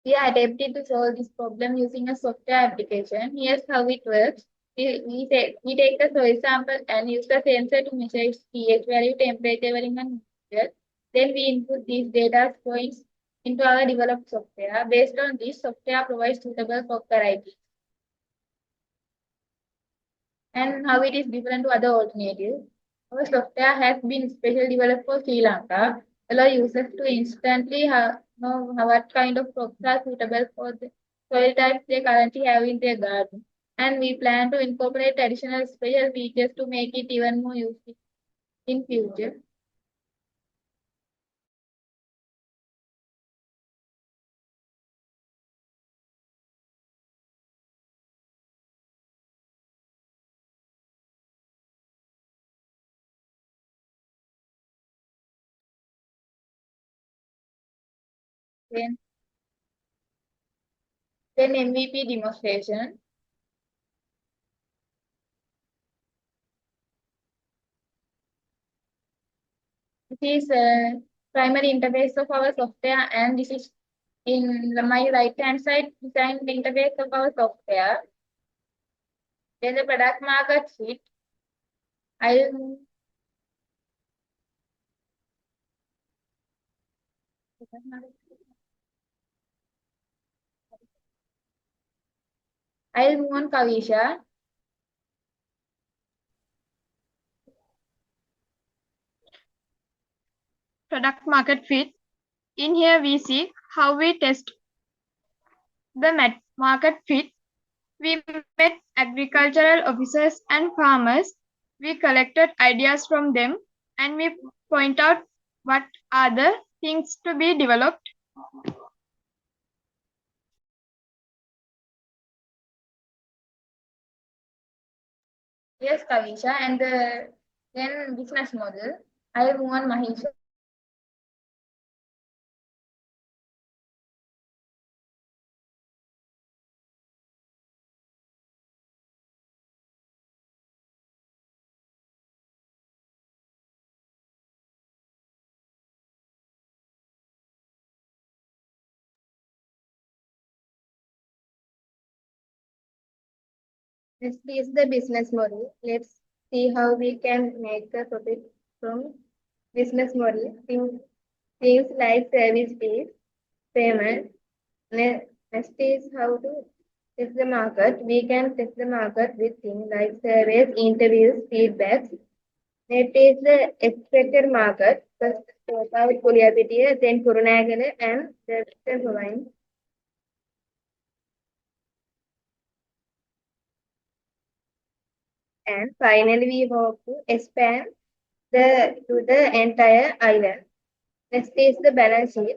[SPEAKER 17] We are attempting to solve this problem using a software application. Here's how it works. We take the soil sample and use the sensor to measure its pH value, temperature value, and moisture. Then we input these data points into our developed software. Based on this, software provides suitable crop varieties. And how it is different to other alternatives. Our software has been specially developed for Sri Lanka, allow users to instantly know what kind of crops are suitable for the soil types they currently have in their garden. And we plan to incorporate additional special features to make it even more useful in future. Then MVP demonstration. This is a primary interface of our software, and this is in my right hand side design interface of our software. Then the product market sheet. I'll move on, Kavisha.
[SPEAKER 5] Product market fit. In here, we see how we test the market fit. We met agricultural officers and farmers. We collected ideas from them and we point out what are the things to be developed.
[SPEAKER 17] Yes, Kavisha, and then business model. I'll move on, Mahisha.
[SPEAKER 19] Next is the business model. Let's see how we can make a profit from business model. Things like service fees, payment. Next is how to test the market. We can test the market with things like surveys, interviews, feedbacks. Next is the expected market. First, South Korea, then Kurunagala and the Hawaiian. And finally, we hope to expand to the entire island. Next is the balance sheet.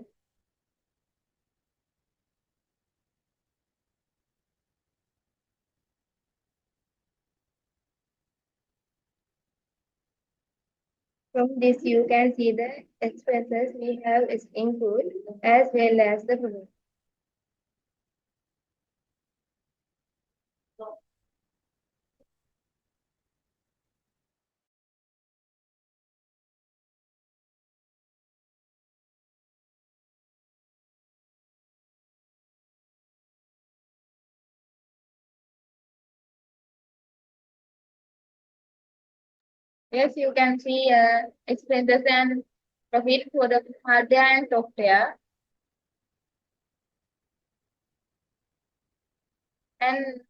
[SPEAKER 19] From this, you can see the expenses we have included as well as the profit.
[SPEAKER 17] Yes, you can see expenses and profit for the hardware and software. And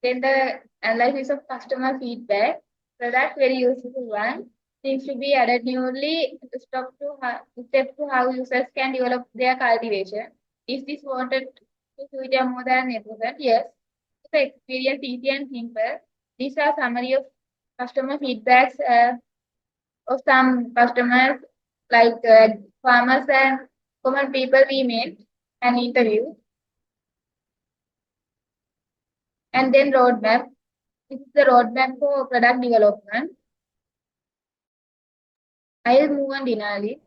[SPEAKER 17] then the analysis of customer feedback. So that's very useful one. Things to be added newly step to how users can develop their cultivation. Is this wanted to future more than 8%? Yes. The experience easy and simple. These are summary of customer feedbacks of some customers like farmers and common people we met and interviewed. And then roadmap. This is the roadmap for product development. I'll move on, Dinali.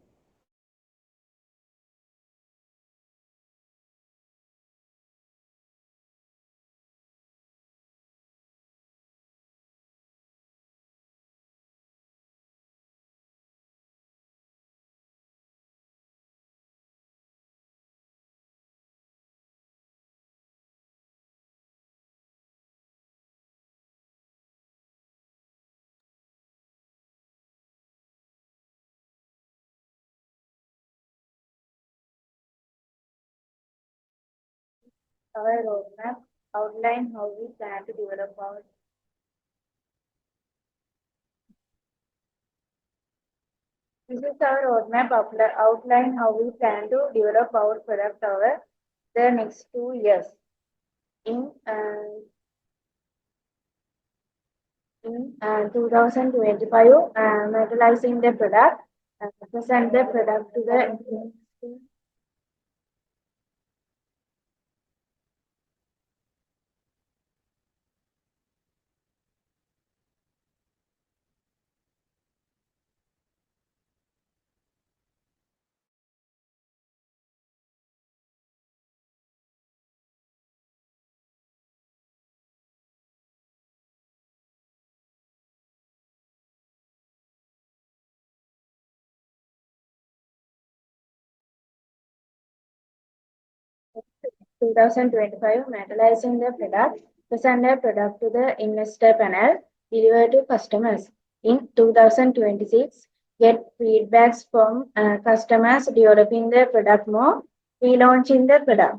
[SPEAKER 17] Our roadmap outline how we plan to develop our This is our roadmap outline how we plan to develop our product over the next 2 years. In 2025, materializing the product, present the product to the 2025, materializing the product, present the product to the investor panel, deliver to customers. In 2026,
[SPEAKER 19] get feedbacks from customers, developing the product more, relaunching the product.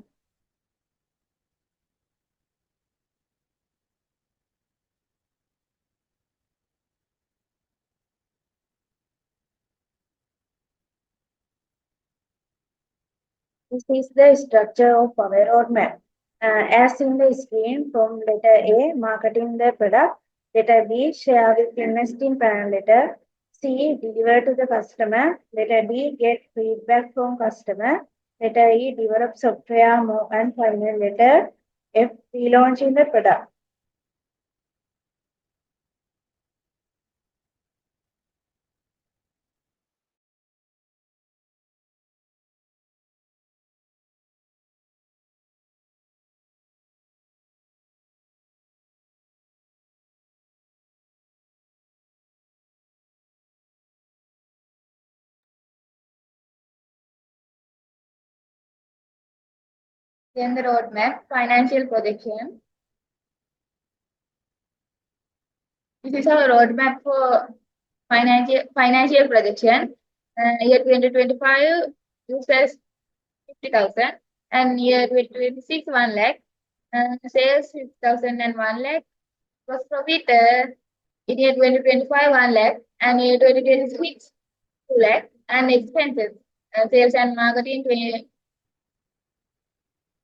[SPEAKER 19] This is the structure of our roadmap. As in the screen, from letter A, marketing the product, letter B, share with investing panel, letter C, deliver to the customer, letter D, get feedback from customer, letter E, develop software more, and final letter F, relaunching the product.
[SPEAKER 17] Then the roadmap, financial projection. This is our roadmap for financial projection. Year 2025, users 50,000, and year 2026, 1 lakh. Sales 50,000 and 1 lakh. Gross profit in year 2025, 1 lakh, and year 2026, 2 lakh. And expenses, sales and marketing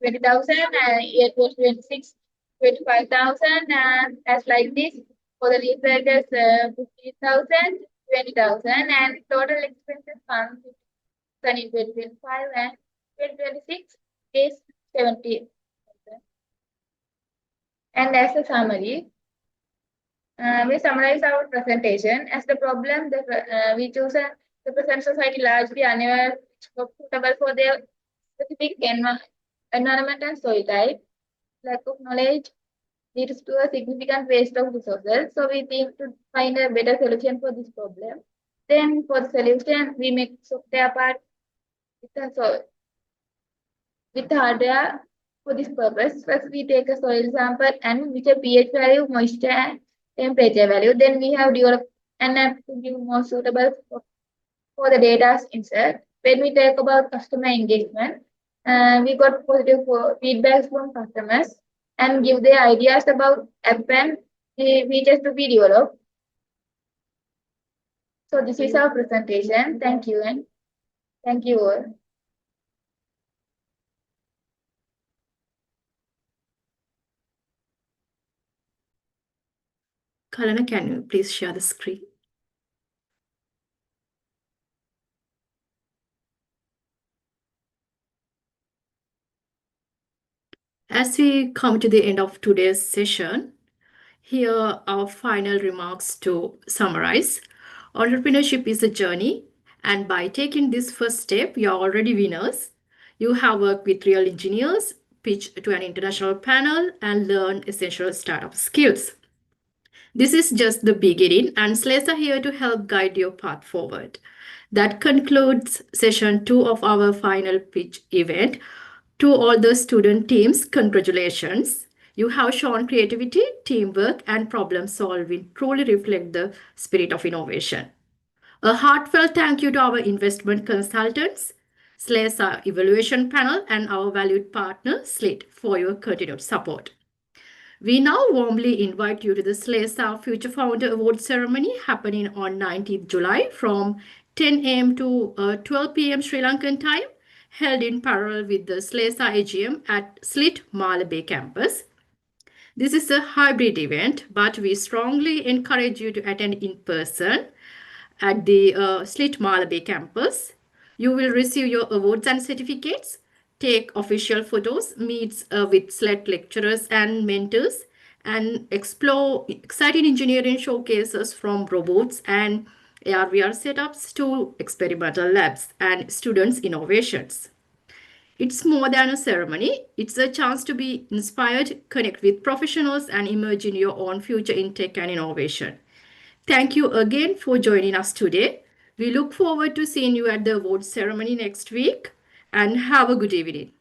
[SPEAKER 17] 20,000, and year 2026, 25,000, and as like this. For the researchers, 50,000, 20,000, and total expenses funds in 2025 and 2026 is 70,000. And as a summary, we summarize our presentation as the problem that we choose the present society largely unaware suitable for their specific environment and soil type. Lack of knowledge leads to a significant waste of resources. So we think to find a better solution for this problem. Then for the solution, we make software part with hardware for this purpose. First, we take a soil sample and with a pH value, moisture, and temperature value. Then we have developed an app to give more suitable for the data insert. When we talk about customer engagement, we got positive feedback from customers and give their ideas about app and features to be developed. So this is our presentation. Thank you, and thank you all.
[SPEAKER 7] Kalana, can you please share the screen? As we come to the end of today's session, here are our final remarks to summarize. Entrepreneurship is a journey, and by taking this first step, you are already winners. You have worked with real engineers, pitched to an international panel, and learned essential startup skills. This is just the beginning, and SLAs are here to help guide your path forward. That concludes session 2 of our final pitch event. To all the student teams, congratulations. You have shown creativity, teamwork, and problem solving truly reflect the spirit of innovation. A heartfelt thank you to our investment consultants, SLAs, our evaluation panel, and our valued partner, SLIT, for your continued support. We now warmly invite you to the SLASA Future Founder Award ceremony happening on 19th July from 10 a.m. to 12 p.m. Sri Lankan time, held in parallel with the SLASA AGM at SLIT Mala Bay campus. This is a hybrid event, but we strongly encourage you to attend in person at the SLIT Mala Bay campus. You will receive your awards and certificates, take official photos, meet with SLET lecturers and mentors, and explore exciting engineering showcases from robots and AR/VR setups to experimental labs and students' innovations. It's more than a ceremony. It's a chance to be inspired, connect with professionals, and imagine your own future in tech and innovation. Thank you again for joining us today. We look forward to seeing you at the awards ceremony next week, and have a good evening.